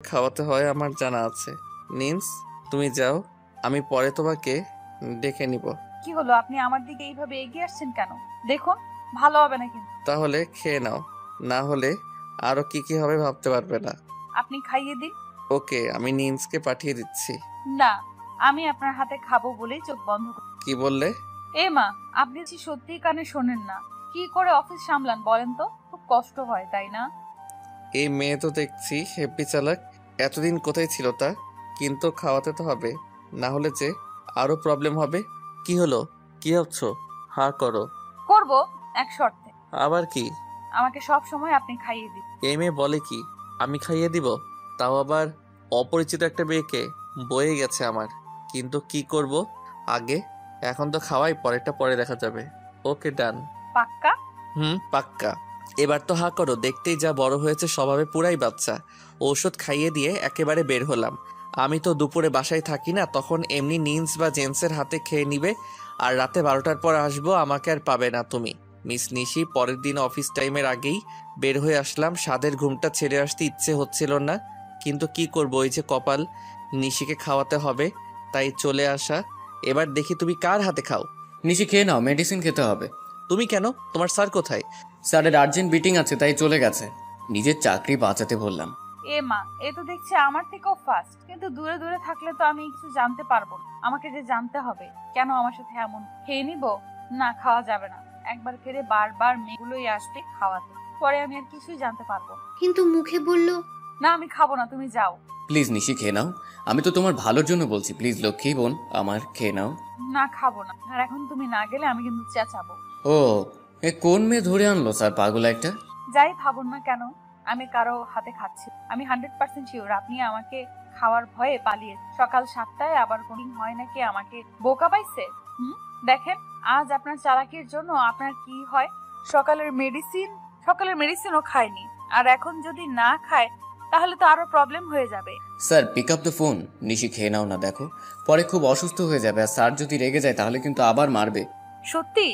খাওয়াতে হয় আমার জানা আছে। নিন্স, তুমি যাও, আমি পরে তোমাকে ডেকে নিব। কি হলো, আপনি আমার দিকে এইভাবে এগিয়ে আসছেন কেন? দেখুন, ভালো হবে না কিন্তু। তাহলে খেয়ে নাও, না হলে আরো কি কি হবে ভাবতে পারবে না। আপনি খাইয়ে দিন। ওকে, আমি নিন্সকে পাঠিয়ে দিচ্ছি। না, আমি আপনার হাতে খাবো বলেই চোখ বন্ধ করি। কি বললে? এ মা, আপনি কি সত্যিই কানে শোনেন না? কি করে অফিস সামলান বলেন তো? খুব কষ্ট হয়, তাই না? এই মেয়ে তো দেখছি হেব্বি চালাক। এতদিন কোথায় ছিল তা? কিন্তু খাওয়াতে তো হবে, না হলে যে আরো প্রবলেম হবে। কি হলো, কি ভাবছো? হা করো। করব, এক শর্তে। আবার কি? আমাকে সব সময় আপনি খাইয়ে দিন। এই মেয়ে বলে কি আমি খাইয়ে দিব? তাও আবার অপরিচিত একটা মেয়েকে। বয়ে গেছে আমার, কিন্তু কি করব। আগে এখন তো খাওয়াই, পরেরটা পরে দেখা যাবে। ওকে, ডান। পাক্কা? পাক্কা। এবার তো হা করো, দেখতেই যা বড় হয়েছে, স্বভাবে পুরাই বাচ্চা। ঔষধ খাইয়ে দিয়ে একেবারে বের হলাম। আমি তো দুপুরে বাসায় থাকি না, তখন এমনি নিন্স বা জেন্সের হাতে খেয়ে নিবে। আর রাতে 12টার পর আসবো, আমাকে আর পাবে না তুমি। মিস নিশি, পরের দিন অফিস টাইমের আগেই বের হয়ে আসলাম। স্বাদের ঘুমটা ছেড়ে আসতে ইচ্ছে হচ্ছিল না, কিন্তু কি করব, ওই যে কপাল, নিশিকে খাওয়াতে হবে, তাই চলে আসা। এবার দেখি তুমি কার হাতে খাও। নিশি খেয়ে নাও, মেডিসিন খেতে হবে। তুমি কেন? তোমার স্যার কোথায়? স্যারের আর্জেন্ট মিটিং আছে, তাই চলে গেছে। নিজের চাকরি বাঁচাতে বললাম। এ মা, এ তো দেখছি আমার থেকেও ফাস্ট। কিন্তু দূরে দূরে থাকলে তো আমি কিছু জানতে পারবো না। আমাকে যে জানতে হবে কেন আমার সাথে এমন। খেয়ে নিব? না, খাওয়া যাবে না। একবার খেলে বারবার মেয়েগুলোই আসবে খাওয়াতে, পরে আমি আর কিছুই জানতে পারবো না। কিন্তু মুখে বলল, না, আমি খাবো না, তুমি যাও। প্লিজ নিশি খেয়ে নাও, আমি তো তোমার ভালোর জন্য বলছি। প্লিজ লক্ষ্মী বোন আমার, খেয়ে নাও। না, খাবো না। আর এখন তুমি না গেলে আমি কিন্তু চেঁচাবো। ও, এ কোন মেয়ে ধরে আনলো স্যার পাগল একটা? যাই ভাবুন না কেন, আমি কারো হাতে খাচ্ছি। আমি 100% শিওর আপনি আমাকে খাওয়ার ভয়ে পালিয়ে সকাল 7টায় আবার কোন হয় নাকি আমাকে বোকা পাইছে। দেখেন, আজ আপনার চালাকির জন্য আপনার কি হয়। সকালের মেডিসিনও খায়নি, আর এখন যদি না খায় তাহলে তো আরো প্রবলেম হয়ে যাবে। Sir pick up the phone. Nishi খেয়ে নাও না, দেখো পরে খুব অসুস্থ হয়ে যাবে। আর স্যার যদি রেগে যায় তাহলে কিন্তু আবার মারবে। সত্যি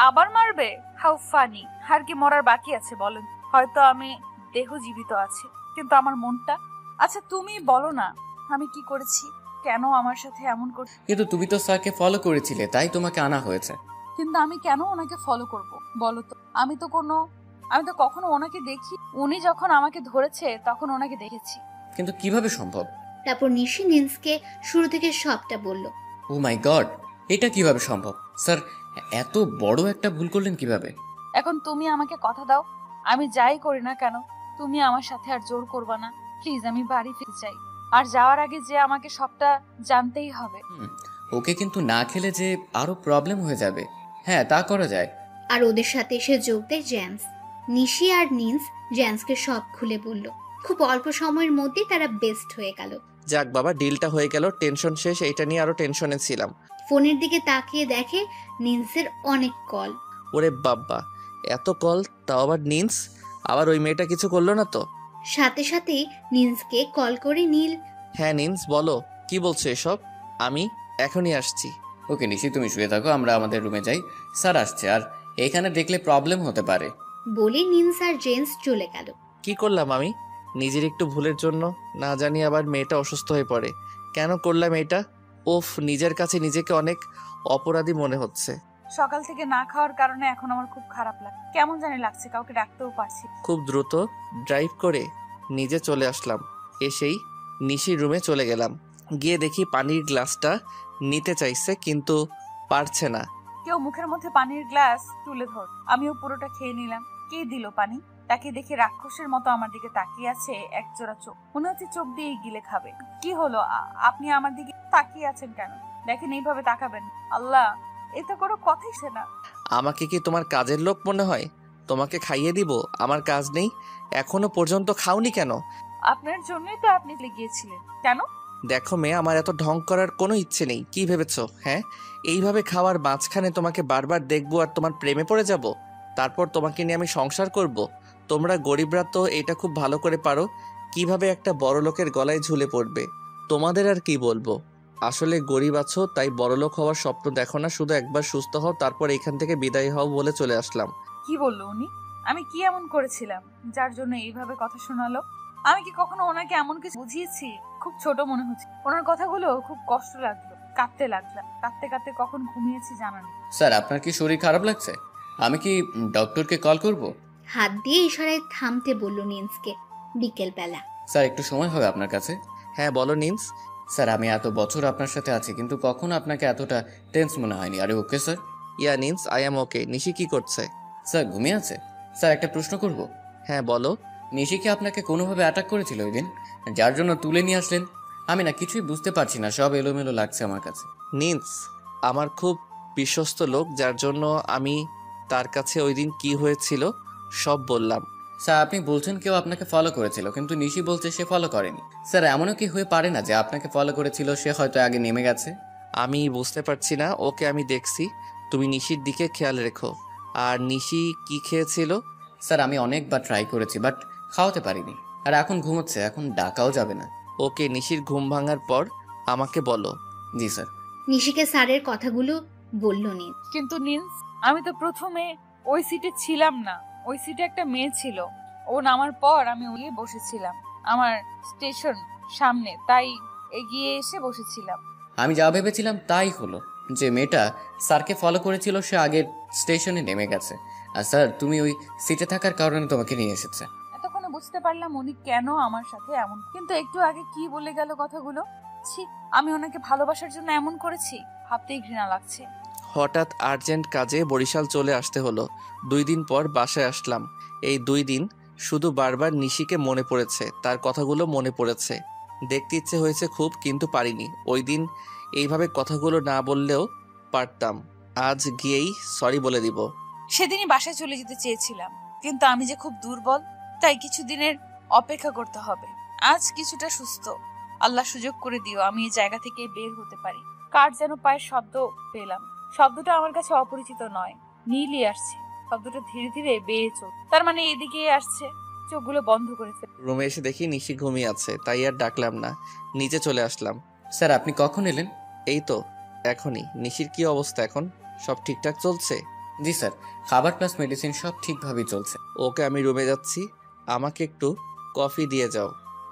আবার মারবে? How funny. আর কি মরার বাকি আছে বলেন? হয়তো আমি দেহ জীবিত আছে, কিন্তু আমার মনটা। আচ্ছা তুমি বলো না, আমি কি করেছি? কেন আমার সাথে এমন করছে? কিন্তু তুমি তো স্যারকে ফলো করেছিলে, তাই তোমাকে আনা হয়েছে। কিন্তু আমি কেন ওনাকে ফলো করব বলো তো? আমি তো কখনো ওনাকে দেখি। উনি যখন আমাকে ধরেছে তখন ওনাকে দেখেছি। কিন্তু কিভাবে সম্ভব? তারপর নিশি নিন্সকে শুরু থেকে সবটা বলল। ও মাই গড, এটা কিভাবে সম্ভব? স্যার এত বড় একটা ভুল করলেন কিভাবে? এখন তুমি আমাকে কথা দাও, আমি যাই করি না কেন তুমি আমার সাথে আর জোর করবা না। প্লিজ, আমি বাড়ি ফিরে চাই। আর যাওয়ার আগে যে আমাকে সবটা জানতেই হবে। ওকে কিন্তু না খেলে যে আরো প্রবলেম হয়ে যাবে। হ্যাঁ, তা করা যায়। আর ওদের সাথে এসে যোগ দেয় জ্যান্স। নিশি আর নিন্স জ্যান্সকে সব খুলে বলল। খুব অল্প সময়ের মধ্যে তারা বেস্ট হয়ে গেল। যাক বাবা, ডিলটা হয়ে গেল, টেনশন শেষ। এইটা নিয়ে আরো টেনশনে ছিলাম। ফোনের দিকে তাকিয়ে দেখে নিন্সের অনেক কল। ওরে বাব্বা, এত কল, তাও আবার নিন্স। আবার ওই মেয়েটা কিছু করলো না তো? সাথে সাথেই নিন্সকে কল করে নীল। হ্যাঁ নিন্স, বলো কি বলছো এসব? আমি এখনই আসছি। ওকে নিশি, তুমি শুয়ে থাকো, আমরা আমাদের রুমে যাই। স্যার আসছে, আর এখানে দেখলে প্রবলেম হতে পারে। বলে নিন্স আর জেন্স চলে গেল। কি করলাম আমি? নিজের একটু ভুলের জন্য না জানি আবার মেয়েটা অসুস্থ হয়ে পড়ে। কেন করলাম এটা? ওফ, নিজের কাছে নিজেকে অনেক অপরাধী মনে হচ্ছে। সকাল থেকে না খাওয়ার কারণে এখন আমার খুব খারাপ লাগে, কেমন জানি লাগছে, কাউকে ডাকতেও পারছি। খুব দ্রুত ড্রাইভ করে নিজে চলে আসলাম। এসেই নিশির রুমে চলে গেলাম। গিয়ে দেখি পানির গ্লাসটা নিতে চাইছে, কিন্তু পারছে না। কেউ মুখের মধ্যে পানির গ্লাস তুলে ধর, আমিও পুরোটা খেয়ে নিলাম। কে দিল পানি? তাকে দেখে রাক্ষসের মতো আমার দিকে তাকিয়ে আছে একজোড়া চোখ, মনে হচ্ছে চোখ দিয়ে গিলে খাবে। কি হলো, আপনি আমার দিকে তাকিয়ে আছেন কেন? দেখেন, এইভাবে তাকাবেন? আল্লাহ, এটা কোনো কথাই সে না। আমাকে কি তোমার কাজের লোক মনে হয়? তোমাকে খাইয়ে দিব, আমার কাজ নেই? এখনো পর্যন্ত খাওনি কেন? আপনার জন্যই তো আপনি গিয়েছিলেন। কেন? দেখো মেয়ে, আমার এত ঢং করার কোনো ইচ্ছে নেই। কি ভেবেছো? হ্যাঁ, এইভাবে খাওয়ার মাঝখানে তোমাকে বারবার দেখবো আর তোমার প্রেমে পড়ে যাব, তারপর তোমাকে নিয়ে আমি সংসার করব? তোমরা গরিবরা তো এটা খুব ভালো করে পারো, কিভাবে একটা বড় লোকের গলায় ঝুলে পড়বে। তোমাদের আর কি বলবো, আসলে গরিব আছো তাই বড়লোক হওয়ার স্বপ্ন দেখো না। শুধু একবার সুস্থ হও, তারপর এখান থেকে বিদায় হও বলে চলে আসলাম। কি বললো উনি? আমি কি এমন করেছিলাম যার জন্য এইভাবে কথা শোনালো? আমি কি কখনো ওনাকে এমন কিছু বুঝিয়েছি? খুব ছোট মনে হচ্ছে। ওনার কথাগুলো খুব কষ্ট লাগলো, কাঁদতে লাগলাম। কাঁদতে কাঁদতে কখন ঘুমিয়েছি জানা নেই। স্যার আপনার কি শরীর খারাপ লাগছে? আমি কি ডক্টরকে কল করব? হাত দিয়ে ইশারায় থামতে বলল নিন্সকে। বিকেলবেলা। স্যার একটু সময় হবে আপনার কাছে? হ্যাঁ বলো নিন্স। স্যার আমি এত বছর আপনার সাথে আছি কিন্তু কখনো আপনাকে এতটা টেন্স মনে হয়নি। আরে ওকে স্যার? ইয়া নিন্স, আই এম ওকে। নিশি কি করছে? স্যার ঘুমিয়ে আছে। স্যার একটা প্রশ্ন করব? হ্যাঁ বলো। নিশি কি আপনাকে কোনোভাবে অ্যাটাক করেছিল ওই দিন, যার জন্য তুলে নিয়ে আসলেন? আমি না কিছুই বুঝতে পারছি না, সব এলোমেলো লাগছে আমার কাছে। নিন্স আমার খুব বিশ্বস্ত লোক, যার জন্য আমি তার কাছে ওই দিন কি হয়েছিল সব বললাম। স্যার আপনি বলছেন কেউ আপনাকে ফলো করেছিল, কিন্তু নিশি বলছে সে ফলো করেনি। স্যার এমনও কি হয়ে পারে না যে আপনাকে ফলো করেছিল সে হয়তো আগে নেমে গেছে? আমি বুঝতে পারছি না। ওকে আমি দেখছি, তুমি নিশির দিকে খেয়াল রেখো। আর নিশি কি খেয়েছিল? স্যার আমি অনেকবার ট্রাই করেছি বাট খাওয়াতে পারিনি। আর এখন ঘুমোচ্ছে, এখন ডাকাও যাবে না। ওকে, নিশির ঘুম ভাঙার পর আমাকে বলো। জি স্যার। নিশিকে স্যারের কথাগুলো বলল নিন্স। কিন্তু নিন্স, আমি তো প্রথমে ওই সিটে ছিলাম না। ওই সিটে একটা মেয়ে ছিল। ও নামার পর আমি ওই বসেছিলাম আমার স্টেশন সামনে, তাই এগিয়ে এসে বসেছিলাম। আমি যা ভেবেছিলাম তাই হলো, যে মেয়েটা স্যারকে ফলো করেছিল সে আগের স্টেশনে নেমে গেছে। আর স্যার তুমি ওই সিটে থাকার কারণে তোমাকে নিয়ে এসেছে। এতক্ষণে বুঝতে পারলাম উনি কেন আমার সাথে এমন, কিন্তু একটু আগে কি বলে গেল কথাগুলো। ছি, আমি ওনাকে ভালোবাসার জন্য এমন করেছি, ভাবতেই ঘৃণা লাগছে। হঠাৎ আর্জেন্ট কাজে বরিশাল চলে আসতে হলো। 2 দিন পর বাসায় আসলাম। এই 2 দিন শুধু বারবার নিশিকে মনে পড়েছে, তার কথাগুলো মনে পড়েছে। দেখতে ইচ্ছে হয়েছে খুব, কিন্তু পারিনি। ওই দিন এইভাবে কথাগুলো না বললেও পারতাম। আজ গিয়েই সরি বলে দিব। সেদিনই বাসায় চলে যেতে চেয়েছিলাম, কিন্তু আমি যে খুব দুর্বল, তাই কিছুদিনের অপেক্ষা করতে হবে। আজ কিছুটা সুস্থ, আল্লাহ সুযোগ করে দিও আমি এই জায়গা থেকে বের হতে পারি। কার যেন পায়ের শব্দ পেলাম। শব্দটা আমার কাছে অপরিচিত নয়, নীলই আসছে। শব্দটা ধীরে ধীরে বেয়ে চল, তার মানে এদিকে আসছে। চোখগুলো বন্ধ করে ফেল। রুমে এসে দেখি নিশি ঘুমিয়ে আছে, তাই আর ডাকলাম না, নিচে চলে আসলাম। স্যার আপনি কখন এলেন? এই তো এখনই। নিশির কি অবস্থা এখন? সব ঠিকঠাক চলছে? জি স্যার, খাবার প্লাস মেডিসিন সব ঠিকভাবেই চলছে। ওকে, আমি রুমে যাচ্ছি, আমাকে একটু কফি দিয়ে যাও।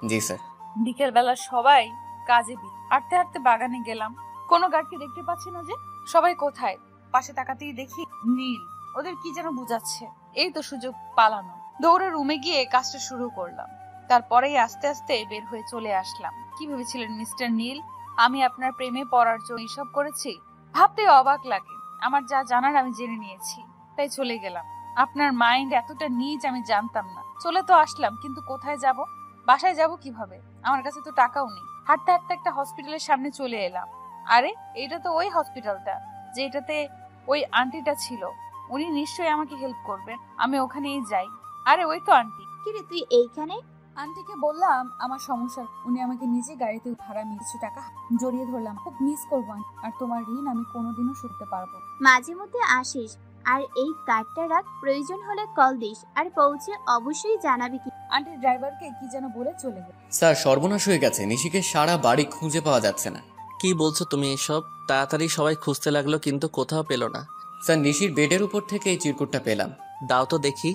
জি স্যার। বিকেল বেলা সবাই কাজে হাঁটতে হাঁটতে বাগানে গেলাম। কোনো গাড়িকে দেখতে পাচ্ছি না যে, সবাই কোথায়? পাশে তাকাতেই দেখি নীল ওদের কি যেন বুঝাচ্ছে। এই তো সুযোগ পালানো। দৌড়ে রুমে গিয়ে কাজটা শুরু করলাম। তারপরেই আস্তে আস্তে বের হয়ে চলে আসলাম। কি ভেবেছিলেন মিস্টার নীল, আমি আপনার প্রেমে পড়ার জন্য এসব করেছি? ভাবতে অবাক লাগে। আমার যা জানার আমি জেনে নিয়েছি, তাই চলে গেলাম। আপনার মাইন্ড এতটা নিচ আমি জানতাম না। চলে তো আসলাম, কিন্তু কোথায় যাব? বাসায় যাব কিভাবে? আমার কাছে তো টাকাও নেই। হাঁটতে হাঁটতে একটা হসপিটালের সামনে চলে এলাম। আরে, এটা তো ওই হসপিটালটা যেটাতে ওই আন্টিটা ছিল। উনি নিশ্চয়ই আমাকে হেল্প করবেন, আমি ওখানেই যাই। আরে ওই তো আন্টি। কিরে তুই এইখানে? আন্টিকে বললাম আমার সমস্যা। উনি আমাকে নিজে গাড়িতে ভাড়া কিছু টাকা জড়িয়ে ধরলাম। খুব মিস করবো আর তোমার ঋণ আমি কোনোদিনও শুনতে পারবো। মাঝে মধ্যে আসিস আর এই কার্ডটা রাখ, প্রয়োজন হলে কল দিস আর পৌঁছে অবশ্যই জানাবি। কি আন্টি ড্রাইভারকে কি যেন বলে চলে গেল। স্যার সর্বনাশ হয়ে গেছে, নিশিকে সারা বাড়ি খুঁজে পাওয়া যাচ্ছে না। কি বলছো তুমি এসব? তাড়াতাড়ি সবাই খুঁজতে লাগলো, কিন্তু কোথাও পেলো না। স্যার নিশির বেডের উপর থেকে এই চিরকুটটা পেলাম। দাও তো দেখি।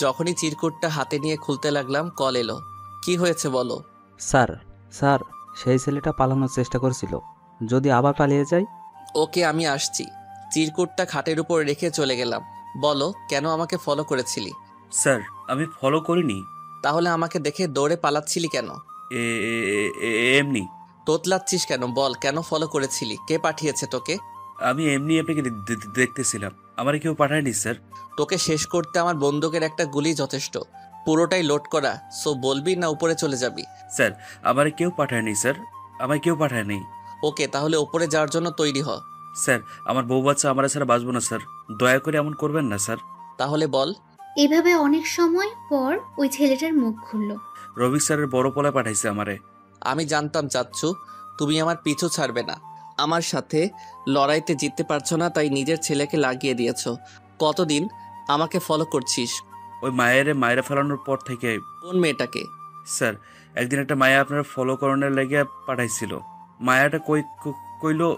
যখনই চিরকুটটা হাতে নিয়ে খুলতে লাগলাম, কল এলো। কি হয়েছে বলো। স্যার স্যার সেই ছেলেটা পালানোর চেষ্টা করছিল, যদি আবার পালিয়ে যায়। ওকে, আমি আসছি। চিরকুটটা খাটের উপর রেখে চলে গেলাম। বলো, কেন আমাকে ফলো করেছিলি? স্যার আমি ফলো করিনি। তাহলে আমাকে দেখে দৌড়ে পালাচ্ছিলি কেন? এমনি। তোতলাচ্ছিস কেন? বল, কেন ফলো করেছিলি? কে পাঠিয়েছে তোকে? আমি এমনি আপনাকে দেখতেছিলাম, আমার কেউ পাঠায়নি স্যার। তোকে শেষ করতে আমার বন্দুকের একটা গুলি যথেষ্ট। পুরোটাই লোড করা। সো বলবি না উপরে চলে যাবি? স্যার আমার কেউ পাঠায়নি স্যার, আমায় কেউ পাঠায়নি। ওকে, তাহলে উপরে যাওয়ার জন্য তৈরি হ। স্যার আমার বউ বাচ্চা আমার ছাড়া বাঁচবো না স্যার, দয়া করে এমন করবেন না স্যার। তাহলে বল। এভাবে অনেক সময় পর ওই ছেলেটার মুখ খুলল। রবিক স্যারের বড় পোলা পাঠাইছে আমারে। আমি জানতাম চাচ্ছু তুমি আমার পিছু ছাড়বে না। আমার সাথে লড়াইতে জিততে পারছো না, তাই নিজের ছেলেকে লাগিয়ে দিয়েছো। কতদিন আমাকে ফলো করছিস? ওই মায়েরা ফেলানোর পর থেকে। কোন মেয়েটাকে? স্যার একদিন একটা মায়া আপনারা ফলো করানোর লেগে পাঠাইছিল। মায়াটা কইলো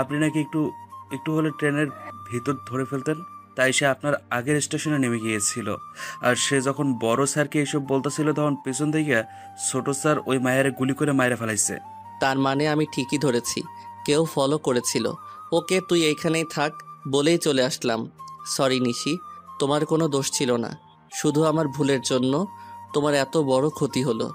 আপনি নাকি একটু হলে ট্রেনের ভিতর ধরে ফেলতেন। তাই সে আপনার আগের স্টেশনে নেমে গিয়েছিল। আর সে যখন বড় স্যারকে এসব বলতেছিল তখন পেছন থেকে ছোট স্যার ওই মায়ের গুলি করে মায়েরা ফেলাইছে। তার মানে আমি ঠিকই ধরেছি, কেউ ফলো করেছিল। ওকে, তুই এইখানেই থাক বলেই চলে আসলাম। সরি নিশি, তোমার কোনো দোষ ছিল না, শুধু আমার ভুলের জন্য তোমার এত বড় ক্ষতি হলো।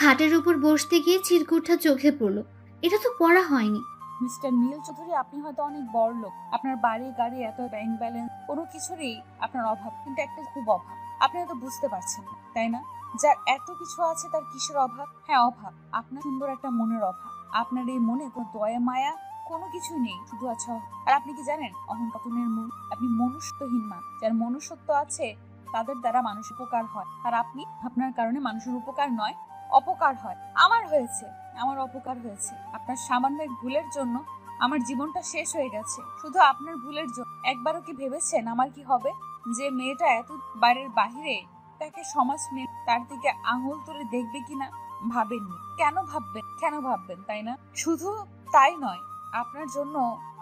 খাটের উপর বসতে গিয়ে চিরকুটটা চোখে পড়লো। এটা তো পড়া হয়নি। মিস্টার নীল চৌধুরী, আপনি হয়তো অনেক বড় লোক, আপনার বাড়ি গাড়ি এত ব্যাংক ব্যালেন্স, কোনো কিছুরই আপনার অভাব, কিন্তু একটা খুব অভাব। আপনি হয়তো বুঝতে পারছেন না, তাই না? যার এত কিছু আছে তার কিসের অভাব? হ্যাঁ, অভাব। আপনার সুন্দর একটা মনের অভাব। আপনার এই মনে কোনো দয়া মায়া কোনো কিছুই নেই, শুধু আছে অহং। আর আপনি কি জানেন অহংপতনের মূল? আপনি মনুষ্যহীন মানুষ। যার মনুষ্যত্ব আছে তাদের দ্বারা মানুষের উপকার হয়, আর আপনি আপনার কারণে মানুষের উপকার নয় অপকার হয়। আমার হয়েছে, আমার অপকার হয়েছে। আপনার সামান্য এক ভুলের জন্য আমার জীবনটা শেষ হয়ে গেছে, শুধু আপনার ভুলের জন্য। একবারও কি ভেবেছেন আমার কি হবে? যে মেয়েটা এত বাইরের বাহিরে, তাকে সমাজ মেয়ে তার দিকে আঙুল তুলে দেখবে কিনা ভাবেননি। কেন ভাববেন? কেন ভাববেন, তাই না? শুধু তাই নয়, আপনার জন্য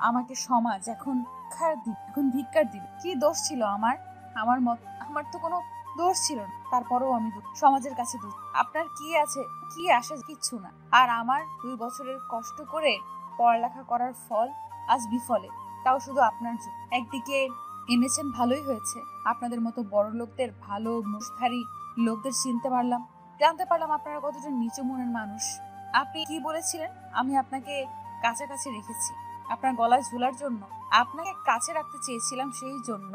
আমাকে সমাজ এখন ধিক্কার দিবে। কি দোষ ছিল আমার? আমার তো কোনো দোষ ছিল না, তারপরেও আমি সমাজের কাছে দোষ। আপনার কি আছে, কি আসে? কিচ্ছু না। আর আমার 2 বছরের কষ্ট করে পড়ালেখা করার ফল আজ বিফলে, তাও শুধু আপনার জন্য। একদিকে এনেছেন, ভালোই হয়েছে। আপনাদের মতো বড় লোকদের, ভালো মুখধারী লোকদের জানতে পারলাম আপনারা কতটা নিচু মনের মানুষ। আপনি কি বলেছিলেন? আমি আপনাকে কাছাকাছি রেখেছি আপনার গলায় ঝুলার জন্য। আপনাকে কাছে রাখতে চেয়েছিলাম, সেই জন্য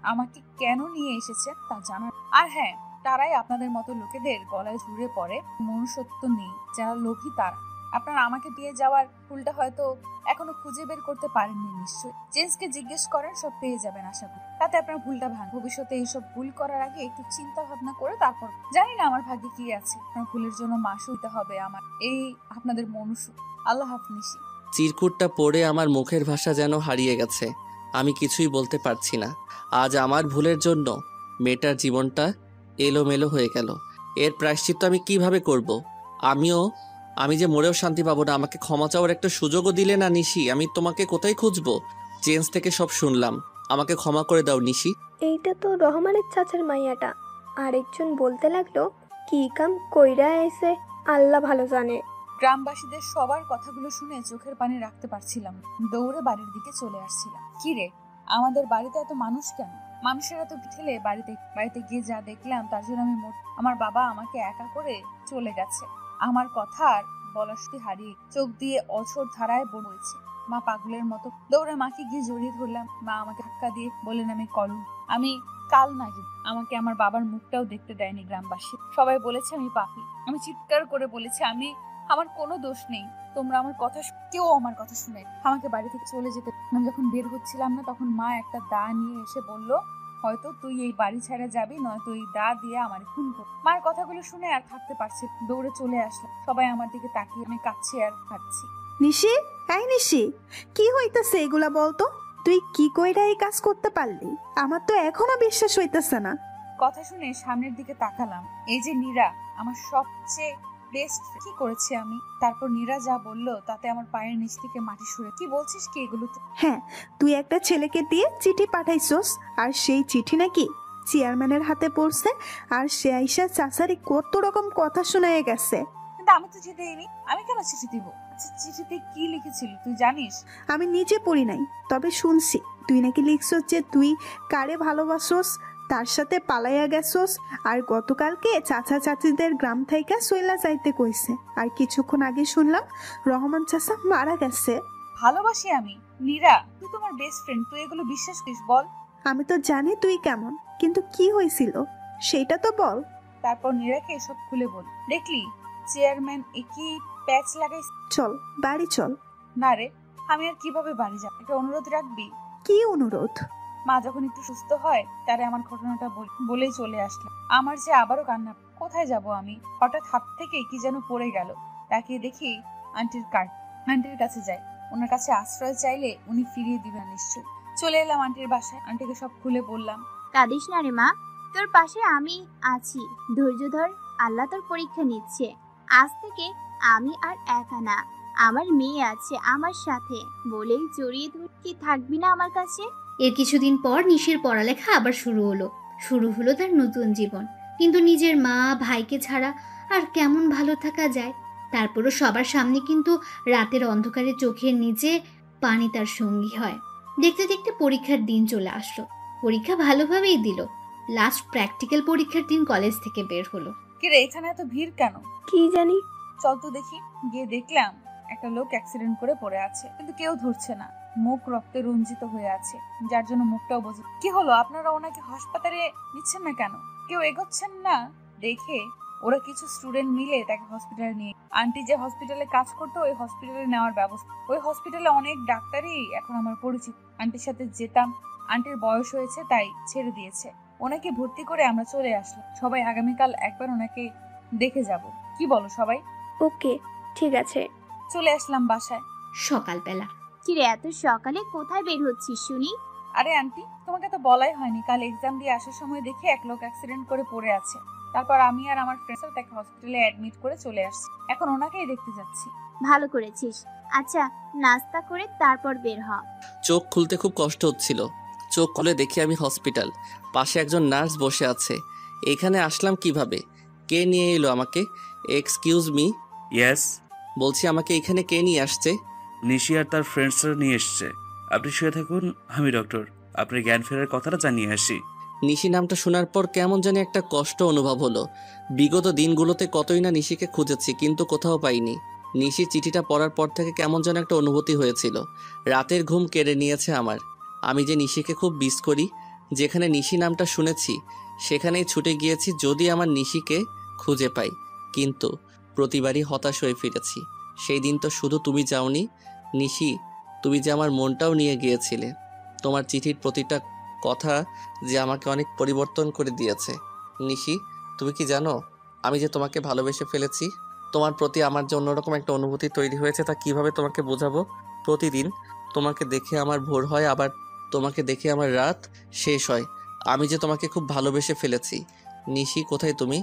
আমাকে কেন নিয়ে এসেছেন তা জানার। আর হ্যাঁ, তারাই আপনাদের মতো লোকেদের গলায় ঝুড়ে পড়ে। মনুষ্যত্ব নেই যারা লোভী তারা। আপনারা আমাকে দিয়ে যাওয়ার ভুলটা হয়তো এখনো খুঁজে বের করতে পারেননি। নিশ্চয়ই জেন্সকে জিজ্ঞেস করেন, সব পেয়ে যাবেন আশা করি। তাতে আপনার ভুলটা ভাঙ। ভবিষ্যতে এইসব ভুল করার আগে একটু চিন্তা ভাবনা করে তারপর। জানি না আমার ভাগ্যে কি আছে, আপনার ভুলের জন্য মাসুল দিতে হবে আমার এই আপনাদের মনুষ্য। আল্লাহ হাফিজ। চিরকুটটা পড়ে আমার মুখের ভাষা যেন হারিয়ে গেছে, আমি কিছুই বলতে পারছি না। আজ আমার ভুলের জন্য মেয়েটার জীবনটা এলোমেলো হয়ে গেল। এর প্রায়শ্চিত্ত আমি কিভাবে করব? আমি যে মরেও শান্তি পাবো না। আমাকে ক্ষমা চাওয়ার একটা সুযোগও দিলে না নিশি। আমি তোমাকে কোথায় খুঁজবো? চেঞ্জ থেকে সব শুনলাম, আমাকে ক্ষমা করে দাও নিশি। এইটা তো রহমানের চাচার মাইয়াটা। আরেকজন বলতে লাগলো, কি কাম কইরা এসে আল্লাহ ভালো জানে। গ্রামবাসীদের সবার কথাগুলো শুনে চোখের পানি রাখতে পারছিলাম, দৌড়ে বাড়ির দিকে চলে আসছিলাম। কি রে, আমাদের বাড়িতে এত মানুষ কেন? মানুষের এত ঠেলে বাড়িতে গিয়ে যা দেখলাম তার জন্য আমার বাবা আমাকে একা করে চলে গেছে। আমার কথা আর বলার শক্তি হারিয়ে চোখ দিয়ে অঝোর ধারায় বইছে। মা পাগলের মতো দৌড়ে মাকে গিয়ে জড়িয়ে ধরলাম। মা আমাকে ধাক্কা দিয়ে বললেন আমি কলম, আমি কাল নাগি। আমাকে আমার বাবার মুখটাও দেখতে দেয়নি গ্রামবাসী। সবাই বলেছে আমি পাপী। আমি চিৎকার করে বলেছি আমার কোনো দোষ নেই। তোমরা কেউ আমার কথা শুনে আমাকে বাড়ি থেকে চলে যেতে। আমি যখন বের হচ্ছিলাম না, তখন মা একটা দা নিয়ে এসে বলল, হয়তো তুই এই বাড়ি ছেড়ে যাবি, নয়তো এই দা দিয়ে আমার খুন কর। মার কথাগুলো শুনে আর থাকতে পারছি, দৌড়ে চলে আসলাম। সবাই আমার দিকে তাকিয়ে, আমি কাঁদছি আর হাঁটছি। নিশি, এই নিশি, কি হইতেছে এগুলা বলতো? তুই কি কইরা এই কাজ করতে পারলি? আমার তো এখনো বিশ্বাস হইতেছে না। কথা শুনে সামনের দিকে তাকালাম। এই যে নীরা, আমার সবচেয়ে বেস্ট। কি করেছি আমি? তারপর নীরা যা বললো তাতে আমার পায়ের নিচ থেকে মাটি সরে। কি বলছিস কি এগুলো? হ্যাঁ, তুই একটা ছেলেকে দিয়ে চিঠি পাঠাইছস, আর সেই চিঠি নাকি চেয়ারম্যানের হাতে পড়ছে, আর সে আইসা চাচারি কত রকম কথা শোনায় গেছে। কিন্তু আমি তো চিঠি দিইনি। আমি কেন চিঠি দিব? আচ্ছা, চিঠিতে কি লিখেছিলি তুই জানিস? আমি নিজে পড়ি নাই, তবে শুনছি তুই নাকি লিখছস যে তুই কারে ভালোবাসস, তার সাথে পালাইয়া গেছস, আর গতকালকে চাচা চাচিদের গ্রাম থেকে সইলা যাইতে কইছে। আর কিছুক্ষণ আগে শুনলাম রহমান চাচা মারা গেছে। ভালোবাসি আমি? নীরা, তুই তোমার বেস্ট ফ্রেন্ড, তুই এগুলো বিশ্বাস করিস? বল। আমি তো জানি তুই কেমন, কিন্তু কি হয়েছিল সেটা তো বল। তারপর নীরাকে সব খুলে বল। দেখলি চেয়ারম্যান একই প্যাচ লাগাই। চল বাড়ি চল। না রে, আমি আর কিভাবে বাড়ি যাব? একটা অনুরোধ রাখবি? কি অনুরোধ? মা যখন একটু সুস্থ হয় তারে আমার ঘটনাটা বলেই চলে আসলাম। আমার যে আবারও কান্না। কোথায় যাব আমি? হঠাৎ হাত থেকে কি যেন পড়ে গেল। তাকিয়ে দেখি আন্টির কার্ড। আন্টির কাছে যাই, ওনার কাছে আশ্রয় চাইলে উনি ফিরিয়ে দিবেন নিশ্চয়। চলে এলাম আন্টির বাসায়, আন্টিকে সব খুলে বললাম। কাঁদিস না রে মা, তোর পাশে আমি আছি। ধৈর্য ধর, আল্লাহ তোর পরীক্ষা নিচ্ছে। আজ থেকে আমি আর একা না, আমার মেয়ে আছে আমার সাথে। বলেই জড়িয়ে ধরে, কি থাকবি না আমার কাছে? এর কিছুদিন পর নিশির পড়ালেখা আবার শুরু হলো তার নতুন জীবন। কিন্তু নিজের মা ভাইকে ছাড়া আর কেমন ভালো থাকা যায়? তারপরও সবার সামনে কিন্তু রাতের অন্ধকারে চোখের নিচে পানি তার সঙ্গী হয়। দেখতে দেখতে পরীক্ষার দিন চলে আসলো। পরীক্ষা ভালোভাবেই দিল। লাস্ট প্র্যাকটিক্যাল পরীক্ষার দিন কলেজ থেকে বের হলো। কিরে, এখানে এত ভিড় কেন? কি জানি। চল তো দেখি। গিয়ে দেখলাম একটা লোক অ্যাক্সিডেন্ট করে পড়ে আছে, কিন্তু কেউ ধরছে না। মুখ রক্তে রঞ্জিত হয়ে আছে, যার জন্য মুখটাও বোঝে। কি হলো, আপনারা ওনাকে হাসপাতালে নিচ্ছেন না কেন? কেউ এগোচ্ছেন না দেখে ওরা কিছু স্টুডেন্ট মিলে তাকে হসপিটালে নিয়ে, আন্টি যে হসপিটালে কাজ করতো ওই হসপিটালে নেওয়ার ব্যবস্থা। ওই হসপিটালে অনেক ডাক্তারই এখন আমার পরিচিত। আন্টির সাথে যেতাম, আন্টির বয়স হয়েছে তাই ছেড়ে দিয়েছে। ওনাকে ভর্তি করে আমরা চলে আসলাম। সবাই আগামীকাল একবার ওনাকে দেখে যাব। কি বলো সবাই? ওকে, ঠিক আছে। চলে আসলাম বাসায় সকালবেলা। কিরে, এত সকালে কোথায় বের হচ্ছিস শুনি? আরে আন্টি, তোমাকে তো বলাই হয়নি, কাল এক্সাম দিয়ে আসার সময় দেখে এক লোক অ্যাক্সিডেন্ট করে পড়ে আছে। তারপর আমি আর আমার ফ্রেন্ডস তাকে হসপিটালে অ্যাডমিট করে চলে আসছি। এখন ওনাকেই দেখতে যাচ্ছি। ভালো করেছিস। আচ্ছা, নাস্তা করে তারপর বের হ। চোখ খুলতে খুব কষ্ট হচ্ছিল। চোখ খুলে দেখি আমি হসপিটাল, পাশে একজন নার্স বসে আছে। এখানে আসলাম কিভাবে? কে নিয়ে এলো আমাকে? Excuse me, yes. বলছি আমাকে এখানে কে নিয়ে আসছে? নিশি আর তার ফ্রেন্ডসরা নিয়ে এসছে। আপনি শুয়ে থাকুন, আমি ডক্টর আপনার জ্ঞান ফেরার কথাটা জানিয়ে আসি। নিশি নামটা শোনার পর কেমন জানি একটা কষ্ট অনুভব হলো। বিগত দিনগুলোতে কতই না নিশিকে খুঁজেছি, কিন্তু কোথাও পাইনি। নিশির চিঠিটা পড়ার পর থেকে কেমন যেন একটা অনুভূতি হয়েছিল। রাতের ঘুম কেড়ে নিয়েছে আমার। আমি যে নিশিকে খুব মিস করি। যেখানে নিশি নামটা শুনেছি সেখানেই ছুটে গিয়েছি যদি আমার নিশিকে খুঁজে পাই, কিন্তু প্রতিবারই হতাশ হয়ে ফিরেছি। সেই দিন তো শুধু তুমি যাওনি নিশি, তুমি যে আমার মনটাও নিয়ে গিয়েছিলে। তোমার চিঠির প্রতিটা কথা যে আমাকে অনেক পরিবর্তন করে দিয়েছে। নিশি, তুমি কি জানো আমি যে তোমাকে ভালোবেসে ফেলেছি? তোমার প্রতি আমার যে অন্যরকম একটা অনুভূতি তৈরি হয়েছে তা কিভাবে তোমাকে বোঝাবো। প্রতিদিন তোমাকে দেখে আমার ভোর হয়, আবার তোমাকে দেখে আমার রাত শেষ হয়। আমি যে তোমাকে খুব ভালোবেসে ফেলেছি। নিশি, কোথায় তুমি?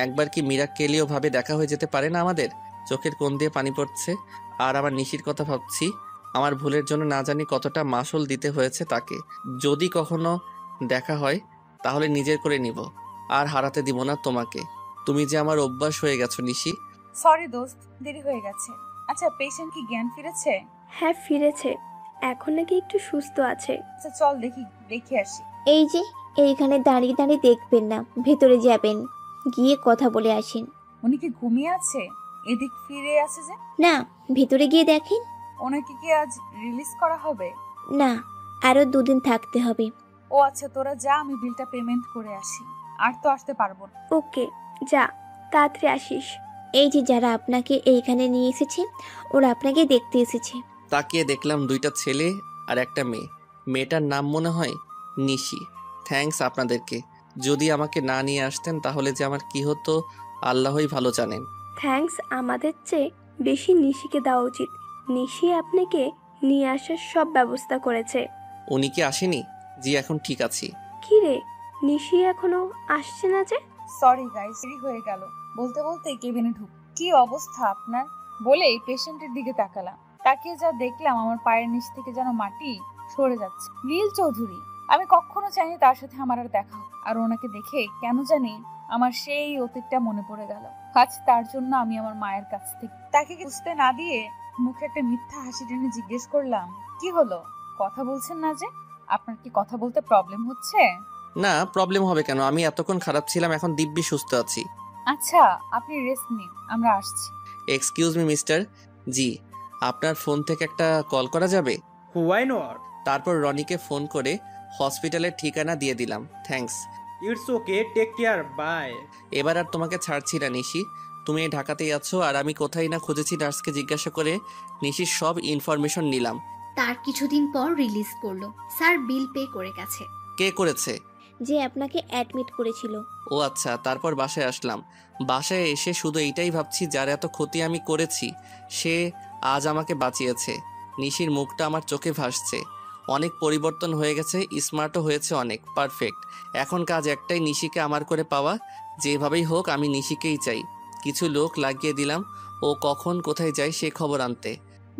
একবার কি মিরাক্কেলীয় ভাবে দেখা হয়ে যেতে পারে না আমাদের? চোখের কোণ দিয়ে পানি পড়ছে আর আমার নিশির কথা ভাবছি। আমার ভুলের জন্য না জানি কতটা মাসুল দিতে হয়েছে তাকে। যদি কখনো দেখা হয় তাহলে নিজের করে নিব, আর হারাতে দিব না তোমাকে। তুমি যে আমার অভ্যাস হয়ে গেছো নিশি। সরি দোস্ত, দেরি হয়ে গেছে। আচ্ছা, পেশেন্ট কি জ্ঞান ফিরেছে? হ্যাঁ, ফিরেছে। এখন নাকি একটু সুস্থ আছে। আচ্ছা চল দেখে আসি। এই যে এইখানে দাঁড়িয়ে দাঁড়িয়ে দেখবেন না, ভেতরে যাবেন, গিয়ে কথা বলে আসেন। উনি কি ঘুমিয়ে আছে? এদিক ফিরে আছে যে? না, ভেতরে গিয়ে দেখেন। ওনাকে কি আজ রিলিজ করা হবে? না, আরো 2 দিন থাকতে হবে। ও আচ্ছা, তোরা যা, আমি বিলটা পেমেন্ট করে আসি। আর তো আসতে পারবো না। ওকে, যা, তাড়াতাড়ি আসিস। এই যে যারা আপনাকে এইখানে নিয়ে এসেছে, ওরা আপনাকে দেখতে এসেছে। তাকিয়ে দেখলাম 2টা ছেলে আর একটা মেয়ে। মেয়েটার নাম মনে হয় নিশি। থ্যাঙ্কস আপনাদেরকে। যদি আমাকে না নিয়ে আসতেন তাহলে যে আমার কি হতো আল্লাহই ভালো জানেন। থ্যাঙ্কস আমাদের চেয়ে বেশি নিশিকে দেওয়া উচিত। নিশি আপনাকে নিয়ে আসার সব ব্যবস্থা করেছে। উনি কি আসেনি? জি, এখন ঠিক আছি। কি রে, নিশি এখনো আসছে না যে? সরি গাইস, দেরি হয়ে গেল। বলতে বলতে কেবিনে ঢুক। কি অবস্থা আপনার? বলে এই পেশেন্টের দিকে তাকালাম। তাকিয়ে যা দেখলাম, আমার পায়ের নিচ থেকে যেন মাটি সরে যাচ্ছে। নীল চৌধুরী। আমি কখনো চাইনি তার সাথে আমার আর দেখা হোক। আর ওনাকে দেখে কেন জানি আমার সেই অতীতটা মনে পড়ে গেল। আজ তার জন্য আমি আমার মায়ের কাছ থেকে তাকে বুঝতে না দিয়ে মুখে একটা মিথ্যা হাসি টেনে জিজ্ঞেস করলাম, কি হলো, কথা বলছেন না যে? আপনার কি কথা বলতে প্রবলেম হচ্ছে? না, প্রবলেম হবে কেন? আমি এতক্ষণ খারাপ ছিলাম, এখন দিব্যি সুস্থ আছি। আচ্ছা, আপনি রেস্ট নিন, আমরা আসছি। Excuse me mister. জি, আপনার ফোন থেকে একটা কল করা যাবে? Why not? তারপর রনিকে ফোন করে হসপিটালের ঠিকানা দিয়ে দিলাম। Thanks. It's okay, take care, bye. এবার আর তোমাকে ছাড়ছি না নিশি। তুমি এই ঢাকাতেই আছো, আর আমি কোথায় না খুঁজেছি নার্সকে জিজ্ঞাসা করে নিশির সব ইনফরমেশন নিলাম। তার কিছুদিন পর রিলিজ করলো। স্যার বিল পে করে গেছে। কে করেছে? যে আপনাকে অ্যাডমিট করেছিল। ও আচ্ছা। তারপর বাসায় আসলাম। বাসায় এসে শুধু এইটাই ভাবছি, যার এত ক্ষতি আমি করেছি সে আজ আমাকে বাঁচিয়েছে। নিশির মুখটা আমার চোখে ভাসছে। অনেক পরিবর্তন হয়ে গেছে, স্মার্টও হয়েছে অনেক, পারফেক্ট। এখন কাজ একটাই, নিশিকে আমার করে পাওয়া। যেভাবেই হোক আমি নিশিকেই চাই। কিছু লোক লাগিয়ে দিলাম ও কখন কোথায় যায় সে খবর আনতে।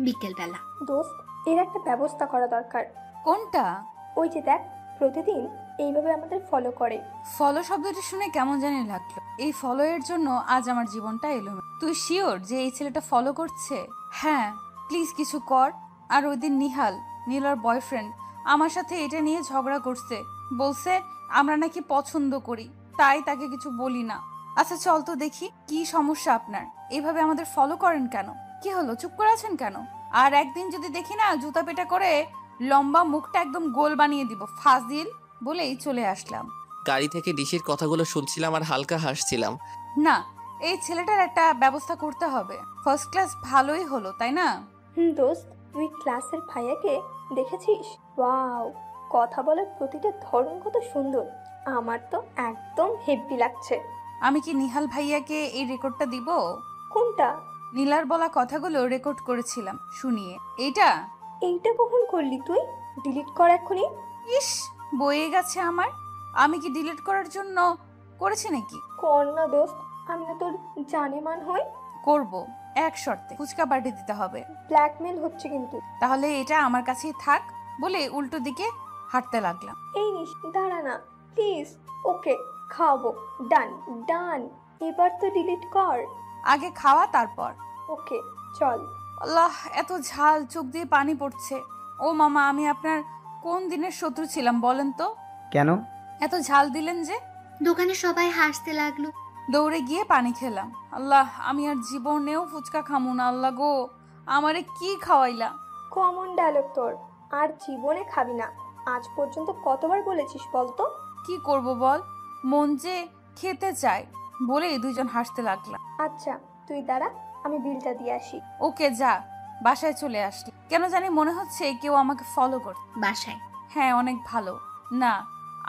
বিকেলবেলা। দোস্ত, এর একটা ব্যবস্থা করা দরকার। কোনটা? ওই যে দেখ, প্রতিদিন এইভাবে আমাদের ফলো করে। ফলো শব্দটি শুনে কেমন জানি লাগলো। এই ফলো এর জন্য আজ আমার জীবনটা এলোমেলো। তুই শিওর যে এই ছেলেটা ফলো করছে? হ্যাঁ, প্লিজ কিছু কর। আর ওই দিন নীলার বয়ফ্রেন্ড আমার সাথে এটা নিয়ে ঝগড়া করছে, বলছে আমরা নাকি পছন্দ করি, তাই তাকে কিছু বলি না। আচ্ছা চল তো দেখি কি সমস্যা আপনার, এইভাবে আমাদের ফলো করেন কেন? কি হলো, চুপ করে আছেন কেন? আর একদিন যদি দেখি না জুতা পেটা করে লম্বা মুখটা একদম গোল বানিয়ে দিব, ফাজিল বলেই চলে আসলাম। গাড়ি থেকে নিশির কথাগুলো শুনছিলাম আর হালকা হাসছিলাম। না, এই ছেলেটার একটা ব্যবস্থা করতে হবে। ফার্স্ট ক্লাস ভালোই হলো, তাই না? দোস্ত, তুই ক্লাসের ভাইয়াকে দেখেছিস? ওয়াও, কথা বলার প্রতিটা ধরন কত সুন্দর। আমার তো একদম হেব্বি লাগছে। আমি কি নিহাল ভাইয়াকে এই রেকর্ডটা দিব? কোনটা? নীলার বলা কথাগুলো রেকর্ড করেছিলাম শুনিয়ে। এইটা কখন করলি তুই? ডিলিট কর এখনই। ইস, বয়ে গেছে আমার। আমি কি ডিলিট করার জন্য করেছি নাকি? কর না দোস্ত, আমি না তোর জানেমান হই। করব, এক শর্তে, ফুচকা পার্টি দিতে হবে। ব্ল্যাকমেল হচ্ছে কিন্তু। তাহলে এটা আমার কাছেই থাক বলে উল্টো দিকে হাঁটতে লাগলাম। এই নিস, দাঁড়া না প্লিজ। ওকে, খাওয়াবো। ডান ডান, এবার তো ডিলিট কর। আগে খাওয়া তারপর। ওকে চল। আল্লাহ, এত ঝাল, চোখ দিয়ে পানি পড়ছে। ও মামা, আমি আপনার কোন দিনের শত্রু ছিলাম বলেন তো? কেন এত ঝাল দিলেন যে? দোকানে সবাই হাসতে লাগলো। দৌড়ে গিয়ে পানি খেলাম। আল্লাহ, আমি আর জীবনেও ফুচকা খামু না। আল্লাহ গো, আমারে কি খাওয়াইলা? কমন ডায়লগ তোর, আর জীবনে খাবি না। আজ পর্যন্ত কতবার বলেছিস বলতো? কি করব বল, মন যে খেতে চায় বলে দুইজন হাসতে লাগলাম। আচ্ছা তুই দাঁড়া, আমি বিলটা দিয়ে আসি। ওকে যা, বাসায় চলে আসলি। কেন জানি মনে হচ্ছে কেউ আমাকে ফলো করে। বাসায়? হ্যাঁ, অনেক ভালো। না,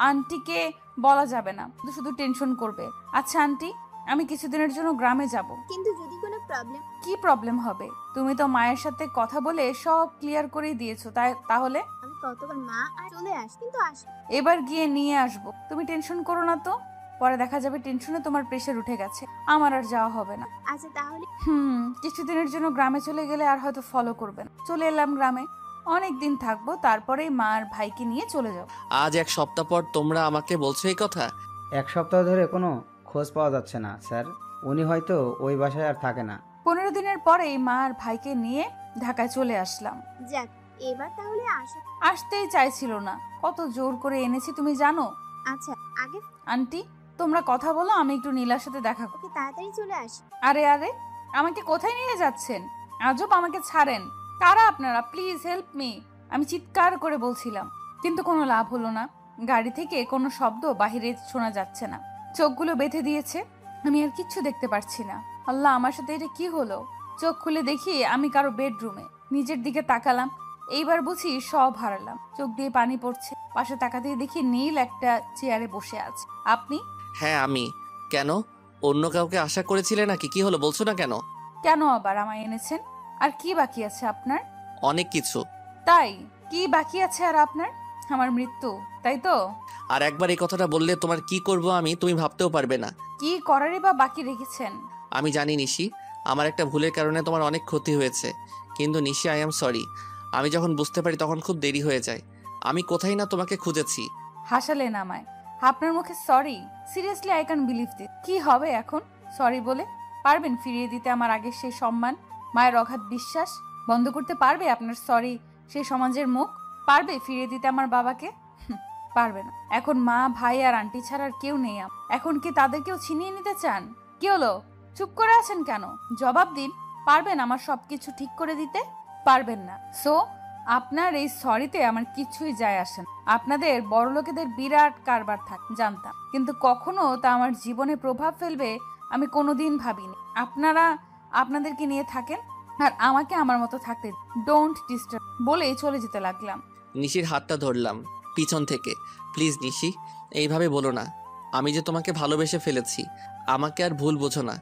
আন্টিকে বলা যাবে না, শুধু টেনশন করবে। আচ্ছা আন্টি, আমি কিছুদিনের জন্য গ্রামে যাব। কিন্তু যদি কোনো প্রবলেম? কি প্রবলেম হবে? তুমি তো মায়ের সাথে কথা বলে সব ক্লিয়ার করে দিয়েছো, তাহলে আমি কতবার মা আর চলে আস, কিন্তু আস। এবার গিয়ে নিয়ে আসবো, তুমি টেনশন করো না তো। পরে দেখা যাবে টেনশনে তোমার প্রেশার উঠে গেছে, আমার আর যাওয়া হবে না। আচ্ছা তাহলে? কিছুদিনের জন্য গ্রামে চলে গেলে আর হয়তো ফলো করবে না। চলে এলাম গ্রামে, অনেক দিন থাকবো, তারপরেই মা আর ভাইকে নিয়ে চলে যাবো। আজ এক সপ্তাহ পর তোমরা আমাকে বলছো এই কথা? এক সপ্তাহ ধরে কোনো খোঁজ পাওয়া যাচ্ছে না স্যার। উনি হয়তো ওই বাসায় আর থাকে না। 15 দিনের পরেই মা আর ভাইকে নিয়ে ঢাকায় চলে আসলাম। যাক, এবার তাহলে আসো। আসতেই চাইছিল না, কত জোর করে এনেছি তুমি জানো। আচ্ছা আগে আন্টি, তোমরা কথা বলো, আমি একটু নীলার সাথে দেখা করব। ওকে, তাড়াতাড়ি চলে আসি। আরে আরে, আমাকে কোথায় নিয়ে যাচ্ছেন? আজব, আমাকে ছাড়েন। কারা আপনারা? Please help me. আমি চিৎকার করে বলছিলাম, কিন্তু কোনো লাভ হলো না। গাড়ি থেকে কোনো শব্দ বাহিরে শোনা যাচ্ছে না। চোখগুলো বেঁধে দিয়েছে, আমি আর কিচ্ছু দেখতে পারছি না। আল্লাহ, আমার সাথে এটা কি হলো? চোখ খুলে দেখি আমি কারো বেডরুমে। নিজের দিকে তাকালাম, এইবার বুঝি সব হারালাম। চোখ দিয়ে পানি পড়ছে। পাশে তাকাতেই দেখি নীল একটা চেয়ারে বসে আছে। আপনি? হ্যাঁ আমি। কেন, অন্য কাউকে আশা করেছিলে নাকি? কি হলো বলছো না কেন? কেন আবার আমায় এনেছেন? আর কি বাকি আছে আপনার? অনেক কিছু। তাই? কি বাকি আছে আর আপনার? আমার মৃত্যু, তাই তো? আর একবার এই কথাটা বললে তোমার কি করব আমি তুমি ভাবতেও পারবে না। কি করারই বা বাকি রেখেছেন? আমি জানি নিশি, আমার একটা ভুলের কারণে তোমার অনেক ক্ষতি হয়েছে। কিন্তু নিশি, আই এম সরি। আমি যখন বুঝতে পারি তখন খুব দেরি হয়ে যায়। আমি কোথায় না তোমাকে খুঁজেছি। হাসালেন আমায়। আপনার মুখে sorry? Seriously I can believe this. কি হবে এখন সরি বলে? পারবেন ফিরিয়ে দিতে আমার আগের সেই সম্মান, মায়ের অগাধ বিশ্বাস? বন্ধ করতে পারবে আপনার সরি সেই সমাজের মুখ? পারবে ফিরিয়ে দিতে আমার বাবাকে? পারবে না। এখন মা, ভাই আর আন্টি ছাড়া আর কেউ নেই। এখন কি তাদেরকেও ছিনিয়ে নিতে চান? কি হলো, চুপ করে আছেন কেন? জবাব দিন। পারবেন আমার সবকিছু ঠিক করে দিতে? পারবেন না। সো আপনার এই সরিতে আমার কিছুই যায় আসে না। আপনাদের বড় লোকেদের বিরাট কারবার থাকে জানতাম, কিন্তু কখনো তা আমার জীবনে প্রভাব ফেলবে আমি কোনোদিন ভাবিনি। আপনারা আপনাদেরকে নিয়ে থাকেন আর আমাকে আমার মতো থাকতে ডোন্ট ডিস্টার্ব বলে চলে যেতে লাগলাম। নিশির হাতটা ধরলাম পিছন থেকে। প্লিজ নিশি, এইভাবে বলো না। আমি যে তোমাকে ভালোবেসে ফেলেছি, আমাকে আর ভুল বোঝো না।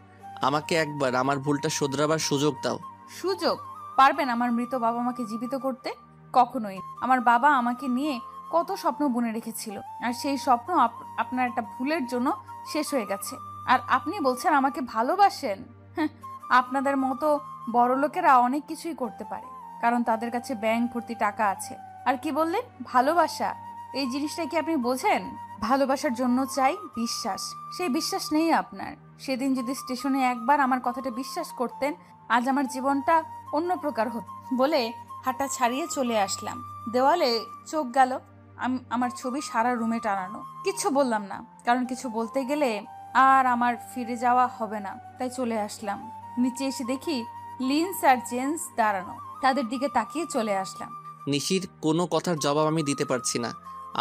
আমাকে একবার আমার ভুলটা শুধরাবার সুযোগ দাও। সুযোগ? পারবেন আমার মৃত বাবা মাকে জীবিত করতে? কখনোই। আমার বাবা আমাকে নিয়ে কত স্বপ্ন বুনে রেখেছিল, আর সেই স্বপ্ন আপনার একটা ভুলের জন্য শেষ হয়ে গেছে। আর আপনি বলছেন আমাকে ভালোবাসেন? আপনাদের মতো বড় লোকেরা অনেক কিছুই করতে পারে, কারণ তাদের কাছে ব্যাংক ভর্তি টাকা আছে। আর কি বললেন, ভালোবাসা? এই জিনিসটা কি আপনি বোঝেন? ভালোবাসার জন্য চাই বিশ্বাস, সেই বিশ্বাস নেই আপনার। সেদিন যদি স্টেশনে একবার আমার কথাটা বিশ্বাস করতেন, আজ আমার জীবনটা অন্য প্রকার হতো। বলে হাঁটা ছাড়িয়ে চলে আসলাম। দেওয়ালে চোখ গেল, আমার ছবি সারা রুমে টানানো। কিচ্ছু বললাম না, কারণ কিছু বলতে গেলে আর আমার ফিরে যাওয়া হবে না, তাই চলে আসলাম। নিচে এসে দেখি লিন্স আর জেন্স দাঁড়ানো, তাদের দিকে তাকিয়ে চলে আসলাম। নিশির কোনো কথার জবাব আমি দিতে পারছি না।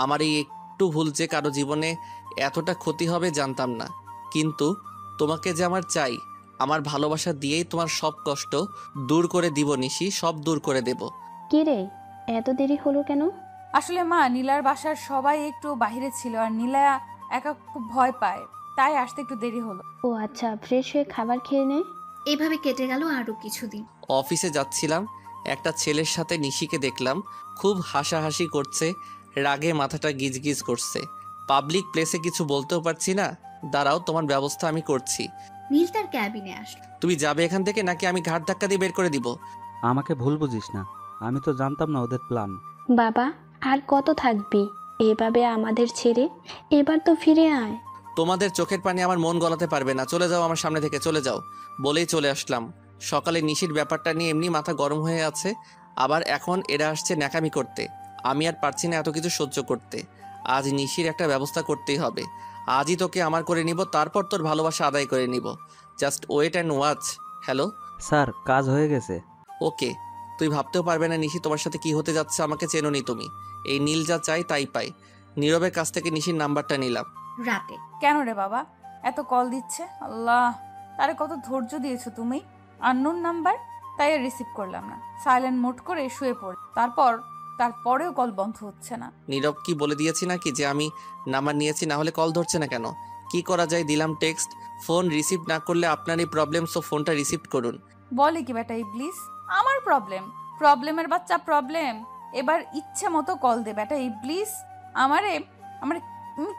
আমার এই একটু ভুল যে কারো জীবনে এতটা ক্ষতি হবে জানতাম না। কিন্তু তোমাকে যে আমার চাই, আমার ভালোবাসা দিয়েই তোমার সব কষ্ট দূর করে দিব নিশি, সব দূর করে দেব। কি রে, এত দেরি হলো কেন? আসলে মা, নীলার বাসার সবাই একটু বাইরে ছিল, আর নীলা একা খুব ভয় পায়, তাই আসতে একটু দেরি হলো। ও আচ্ছা, ফ্রেশ হয়ে খাবার খেয়ে নে। এভাবে কেটে গেল আরো কিছুদিন। অফিসে যাচ্ছিলাম, একটা ছেলের সাথে নিশিকে দেখলাম। খুব হাসাহাসি করছে, রাগে মাথাটা গিজগিজ করছে। পাবলিক প্লেসে কিছু বলতেও পারছি না। দাঁড়াও, তোমার ব্যবস্থা আমি করছি। নীল তার ক্যাবিনে আসলো। তুমি যাবে এখান থেকে নাকি আমি ঘাট ধাক্কা দিয়ে বের করে দিব? আমাকে ভুল বুঝিস না, আমি তো জানতাম না ওদের প্ল্যান। বাবা, আর কত থাকবি এভাবে আমাদের ছেড়ে? এবার তো ফিরে আয়। তোমাদের চোখের পানি আমার মন গলাতে পারবে না, চলে যাও আমার সামনে থেকে, চলে যাও। বলেই চলে আসলাম। সকালে নিশির ব্যাপারটা নিয়ে এমনি মাথা গরম হয়ে আছে, আবার এখন এরা আসছে ন্যাকামি করতে। আমি আর পারছি না এত কিছু সহ্য করতে। আজ নিশির একটা ব্যবস্থা করতেই হবে। আজই তোকে আমার করে নিব, তারপর তোর ভালোবাসা আদায় করে নিব। Just wait and watch. Hello sir, কাজ হয়ে গেছে। ওকে, তুই ভাবতেও পারবে না নিশি তোমার সাথে কি হতে যাচ্ছে। আমাকে চেনোনি তুমি। এই নীল যা চাই তাই পাই। নীরবের কাছ থেকে নিশির নাম্বারটা নিলাম। রাতে কেন রে বাবা এত কল দিচ্ছে? আল্লাহ, তারে কত ধৈর্য দিয়েছো তুমি। আননোন নাম্বার, তাই রিসিভ করলাম না, সাইলেন্ট মোড করে শুয়ে পড়ল। তারপরেও কল বন্ধ হচ্ছে না। নীরব কি বলে দিয়েছি নাকি যে আমি নাম্বার নিয়েছি? না হলে কল ধরছে না কেন? কি করা যায়? দিলাম টেক্সট, ফোন রিসিভ না করলে আপনারই প্রবলেম, সো ফোনটা রিসিভ করুন। বলে কি বেটা ইবলিস, আমার প্রবলেমের বাচ্চা প্রবলেম। এবার ইচ্ছে মতো কল দে বেটা ইবলিস। আমারে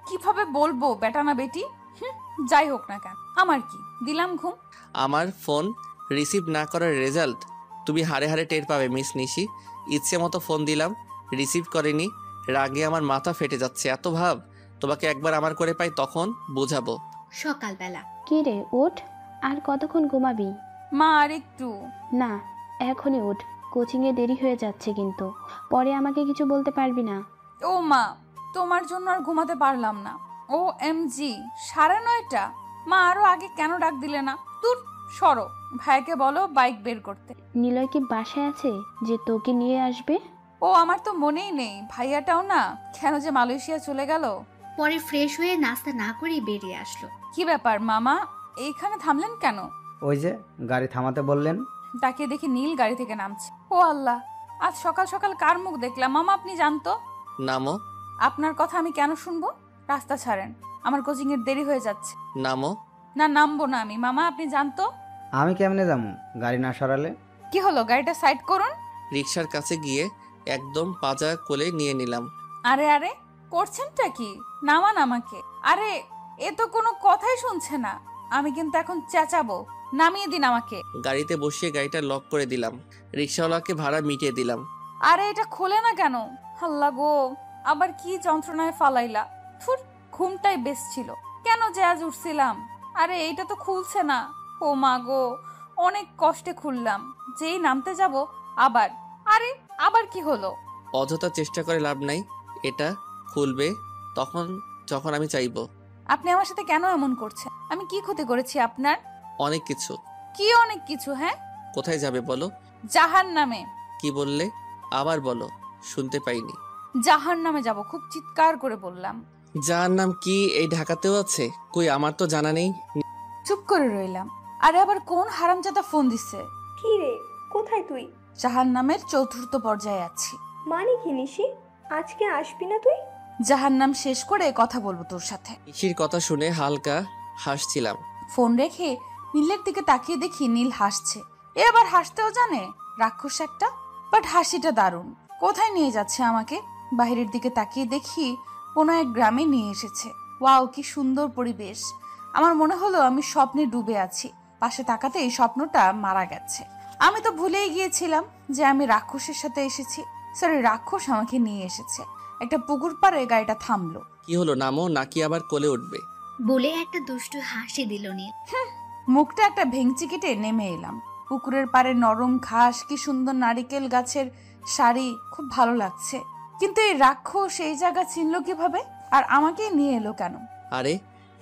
কিভাবে বলবো বেটা না বেটি? যাই হোক না কেন, আমার কি, দিলাম ঘুম। আমার ফোন রিসিভ না করার রেজাল্ট তুমি হারে হারে টের পাবে মিস নিশি। ইচ্ছে মতো ফোন দিলাম, রিসিভ করেনি। রাগে আমার মাথা ফেটে যাচ্ছে। এত ভাব, তোমাকে একবার আমার করে পাই তখন বুঝাবো। সকালবেলা। কি রে, ওঠ। আর কতক্ষণ ঘুমাবি? মা আর একটু। না, এখনই ওঠ, কোচিংয়ে দেরি হয়ে যাচ্ছে কিন্তু। পরে আমাকে কিছু বলতে পারবি না। ও মা, তোমার জন্য আর ঘুমাতে পারলাম না। ও এমজি, 9:30। মা, আরো আগে কেন ডাক দিলে না? দূর সরো, ভাইকে বলো বাইক বের করতে। নিলয় কি বাসায় আছে যে তোকে নিয়ে আসবে? ও আমার তো মনেই নেই। ভাইয়াটাও না কেন যে মালয়েশিয়া চলে গেল। পরে ফ্রেশ হয়ে নাস্তা না করেই বেরিয়ে আসলো। কি ব্যাপার মামা, এইখানে থামলেন কেন? ওই যে গাড়ি থামাতে বললেন। তাকিয়ে দেখি নীল গাড়ি থেকে নামছে। ও আল্লাহ, আজ সকাল সকাল কার মুখ দেখলাম? মামা আপনি জানতো? নামো। আপনার কথা আমি কেন শুনবো? রাস্তা ছাড়েন, আমার কোচিং এর দেরি হয়ে যাচ্ছে। নামো। না, নামবো না আমি। মামা আপনি জানতো? আমি কেমনে যাবো গাড়ি না সরালে? কি হলো, গাড়িটা সাইড করুন। রিক্সার কাছে গিয়ে একদম পাজা কোলে নিয়ে নিলাম। আরে আরে, করছেনটা কি? নামান আমাকে। আরে এ তো কোনো কথাই শুনছে না। আমি কিন্তু এখন চেঁচাবো, নামিয়ে দিন আমাকে। গাড়িতে বসিয়ে গাড়িটা লক করে দিলাম। রিক্সাওয়ালাকে ভাড়া মিটিয়ে দিলাম। আরে এটা খোলে না কেন? আল্লাহ গো, আবার কি যন্ত্রণায় ফালাইলা। থুর, ঘুমটাই বেশ ছিল। কেন যে আজ উঠছিলাম? আরে এইটা তো খুলছে না। ও মা গো, অনেক কষ্টে খুললাম, যেই নামতে যাব আবার। আরে আবার কি হলো? অযথা চেষ্টা করে লাভ নাই, এটা খুলবে তখন যখন আমি চাইবো। আপনি আমার সাথে কেন এমন করছেন? আমি কি ক্ষতি করেছি আপনার? অনেক কিছু। কি অনেক কিছু? হ্যাঁ, কোথায় যাবে বলো? জাহান্নামে। কি বললে? আবার বলো, শুনতে পাইনি। জাহান্নামে যাব, খুব চিৎকার করে বললাম। যার নাম কি এই ঢাকাতেও আছে? কই, আমার তো জানা নেই। চুপ করে রইলাম। আরে আবার কোন হারামজাদা ফোন দিছে? কি রে, কোথায় তুই? জাহান্নামের 4র্থ পর্যায়ে আছি। মানে কি নিশি, আজকে আসবি না তুই? জাহান্নাম শেষ করে কথা বলবো তোর সাথে। নিশির কথা শুনে হালকা হাসছিলাম। ফোন রেখে নীলের দিকে তাকিয়ে দেখি নীল হাসছে। এ আবার হাসতেও জানে, রাক্ষস একটা। বাট হাসিটা দারুণ। কোথায় নিয়ে যাচ্ছে আমাকে? বাইরের দিকে তাকিয়ে দেখি কোনো এক গ্রামে নিয়ে এসেছে। ওয়াও, কি সুন্দর পরিবেশ। আমার মনে হলো আমি স্বপ্নে ডুবে আছি। পাশে তাকাতেই স্বপ্নটা মারা গেছে। আমি তো ভুলেই গিয়েছিলাম যে আমি রাক্ষসের সাথে এসেছি। সরি, রাক্ষস আমাকে নিয়ে এসেছে। একটা পুকুর পাড়ে গাড়িটা থামলো। কি হলো, নামো নাকি আবার কোলে উঠবে? বলে একটা দুষ্টু হাসি দিল নীল। মুখটা একটা ভেঙচি কেটে নেমে এলাম। পুকুরের পাড়ে নরম ঘাস, কি সুন্দর নারিকেল গাছের সারি, খুব ভালো লাগছে। কিন্তু এই রাক্ষস এই জায়গা চিনল কিভাবে, আর আমাকে নিয়ে এলো কেন? আরে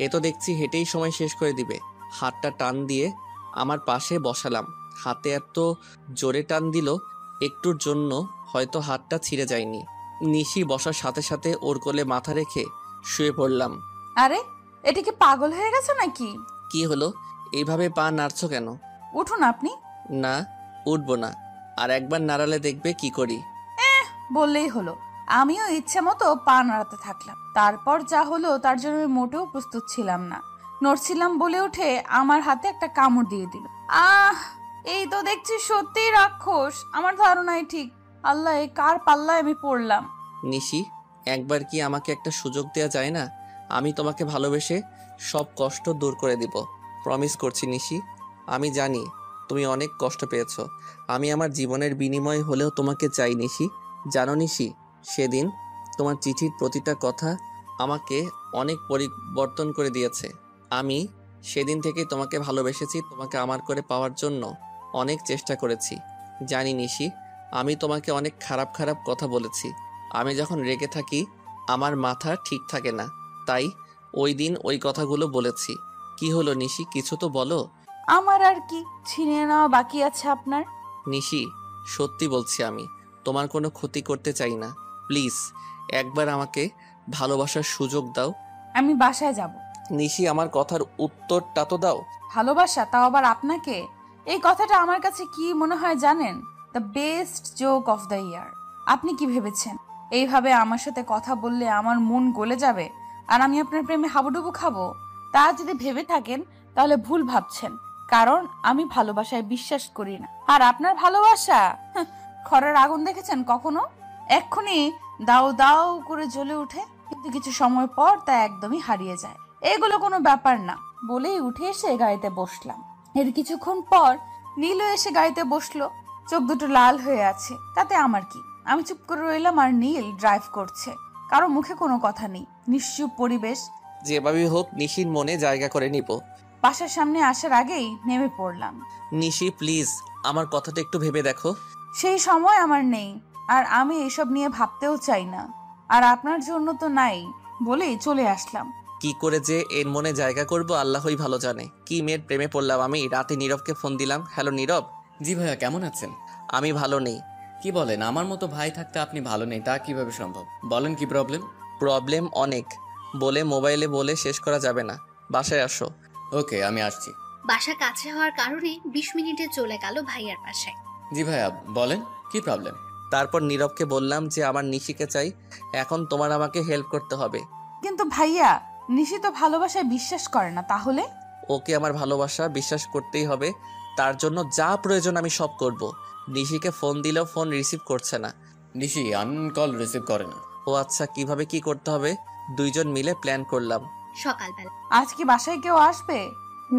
এ তো দেখছি হেঁটেই সময় শেষ করে দিবে। হাতটা টান দিয়ে আমার পাশে বসালাম। হাতে এত জোরে টান দিল, একটুর জন্য হয়তো হাতটা ছিঁড়ে যায়নি। নিশি বসার সাথে সাথে ওর কোলে মাথা রেখে শুয়ে পড়লাম। আরে এটা কি পাগল হয়ে গেছে নাকি? কি হলো, এইভাবে পা নাড়ছো কেন? উঠুন আপনি। না, উঠবো না। আর একবার নাড়ালে দেখবে কি করি। বললেই হলো। আমিও ইচ্ছে মতো পা নাড়াতে থাকলাম। তারপর যা হলো তার জন্য আমি মোটেও প্রস্তুত ছিলাম না। নড়ছিলাম বলে উঠে আমার হাতে একটা কামড় দিয়ে দিল। এই তো দেখছি সত্যিই রাক্ষস। আমার ধারণাই ঠিক। আল্লাহ, এই কার পাল্লায় আমি পড়লাম? নিশি, একবার কি আমাকে একটা সুযোগ দেওয়া যায় না? আমি তোমাকে ভালোবেসে সব কষ্ট দূর করে দিব। প্রমিস করছি নিশি। আমি জানি তুমি অনেক কষ্ট পেয়েছো। আমি আমার জীবনের বিনিময় হলেও তোমাকে চাই নিশি। জানো নিশি, সেদিন তোমার চিঠির প্রতিটা কথা আমাকে অনেক পরিবর্তন করে দিয়েছে। আমি সেদিন থেকে তোমাকে ভালোবেসেছি। তোমাকে আমার করে পাওয়ার জন্য অনেক চেষ্টা করেছি। জানি নিশি, আমি তোমাকে অনেক খারাপ খারাপ কথা বলেছি। আমি যখন রেগে থাকি আমার মাথা ঠিক থাকে না, তাই ওই দিন ওই কথাগুলো বলেছি। কি হলো নিশি, কিছু তো বলো। আমার আর কি ছিনিয়ে নেওয়া বাকি আছে আপনার? নিশি, সত্যি বলছি, আমি তোমার কোনো ক্ষতি করতে চাই না। প্লিজ একবার আমাকে ভালোবাসার সুযোগ দাও। আমি বাসায় যাব। নিশি, আমার কথার উত্তরটা তো দাও। ভালোবাসা, তাও আবার আপনাকে? এই কথাটা আমার কাছে কি মনে হয় জানেন? The best joke of the year. আপনি কি ভেবেছেন এইভাবে আমার সাথে কথা বললে আমার মন গলে যাবে আর আমি আপনার প্রেমে হাবুডুবু খাবো? তা যদি ভেবে থাকেন তাহলে ভুল ভাবছেন, কারণ আমি ভালোবাসায় বিশ্বাস করি না। আর আপনার ভালোবাসা, খড়ের আগুন দেখেছেন কখনো? এক্ষুনি দাও দাও করে জ্বলে ওঠে, কিন্তু কিছু সময় পর তা একদমই হারিয়ে যায়। এগুলো কোনো ব্যাপার না বলেই উঠে এসে গাড়িতে বসলাম। এর কিছুক্ষণ পর নীলও এসে গাড়িতে বসলো। চোখ দুটো লাল হয়ে আছে, তাতে আমার কি? আমি চুপ করে রইলাম আর নীল ড্রাইভ করছে। কারো মুখে কোনো কথা নেই, নিশ্চুপ পরিবেশ। যেভাবেই হোক নিশির মনে জায়গা করে নিব। বাসার সামনে আসার আগেই নেমে পড়লাম। নিশি প্লিজ আমার কথাটা একটু ভেবে দেখো। সেই সময় আমার নেই, আর আমি এসব নিয়ে ভাবতেও চাই না। আর আপনার জন্য তো নাই বলেই চলে আসলাম। কি করে যে এর মনে জায়গা করব আল্লাহই ভালো জানে। কি মেয়ের প্রেমে পড়লাম আমি। রাতে নীরবকে ফোন দিলাম। হ্যালো নীরব। জি ভাইয়া, কেমন আছেন? আমি ভালো নেই। কি বলেন? আমার মতো ভাই থাকতে আপনি ভালো নেই, তা কিভাবে সম্ভব? বলেন কি প্রবলেম? প্রবলেম অনেক, বলে মোবাইলে বলে শেষ করা যাবে না। বাসায় আসো। ওকে, আমি আসছি। বাসা কাছে হওয়ার কারণে 20 মিনিটে চলে গেল ভাইয়ার বাসায়। জি ভাইয়া, বলেন কি প্রবলেম? তারপর নীরবকে বললাম যে আমার নিশিকে চাই। এখন তোমার আমাকে হেল্প করতে হবে। কিন্তু ভাইয়া, নিশি তো ভালোবাসায় বিশ্বাস করে না, তাহলে? ওকে আমার ভালোবাসা বিশ্বাস করতেই হবে। তার জন্য যা প্রয়োজন আমি সব করব। নিশিকে ফোন দিলেও ফোন রিসিভ করছে না। নিশি কল রিসিভ করে না। ও আচ্ছা, কিভাবে কি করতে হবে? দুইজন মিলে প্ল্যান করলাম। সকালবেলা আজ কি বাসায় কেউ আসবে?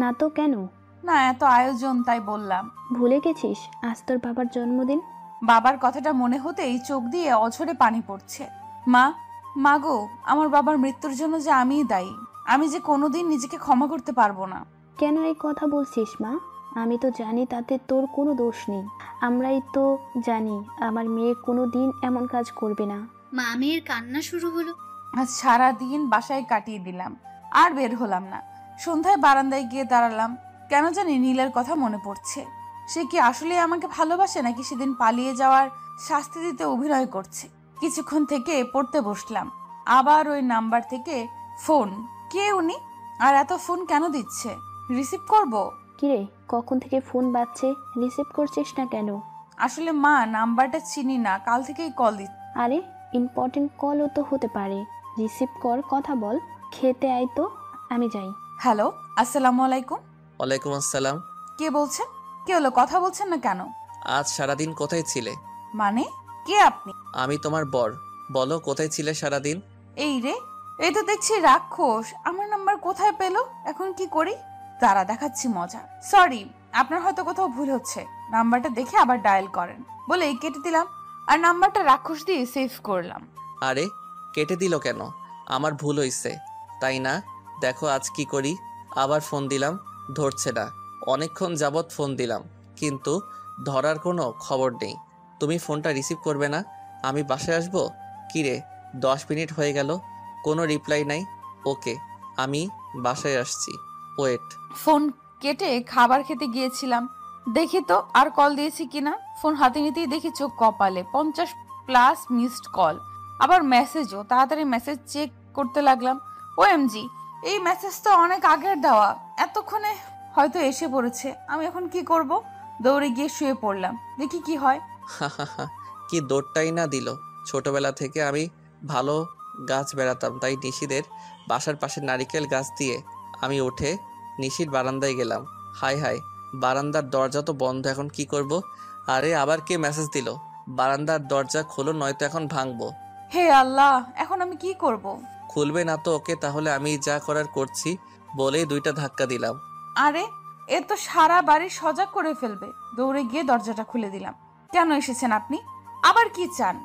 না তো, কেন? না, এত আয়োজন তাই বললাম। ভুলে গেছিস আজ তোর বাবার জন্মদিন? বাবার কথাটা মনে হতেই চোখ দিয়ে অঝরে পানি পড়ছে। মা গো, আমার বাবার মৃত্যুর জন্য যে আমিই দায়ী। আমি যে কোনোদিন নিজেকে ক্ষমা করতে পারবো না। কেন এই কথা বলছিস মা? আমি তো জানি তাতে তোর কোনো দোষ নেই। আমরাই তো জানি আমার মেয়ে কোনো দিন এমন কাজ করবে না। মা মেয়ের কান্না শুরু হলো। আজ সারাদিন বাসায় কাটিয়ে দিলাম, আর বের হলাম না। সন্ধ্যায় বারান্দায় গিয়ে দাঁড়ালাম। কেন জানি নীলের কথা মনে পড়ছে। সে কি আসলে আমাকে ভালোবাসে, নাকি সেদিন পালিয়ে যাওয়ার শাস্তি দিতে অভিনয় করছে? কিছুক্ষণ থেকে পড়তে বসলাম। আবার ওই নাম্বার থেকে ফোন। কে উনি, আর এত ফোন কেন দিচ্ছে? রিসিভ করব? কিরে, কখন থেকে ফোন বাজছে, রিসিভ করছিস না কেন? আসলে মা, নাম্বারটা চিনি না, কাল থেকেই কল দিচ্ছে। আরে ইম্পর্টেন্ট কলও তো হতে পারে, রিসিভ কর, কথা বল। খেতে আয় তো, আমি যাই। হ্যালো, আসসালামু আলাইকুম। ওয়ালাইকুম আসসালাম। কে বলছেন? কে হলো, কথা বলছেন না কেন? আজ সারাদিন কোথায় ছিলে? মানে কে আপনি? আমি তোমার বর। বলো কোথায় ছিলে সারাদিন? এই রে, এই তো দেখছি রাক্ষস। আমার নাম্বার কোথায় পেলো? এখন কি করি? তারা দেখাচ্ছি মজা। সরি, আপনার হয়তো কোথাও ভুল হচ্ছে। নাম্বারটা দেখে আবার ডায়াল করেন বলে কেটে দিলাম, আর নাম্বারটা রাক্ষস দিয়ে সেভ করলাম। আরে কেটে দিল কেন? আমার ভুল হইছে তাই না? দেখো আজ কি করি। আবার ফোন দিলাম, ধরছে না। অনেকক্ষণ যাবৎ ফোন দিলাম, কিন্তু ধরার কোনো খবর নেই। তুমি ফোনটা রিসিভ করবে না? আমি বাসায় আসবো। কিরে 10 মিনিট হয়ে গেল, কোনো রিপ্লাই নাই। ওকে, আমি বাসায় আসছি, ওয়েট। ফোন কেটে খাবার খেতে গিয়েছিলাম, দেখি তো আর কল দিয়েছি কিনা। ফোন হাতে নিতেই দেখি চোখ কপালে 50+ মিসড কল, আবার মেসেজও। তাড়াতাড়ি মেসেজ চেক করতে লাগলাম। ওএমজি, এই মেসেজ তো অনেক আগের দেওয়া, এতক্ষণে হয়তো এসে পড়েছে। আমি এখন কি করব? দৌড়ে গিয়ে শুয়ে পড়লাম, দেখি কি হয়। কি দৌড়টাই না দিল। ছোটবেলা থেকে আমি ভালো গাছ বেড়াতাম, তাই নিশিদের বাসার পাশে নারিকেল গাছ দিয়ে আমি উঠে নিশির বারান্দায় গেলাম। হাই হাই, বারান্দার দরজা তো বন্ধ, এখন কি করব? আরে আবার কে মেসেজ দিল? বারান্দার দরজা খোলো, নয়তো এখন ভাঙবো। হে আল্লাহ, এখন আমি কি করব? খুলবে না তো? ওকে, তাহলে আমি যা করার করছি বলেই 2টা ধাক্কা দিলাম। আরে এ তো সারা বাড়ি সজাগ করে ফেলবে। দৌড়ে গিয়ে দরজাটা খুলে দিলাম। কেন এসেছেন আপনি? আবার কি চান?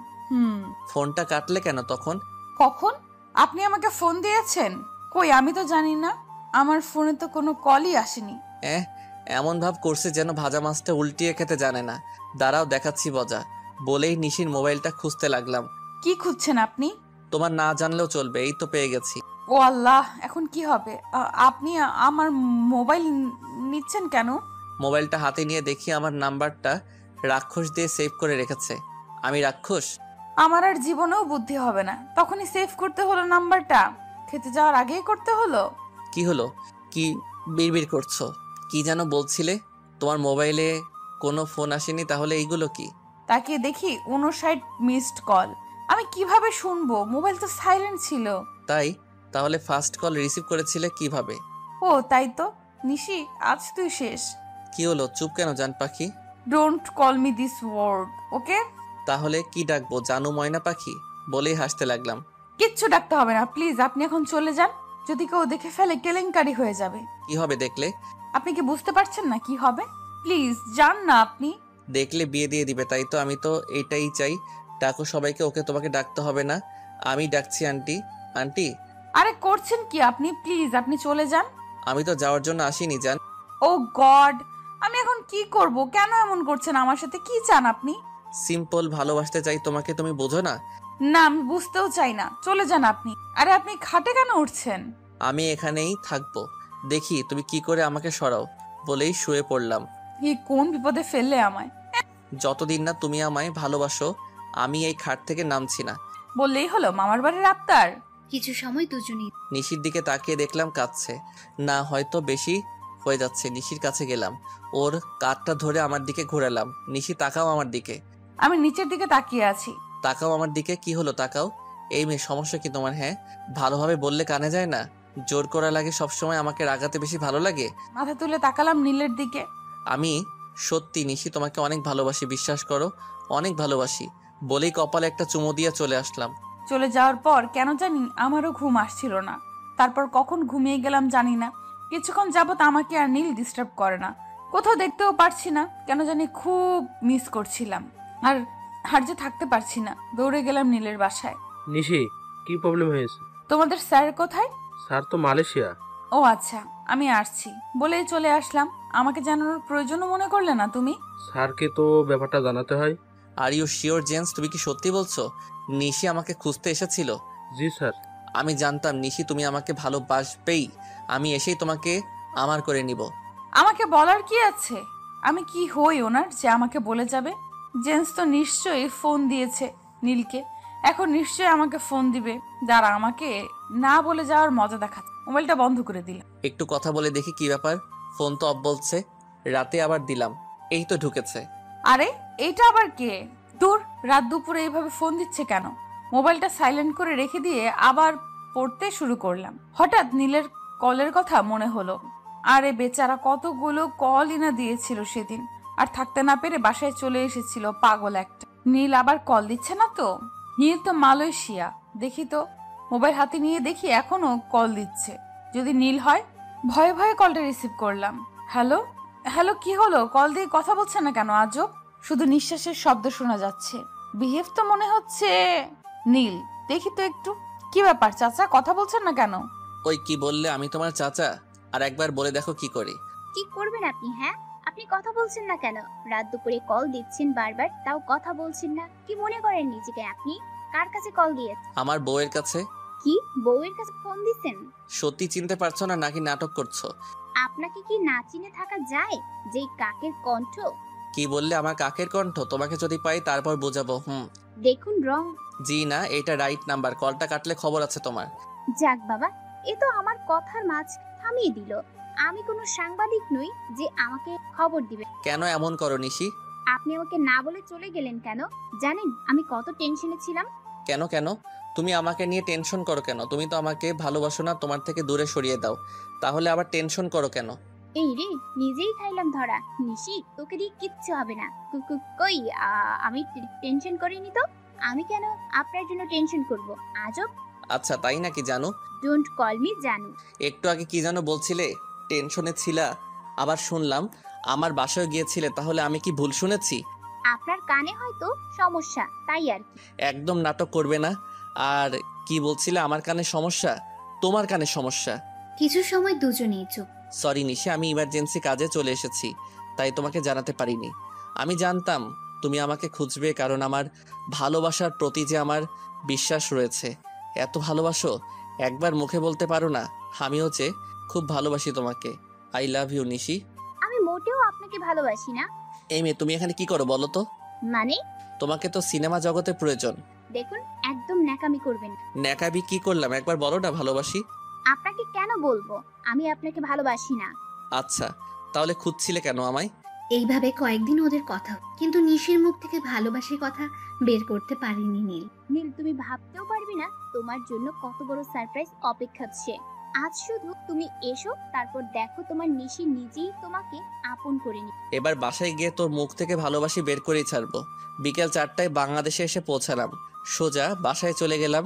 ফোনটা কাটলে কেন তখন? কখন? আপনি আমাকে ফোন দিয়েছেন? কই, আমি তো জানি না। আমার ফোনে তো কোনো কলই আসেনি। এমন ভাব করছে যেন ভাজা মাছটা উল্টিয়ে খেতে জানে না। দাঁড়াও দেখাচ্ছি মজা, বলেই নিশির মোবাইলটা খুঁজতে লাগলাম। কি খুঁজছেন আপনি? তোমার না জানলেও চলবে, এই তো পেয়ে গেছি। ও আল্লাহ, এখন কি হবে? আপনি আমার মোবাইল নিচ্ছেন কেন? মোবাইলটা হাতে নিয়ে দেখি আমার নাম্বারটা রাক্ষস দিয়ে সেভ করে রেখেছে। আমি রাক্ষস? আমার আর জীবনেও বুদ্ধি হবে না। তখনই সেভ করতে হলো নাম্বারটা। খেতে যাওয়ার আগেই করতে হলো। কি হলো? কি বিড়বিড় করছো? কি যেন বলছিলে? তোমার মোবাইলে কোনো ফোন আসেনি, তাহলে এইগুলো কি? তাকিয়ে দেখি 59 মিসড কল। আমি কিভাবে শুনবো? মোবাইল তো সাইলেন্ট ছিল। তাহলে ফার্স্ট কল রিসিভ করেছিলে কিভাবে? ও তাই তো। নিশি, আজ তুই শেষ। কি হলো, চুপ কেন জান পাখি? Don't call me this word, okay? তাহলে কি ডাকবো, জানু ময়না পাখি? বলেই হাসতে লাগলাম। কিচ্ছু ডাকতে হবে না, প্লিজ। আপনি এখন চলে যান। যদি কেউ দেখে ফেলে কেলেঙ্কারি হয়ে যাবে। কি হবে দেখলে? আপনি কি বুঝতে পারছেন না কি হবে? প্লিজ যান না আপনি। দেখলে বিয়ে দিয়ে দিবে, তাই তো? আমি তো এইটাই চাই। ডাকো সবাইকে। ওকে, তোমাকে ডাকতে হবে না, আমি ডাকছি। Aunty, aunty. আরে করছেন কি আপনি? প্লিজ আপনি চলে যান। আমি তো যাওয়ার জন্য আসিনি জান। ও গড, আমি এখন কি করব? কেন এমন করছেন আমার সাথে? কি চান আপনি? সিম্পল ভালোবাসতে চাই তোমাকে, তুমি বোঝো না? না, আমি বুঝতেও চাই না। চলে যান আপনি। আরে আপনি খাটে কেন উঠছেন? আমি এখানেই থাকবো, দেখি তুমি কি করে আমাকে সরাও। বলেই শুয়ে পড়লাম। এই কোন বিপদে ফেললে আমায়? যতদিন না তুমি আমায় ভালোবাসো, আমি এই খাট থেকে নামছি না। বললেই হলো মামার বাড়ির আবতার। কিছু সময় দুজনেই নিশির দিকে তাকিয়ে দেখলাম কাঁদছে। না, হয়তো বেশি হয়ে যাচ্ছে। নিশির কাছে গেলাম, ওর কাঁধটা ধরে আমার দিকে ঘোরালাম। নিশি, তাকাও আমার দিকে। আমি নিচের দিকে তাকিয়ে আছি। তাকাও আমার দিকে। কি হলো, তাকাও। এই মেয়ে, সমস্যা কি তোমার? হ্যাঁ, ভালোভাবে বললে কানে যায় না? জোর করা লাগে সবসময়? আমাকে রাগাতে বেশি ভালো লাগে? মাথা তুলে তাকালাম নীলের দিকে। আমি সত্যি নিশি তোমাকে অনেক ভালোবাসি, বিশ্বাস করো, অনেক ভালোবাসি। বলেই কপালে একটা চুমু দিয়ে চলে আসলাম। চলে যাওয়ার পর কেন জানি আমারও ঘুম আসছিল না। তারপর কখন ঘুমিয়ে গেলাম জানি না। কিছুক্ষণ যাবত আমাকে আর নীল ডিস্টার্ব করে না। কোথাও দেখতেও পারছি না, কেন জানি খুব মিস করছিলাম। আর যে থাকতে পারছি না। দৌড়ে গেলাম নীলের বাসায়। নিশি, কি প্রবলেম হয়েছে? তোমাদের স্যার কোথায়? স্যার তো মালয়েশিয়া। ও আচ্ছা, আমি আসছি বলেই চলে আসলাম। আমাকে জানানোর প্রয়োজনও মনে করলে না তুমি? স্যারকে তো ব্যাপারটা জানাতে হয়। আর ইউ শিওর জেন্স, তুমি কি সত্যি বলছো? নিশি আমাকে খুঁজতে এসেছিল? জি স্যার। আমি জানতাম নিশি তুমি আমাকে ভালোবাসবেই। আমি এসেই তোমাকে আমার করে নিব। আমাকে বলার কি আছে? আমি কি হই ওনার যে আমাকে বলে যাবে? জেন্স তো নিশ্চয়ই ফোন দিয়েছে নীলকে, এখন নিশ্চয়ই আমাকে ফোন দিবে। যারা আমাকে না বলে যাওয়ার মজা দেখাচ্ছে। মোবাইলটা বন্ধ করে দিলাম। একটু কথা বলে দেখি কি ব্যাপার। ফোন তো অফ বলছে। রাতে আবার দিলাম, এই তো ঢুকেছে। আরে এইটা আবার কে? দূর, রাত দুপুরে এইভাবে ফোন দিচ্ছে কেন? মোবাইলটা সাইলেন্ট করে রেখে দিয়ে আবার পড়তে শুরু করলাম। হঠাৎ নীলের কলের কথা মনে হলো। আরে বেচারা কতগুলো কলই না দিয়েছিল সেদিন। আর থাকতে না পেরে বাসায় চলে এসেছিল পাগল একটা। নীল আবার কল দিচ্ছে না তো? নীল তো মালয়েশিয়া। দেখি তো, মোবাইল হাতে নিয়ে দেখি এখনো কল দিচ্ছে। যদি নীল হয়। ভয়ে ভয়ে কলটা রিসিভ করলাম। হ্যালো হ্যালো, কি হলো? কল দিয়ে কথা বলছে না কেন? আজব, শুধু নিঃশ্বাসের শব্দ শোনা যাচ্ছে। বিহেভ তো মনে হচ্ছে নীল দেখি তো একটু। কি ব্যাপার চাচা, কথা বলছেন না কেন? ওই কি বললে আমি তোমার চাচা? আর একবার বলে দেখো কি করি। কি করবেন আপনি? হ্যাঁ, আপনি কথা বলছেন না কেন? রাত দুপুরে কল দিচ্ছেন বারবার, তাও কথা বলছেন না। কি মনে করেন নিজেকে আপনি? কার কাছে কল দিয়ে? আমার বউয়ের কাছে। কি বউয়ের কাছে ফোন দিছেন? সত্যি চিনতে পারছো না নাকি নাটক করছো? আপনাকে কি না চিনে থাকা যায়? যেই কাকের কণ্ঠ। কি বললে আমার কাকের কণ্ঠ? তোমাকে যদি পাই তারপর বোঝাবো। দেখুন রং। জি না, এটা রাইট নাম্বার। কলটা কাটলে খবর আছে তোমার। যাক বাবা, এ তো আমার কথার মাঝ থামিয়ে দিল। আমি কোনো সাংবাদিক নই যে আমাকে খবর দিবে। কেন এমন করো নিশি? আপনি আমাকে না বলে চলে গেলেন কেন? জানেন আমি কত টেনশনে ছিলাম? কেন কেন তুমি আমাকে নিয়ে টেনশন করো কেন? তুমি তো আমাকে ভালোবাসো না, তোমার থেকে দূরে সরিয়ে দাও, তাহলে আবার টেনশন করো কেন? এই রে, নিজেই খাইলাম ধরা। নিশি, তোকে দিয়ে কিচ্ছু হবে না। কই আমি টেনশন করিনি তো। আমি কেন আপনার জন্য টেনশন করব? আজব। আচ্ছা তাই নাকি জানো? ডোন্ট কল মি জানু। একটু আগে কি জানো বলছিলে? টেনশনে ছিলা, আবার শুনলাম আমার বাসায় গিয়েছিলে, তাহলে আমি কি ভুল শুনেছি? আপনার কানে হয়তো সমস্যা, তাই আর কি। একদম নাটক করবে না। আর কি বলছিলে আমার কানে সমস্যা? তোমার কানে সমস্যা। কিছু সময় দুজনেই চুপ। সরি নিশি, আমি ইমার্জেন্সি কাজে চলে এসেছি, তাই তোমাকে জানাতে পারিনি। আমি জানতাম তুমি আমাকে খুঁজবে, কারণ আমার ভালোবাসার প্রতি যে আমার বিশ্বাস রয়েছে। এত ভালোবাসো, একবার মুখে বলতে পারো না আমিও যে খুব ভালোবাসি তোমাকে। আই লাভ ইউ নিশি। আমি মোটেও আপনাকে ভালোবাসি না। এই মেয়ে, তুমি এখানে কি করো বলো তো? মানে? তোমাকে তো সিনেমা জগতে প্রয়োজন। দেখুন, একদম ন্যাকামি করবেন। ন্যাকাবি কি করলাম? একবার বলো না ভালোবাসি। আপনাকে কেন বলবো আমি আপনাকে ভালোবাসি না? আচ্ছা, তাহলে খুঁজছিলে কেন আমায়? এইভাবে কয়েকদিন ওদের কথা, কিন্তু নিশির মুখ থেকে ভালোবাসার কথা বের করতে পারেনি নীল। নীল, তুমি ভাবতেও পারবি না তোমার জন্য কত বড় সারপ্রাইজ অপেক্ষা হচ্ছে। আজ শুধু তুমি এসো, তারপর দেখো তোমার নিশি নিজেই তোমাকে আপন করে নি। এবার বাসায় গিয়ে তোর মুখ থেকে ভালোবাসি বের করেই ছাড়বো। বিকেল 4টায় বাংলাদেশে এসে পৌঁছালাম, সোজা বাসায় চলে গেলাম।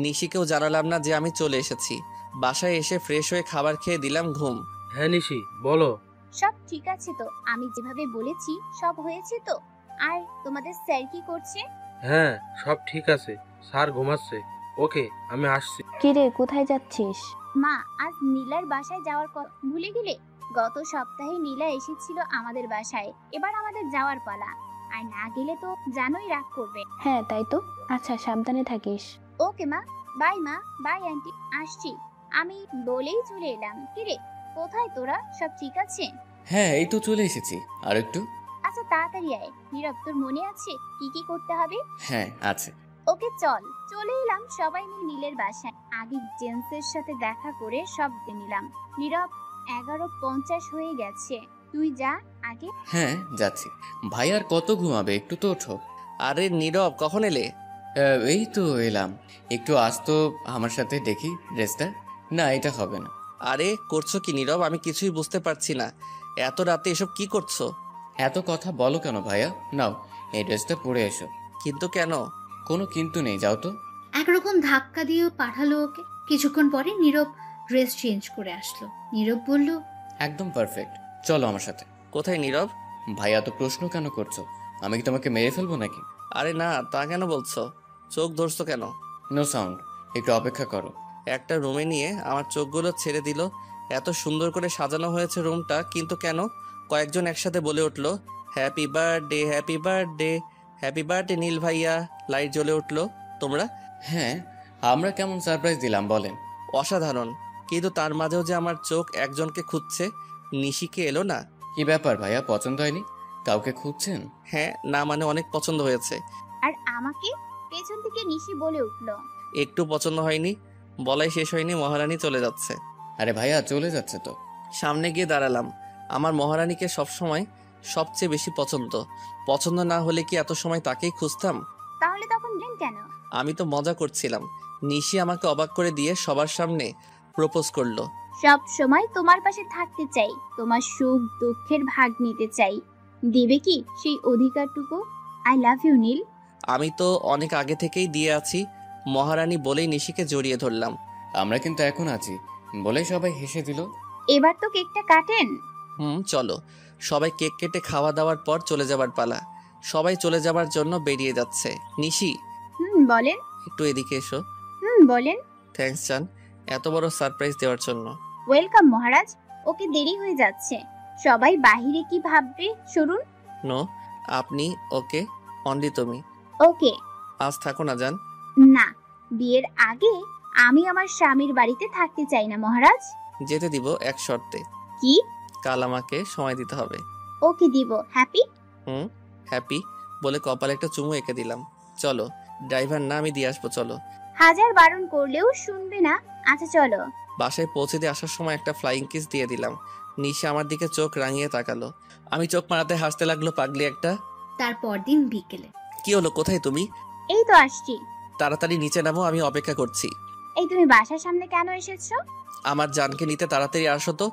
নিশিকেও জানালাম না যে আমি চলে এসেছি। বাসায় এসে ফ্রেশ হয়ে খাবার খেয়ে দিলাম ঘুম। হ্যাঁ নিশি, বলো। সব ঠিক আছে তো? আমি যেভাবে বলেছি সব হয়েছে তো? আর তোমাদের স্যার কি করছে? হ্যাঁ, সব ঠিক আছে, স্যার ঘুমাচ্ছে। ওকে, আমি আসছি। কিরে, কোথায় যাচ্ছিস? মা, আজ নীলার বাসায় যাওয়ার কথা ভুলে গেলে? গত সপ্তাহে নীলা এসেছিল আমাদের বাসায়, এবার আমাদের যাওয়ার পালা। আর না গেলে তো জানোই রাগ করবে। হ্যাঁ তাই তো। আচ্ছা, সাবধানে থাকিস। ওকে মা, বাই মা, বাই আন্টি, আসছি। আমি বলেই চলে এলাম। কিরে, কোথায় তোরা? সব ঠিক আছে? হ্যাঁ, এই তো চলে এসেছি। আর একটু। আচ্ছা তাড়াতাড়ি আয়। নীরব, তোর মনে আছে কি কি করতে হবে? হ্যাঁ আছে। ওকে চল। চলে এলাম সবাই মিলে নীলের বাসায়। আগে জেন্সের সাথে দেখা করে সব নিলাম। নীরব, 11:50 হয়ে গেছে, তুই যা আগে। হ্যাঁ যাচ্ছি। ভাই আর কত ঘুমাবে? একটু তো ওঠো। আরে নীরব, কখন এলে? এই তো এলাম। একটু আসতো আমার সাথে, দেখি ড্রেসটা। না, এটা হবে না। আরে করছো কি নীরব? আমি কিছুই বুঝতে পারছি না, এত রাতে এসব কি করছো? এত কথা বলো কেন ভাইয়া? নাও, এই ড্রেসটা পরে এসো। কিন্তু কেন? কোনো কিন্তু নেই, যাও তো। একরকম ধাক্কা দিয়ে পাঠালো ওকে। কিছুক্ষণ পরে নীরব ড্রেস চেঞ্জ করে আসলো। নীরব বলল, একদম পারফেক্ট, চলো আমার সাথে। কোথায় নীরব? ভাইয়া তো প্রশ্ন কেন করছো? আমি কি তোমাকে মেরে ফেলবো নাকি? আরে না, তা কেন বলছো? চোখ ধরছো কেন? নো সাউন্ড, একটু অপেক্ষা করো। একটা রুমে নিয়ে আমার চোখগুলো ছেড়ে দিল। এত সুন্দর করে সাজানো হয়েছে রুমটা, কিন্তু কেন? কয়েকজন একসাথে বলে উঠলো, happy birthday, happy birthday, happy birthday Neel ভাইয়া। লাইট জ্বলে উঠলো। তোমরা? হ্যাঁ, আমরা কেমন সারপ্রাইজ দিলাম বলেন? অসাধারণ। কিন্তু তার মাঝেও যে আমার চোখ একজনকে খুঁজছে। নিশিকে এলো না? কি ব্যাপার ভাইয়া, পছন্দ হয়নি? কাউকে খুঁজছেন? হ্যাঁ, না মানে অনেক পছন্দ হয়েছে। আর আমাকে? পেছন থেকে নিশি বলে উঠলো। একটু পছন্দ হয়নি? বলাই শেষ হয়নি, মহারানী চলে যাচ্ছে। আরে ভাইয়া, চলে যাচ্ছে তো। সামনে গিয়ে দাঁড়ালাম। আমার মহারানীকে সবসময় সবচেয়ে বেশি পছন্দ। পছন্দ না হলে কি এত সময় তাকেই খুঁজতাম? তাহলে তখন দিন কেন? আমি তো মজা করছিলাম। নিশি আমাকে অবাক করে দিয়ে সবার সামনে প্রপোজ করলো। সব সময় তোমার পাশে থাকতে চাই, তোমার সুখ দুঃখের ভাগ নিতে চাই। দিবে কি সেই অধিকারটুকু? আই লাভ ইউ নীল। আমি তো অনেক আগে থেকেই দিয়ে আছি, মহারানী বলেই নিশিকে জড়িয়ে ধরলাম। আমরা কিন্তু এখন আছি বলে সবাই হেসে দিল। এবার তো কেকটা কাটেন। চলো। সবাই কেক কেটে খাওয়া দাওয়ার পর চলে যাবার পালা। সবাই চলে যাবার জন্য বেরিয়ে যাচ্ছে। নিশি, বলেন। একটু এদিকে এসো। বলেন। থ্যাঙ্কস জান, এত বড় সারপ্রাইজ দেওয়ার জন্য। ওয়েলকাম মহারাজ। ওকে, দেরি হয়ে যাচ্ছে, সবাই বাহিরে কি ভাববে শুনুন। নো, আপনি ওকে, অনলি তুমি। ওকে। আজ থাকো না জান। না, বিয়ের আগে আমি আমার স্বামীর বাড়িতে থাকতে চাই না মহারাজ। যেতে দিব এক শর্তে। কি? কাল আমাকে সময় দিতে হবে। ওকে দিব। হ্যাপি? হ্যাপি বলে কপালে একটা চুমু এঁকে দিলাম। চলো, ড্রাইভার না আমি দিয়ে আসবো, চলো। হাজার বারণ করলেও শুনবে না। আচ্ছা চলো। বাসায় পৌঁছে দিয়ে আসার সময় একটা ফ্লাইং কিস দিয়ে দিলাম। নিশা আমার দিকে চোখ রাঙিয়ে তাকালো। আমি চোখ মারাতে হাসতে লাগলো, পাগলি একটা। তারপর দিন বিকেলে। কি হলো, কোথায় তুমি? এই তো আসছি। তাড়াতাড়ি নিচে নামো, আমি অপেক্ষা করছি। এই তুমি বাসার সামনে কেন এসেছো? আমার জানকে নিতে তাড়াতাড়ি আসো তো।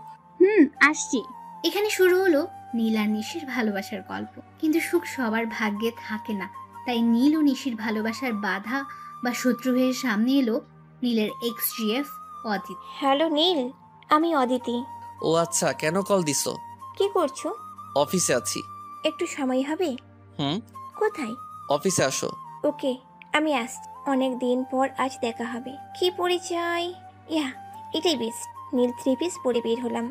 আসছি। এখানে শুরু হলো নীল আর নিশির ভালোবাসার গল্প। কিন্তু সুখ সবার ভাগ্যে থাকে না, তাই নীল ও নিশির ভালোবাসার বাধা বা শত্রু হয়ে সামনে এলো নীলের XGF অদিতি। হ্যালো নীল, আমি অদিতি। ও আচ্ছা, কেন কল দিছো? কি করছো? অফিসে আছি। একটু সময় হবে? কোথায়? অফিসে আসো। ওকে, আমি আসছি। অনেক দিন পর আজ দেখা হবে। কি পরিচয়? এটাই বেস্ট। নীল 3 পিস পরে বের হলাম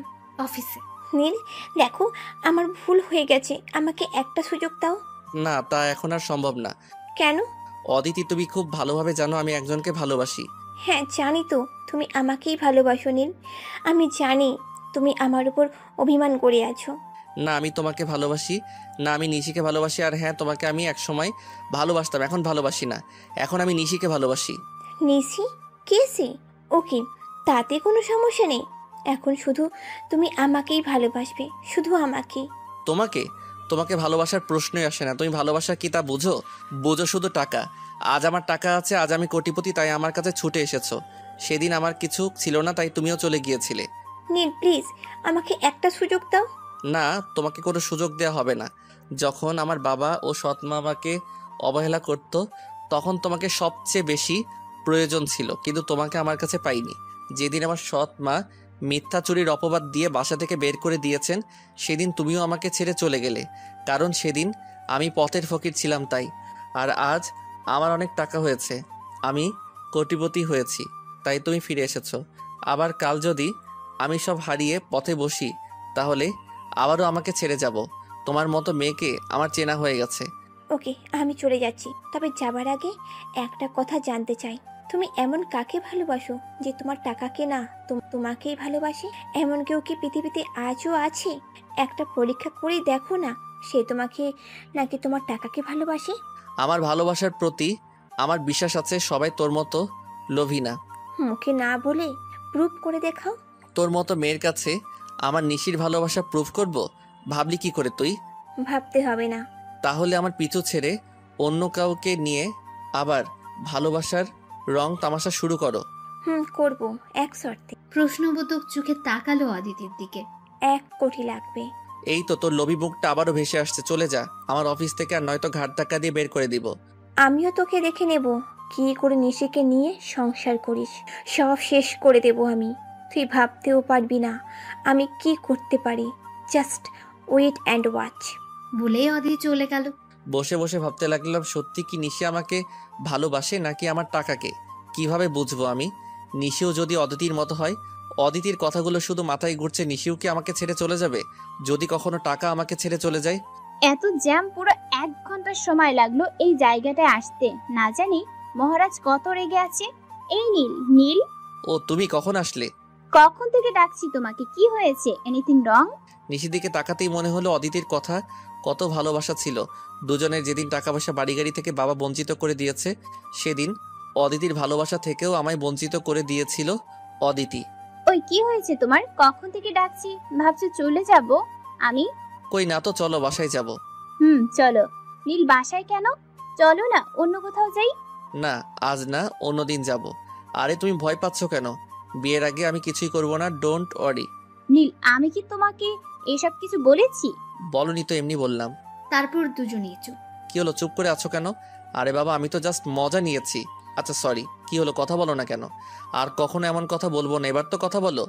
অফিসে। নীল দেখো, আমার ভুল হয়ে গেছে, আমাকে একটা সুযোগ দাও। না, তা এখন আর সম্ভব না। কেন? অদিতি, তুমি খুব ভালোভাবে জানো আমি একজনকে ভালোবাসি। হ্যাঁ জানি তো, তুমি আমাকেই ভালোবাসো নীল। আমি জানি তুমি আমার উপর অভিমান করে আছো। না, আমি তোমাকে ভালোবাসি না, আমি নিশিকে ভালোবাসি। আর হ্যাঁ, তোমাকে আমি একসময় ভালোবাসতাম, এখন ভালোবাসি না, এখন আমি নিশিকে ভালোবাসি। নিশি? কে সে? ওকে, তাতে কোনো সমস্যা নেই। এখন শুধু তুমি আমাকেই ভালোবাসবে, শুধু আমাকেই। তোমাকে তোমাকে ভালোবাসার প্রশ্নই আসে না। তুমি ভালোবাসা কি তা বুঝো? বুঝো শুধু টাকা। আজ আমার টাকা আছে, আজ আমি কোটিপতি, তাই আমার কাছে ছুটে এসেছো। সেদিন আমার কিছু ছিল না, তাই তুমিও চলে গিয়েছিলে। নীল প্লিজ, আমাকে একটা সুযোগ দাও। না, তোমাকে কোনো সুযোগ দেওয়া হবে না। যখন আমার বাবা ও সৎ মা আমাকে অবহেলা করত, তখন তোমাকে সবচেয়ে বেশি প্রয়োজন ছিল, কিন্তু তোমাকে আমার কাছে পাইনি। যেদিন আমার সৎ মা মিথ্যা চুরির অপবাদ দিয়ে বাসা থেকে বের করে দিয়েছেন, সেদিন তুমিও আমাকে ছেড়ে চলে গেলে, কারণ সেদিন আমি পথের ফকির ছিলাম তাই। আর আজ আমার অনেক টাকা হয়েছে, আমি কোটিপতি হয়েছি, তাই তুমি ফিরে এসেছো। আবার কাল যদি আমি সব হারিয়ে পথে বসি, তাহলে আবারও আমাকে ছেড়ে যাব। তোমার মতো মেয়েকে আমার চেনা হয়ে গেছে। ওকে, আমি চলে যাচ্ছি, তবে যাবার আগে একটা কথা জানতে চাই। তুমি এমন কাকে ভালোবাসো যে তোমার টাকাকে না, তোমাকেই ভালোবাসে? এমন কেউ কি পৃথিবীতে আজও আছে? একটা পরীক্ষা করে দেখো না, সে তোমাকে নাকি তোমার টাকাকে ভালোবাসে। আমার ভালোবাসার প্রতি আমার বিশ্বাস আছে, সবাই তোর মতো লোভী না। মুখে না বলে প্রুফ করে দেখাও। তোর মতো মেয়ের কাছে আমার নিশির ভালোবাসা প্রুফ করব? ভাবলি কি করে তুই? ভাবতে হবে না। তাহলে আমার পিছু ছেড়ে অন্য কাউকে নিয়ে আবার ভালোবাসার রং তামাশা শুরু করো। করব, এক শর্তে। প্রশ্নবোধক চোখে তাকালো অদিতির দিকে। 1 কোটি লাগবে। এই তো, তোর লোভী মুখটা আবারও ভেসে আসছে। চলে যা আমার অফিস থেকে, আর নয়তো ঘাট ধাক্কা দিয়ে বের করে দিব। আমিও তোকে দেখে নেব কি করে নিশিকে নিয়ে সংসার করিস। সব শেষ করে দেব আমি। তুই ভাবতেও পারবি না আমি কি করতে পারি। Just wait and watch. বলেই অদিতি চলে গেল। বসে বসে ভাবতে লাগলাম, সত্যি কি নিশি আমাকে ভালোবাসে নাকি আমার টাকাকে? কিভাবে বুঝবো আমি? নিশিও যদি অদিতির মতো হয়, অদিতির কথাগুলো শুধু মাথায় ঘুরছে, নিশিও কি আমাকে ছেড়ে চলে যাবে যদি কখনো টাকা আমাকে ছেড়ে চলে যায়? এত জ্যাম, পুরো 1 ঘন্টা সময় লাগলো এই জায়গাটায় আসতে। না জানি মহারাজ কত রেগে আছে। এই নীল, নীল। ও, তুমি কখন আসলে? কখন থেকে ডাকছি তোমাকে, কি হয়েছে? Anything wrong? নিশির দিকে তাকাতেই মনে হলো অদিতির কথা কত ভালোবাসা ছিল দুজনের। যেদিন টাকা পয়সা বাড়ি গাড়ি থেকে বাবা বঞ্চিত করে দিয়েছে, সেদিন অদিতির ভালোবাসা থেকেও আমায় বঞ্চিত করে দিয়েছিল অদিতি। ওই কি হয়েছে তোমার? কখন থেকে ডাকছি, ভাবছো চলে যাব আমি? কই না তো, চলো বাসায় যাব। চলো। নীল, বাসায় কেন? চলো না অন্য কোথাও যাই। না, আজ না, অন্যদিন যাব। আরে তুমি ভয় পাচ্ছ কেন? বিয়ের আগে আমি কিছুই করব না, ডোন্ট ওয়ারি। নীল, আমি কি তোমাকে এসব কিছু বলেছি? বলনি তো, এমনি বললাম। তারপর দুজনেই চুপ। কি হলো, চুপ করে আছো কেন? আরে বাবা, আমি তো জাস্ট মজা নিয়েছি। আচ্ছা সরি, কি হলো, কথা বলো না কেন? আর কখনো এমন কথা বলবো না, এবার তো কথা বলো।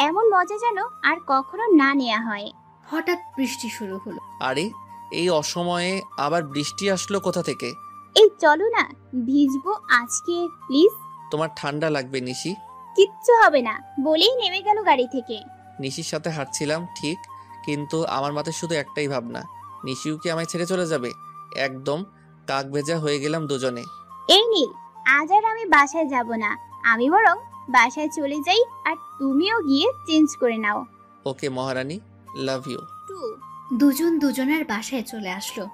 এমন মজা যেন আর কখনো না নেওয়া হয়। হঠাৎ বৃষ্টি শুরু হলো। আরে এই অসময়ে আবার বৃষ্টি আসলো কোথা থেকে? এই চলো না, ভিজবো আজকে প্লিজ। তোমার ঠান্ডা লাগবে নিশি। কিচ্ছু হবে না বলেই নেমে গেল গাড়ি থেকে। নিশির সাথে হাঁটছিলাম ঠিক, কিন্তু আমার মাথায় শুধু একটাই ভাবনা, নিশিও কি আমায় ছেড়ে চলে যাবে? একদম কাক ভেজা হয়ে গেলাম দুজনে। এই নীল, আজ আর আমি বাসায় যাব না, আমি বরং বাসায় চলে যাই আর তুমিও গিয়ে চেঞ্জ করে নাও। ওকে মহারানী, লাভ ইউ। দুজন দুজনের বাসায় চলে আসলো।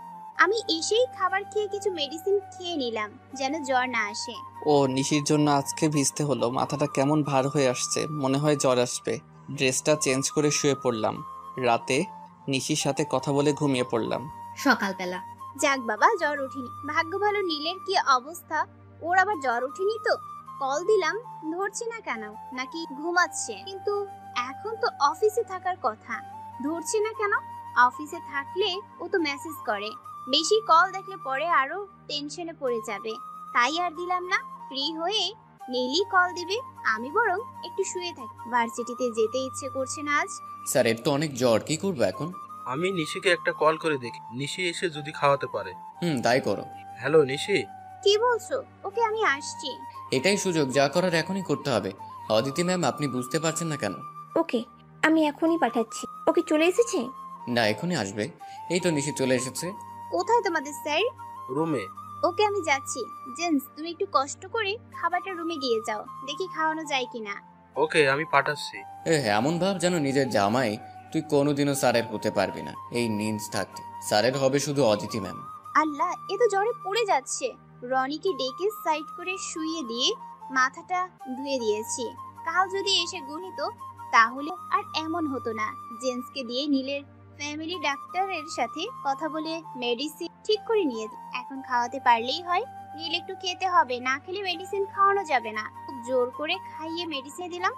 আমি এসেই খাবার খেয়ে কিছু মেডিসিন খেয়ে নিলাম যেন জ্বর না আসে। ও নিশির জন্য আজকে ভিজতে হলো, মাথাটা কেমন ভার হয়ে আসছে, মনে হয় জ্বর আসবে। ড্রেসটা চেঞ্জ করে শুয়ে পড়লাম। রাতে নিশির সাথে কথা বলে ঘুমিয়ে পড়লাম। সকালবেলা যাক বাবা, জ্বর ওঠেনি, ভাগ্য ভালো। নীলের কি অবস্থা, ওর আবার জ্বর ওঠেনি তো? কল দিলাম, ধরছে না কেন? নাকি ঘুমাচ্ছে? কিন্তু এখন তো অফিসে থাকার কথা, ধরছে না কেন? অফিসে থাকলে ও তো মেসেজ করে, বেশি কল দেখলে পরে আরো টেনশনে পড়ে যাবে, তাই আর দিলাম না। ফ্রি হয়ে নীলই কল দিবে, আমি বরং একটু শুয়ে থাকি। ভার্সিটিতে যেতে ইচ্ছে করছে না আজ। স্যার এর তো অনেক জ্বর, কি করবো এখন? আমি নিশিকে একটা কল করে দেখি, নিশি এসে যদি খাওয়াতে পারে। তাই করো। হ্যালো নিশি। কি বলছো? ওকে আমি আসছি। এটাই সুযোগ, যা করার এখনই করতে হবে। অদিতি ম্যাম, আপনি বুঝতে পারছেন না কেন? ওকে, আমি এখনই পাঠাচ্ছি। ওকে চলে এসেছে? না, এখনই আসবে। এই তো নিশি চলে এসেছে। কোথায় তোমাদের স্যার? রুমে। ওকে আমি যাচ্ছি। জেন্স, তুমি একটু কষ্ট করে খাবারটা রুমে দিয়ে যাও, দেখি খাওয়ানো যায় কিনা। ওকে, আমি পাঠাচ্ছি। এমন ভাব যেন নিজের জামাই, তুই কোনোদিনও স্যারের হতে পারবি না। এই নিন্স থাকতে স্যারের হবে শুধু অদিতি ম্যাম। আল্লাহ, এ তো জ্বরে পড়ে যাচ্ছে। রনিকে ডেকে সাইড করে শুইয়ে দিয়ে মাথাটা ধুয়ে দিয়েছি। কাল যদি এসে গুনিত তাহলে আর এমন হতো না। জেন্সকে দিয়ে নীলের ফ্যামিলি ডাক্তারের সাথে কথা বলে মেডিসিন ঠিক করে নিয়ে এখন খাওয়াতে পারলেই হয়। নীল একটু খেতে হবে, না খেলে মেডিসিন খাওয়ানো যাবে না। খুব জোর করে খাইয়ে মেডিসিন দিলাম,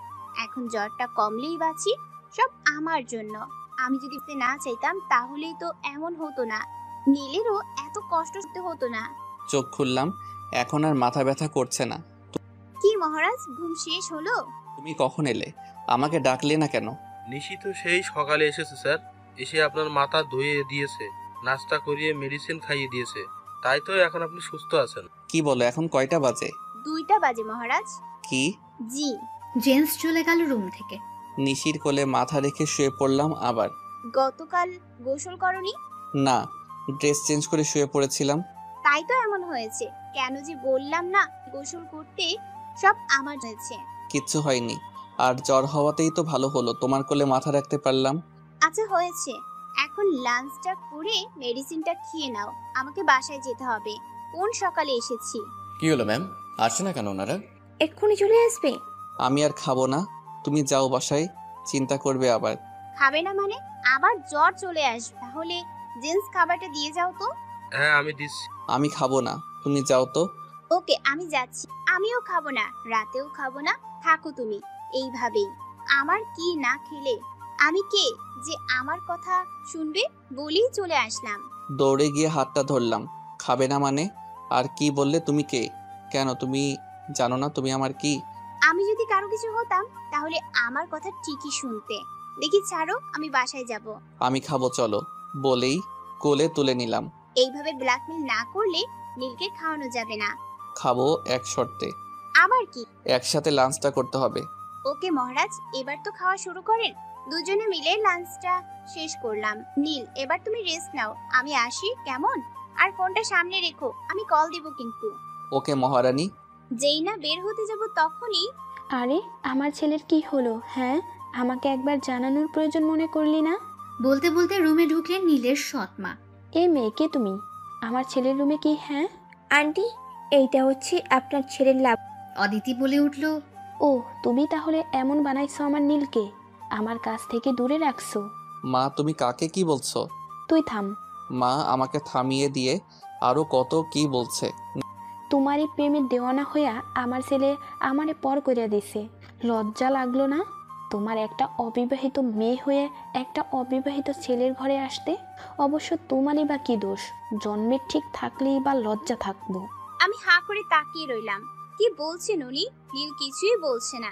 এখন জ্বরটা কমলেই বাঁচি। সব আমার জন্য। আমি যদি না চাইতাম তাহলেই তো এমন হতো না, নীলেরও এত কষ্ট করতে হতো না। চোখ খুললাম, এখন আর মাথা ব্যথা করছে না। কি মহারাজ, ঘুম শেষ হলো? তুমি কখন এলে? আমাকে ডাকলে না কেন? নিশি তো সেই সকালে এসেছে স্যার, এসে আপনার মাথা ধুয়ে দিয়েছে, নাস্তা করিয়ে মেডিসিন খাইয়ে দিয়েছে, তাই তো এখন আপনি সুস্থ আছেন। কি বলো, এখন কয়টা বাজে? 2টা বাজে মহারাজ। কি? জি। জেন্স চলে গেল রুম থেকে। নিশির কোলে মাথা রেখে শুয়ে পড়লাম আবার। গতকাল গোসল করনি? না, ড্রেস চেঞ্জ করে শুয়ে পড়েছিলাম। তাই তো এমন হয়েছে। কেন যে বললাম না গোসল করতে? সব আমার হয়েছে। কিচ্ছু হয়নি, আর জ্বর হওয়াতেই তো ভালো হলো, তোমার কোলে মাথা রাখতে পারলাম। আচ্ছা হয়েছে, এখন লাঞ্চটা করে মেডিসিনটা খেয়ে নাও, আমাকে বাসায় যেতে হবে। কোন সকালে এসেছি। কি হলো ম্যাম, আসছে না কেন ওনারা? এক্ষুনি চলে আসবে। আমি আর খাবো না, তুমি যাও বাসায়, চিন্তা করবে আবার। খাবে না মানে? আবার জ্বর চলে আসবে। তাহলে জেন্স খাবারটা দিয়ে যাও তো। হ্যাঁ আমি দিচ্ছি। আমি খাবো না, তুমি যাও তো। ওকে আমি যাচ্ছি। আমিও খাবো না, রাতেও খাবো না, থাকো তুমি এইভাবেই। আমার কি না খেলে আমি কে যে আমার কথা শুনবে? বলেই চলে আসলাম। দৌড়ে গিয়ে হাতটা ধরলাম। খাবে না মানে? আর কি বললে? তুমি কে? কেন তুমি জানো না তুমি আমার কি? আমি যদি কারো কিছু হতাম তাহলে আমার কথা ঠিকই শুনতে। দেখি ছাড়ো, আমি বাসায় যাব। আমি খাবো চলো, বলেই কোলে তুলে নিলাম। এইভাবে ব্ল্যাকমেল না করলে নীলকে খাওয়ানো যাবে না। খাবো এক শর্তে। আবার কি? একসাথে লাঞ্চটা করতে হবে। ওকে মহারাজ, এবার তো খাওয়া শুরু করেন। দুজনে মিলে লাঞ্চটা শেষ করলাম। নীল, এবার তুমি রেস্ট নাও, আমি আসি কেমন? আর ফোনটা সামনে রেখো, আমি কল দিব কিন্তু। ওকে মহারানী। যেই না বের হতে যাব তখনই। আরে আমার ছেলের কি হলো? হ্যাঁ, আমাকে একবার জানানোর প্রয়োজন মনে করলি না? বলতে বলতে রুমে ঢুকলেন নীলের সৎ মা। এই মেয়েকে তুমি আমার ছেলের রুমে কি? হ্যাঁ আন্টি, এইটা হচ্ছে আপনার ছেলের লাভ। অদিতি বলে উঠল, ও তুমি তাহলে এমন বানাইছো আমার নীলকে, আমার কাছ থেকে দূরে রাখছো। মা তুমি কাকে কি বলছো? তুই থাম। মা আমাকে থামিয়ে দিয়ে আরো কত কি বলছে। তোমারই প্রেমে দেওয়ানা হইয়া আমার ছেলে আমারে পর করিয়া দিছে। লজ্জা লাগলো না তোমার একটা অবিবাহিত মেয়ে হয়ে একটা অবিবাহিত ছেলের ঘরে আসতে? অবশ্য তোমারই বা কি দোষ? জন্মের ঠিক থাকলেই বা লজ্জা থাকবো। আমি হাঁ করে তাকিয়ে রইলাম। কি বলছেন উনি? নীল কিছুই বলছে না।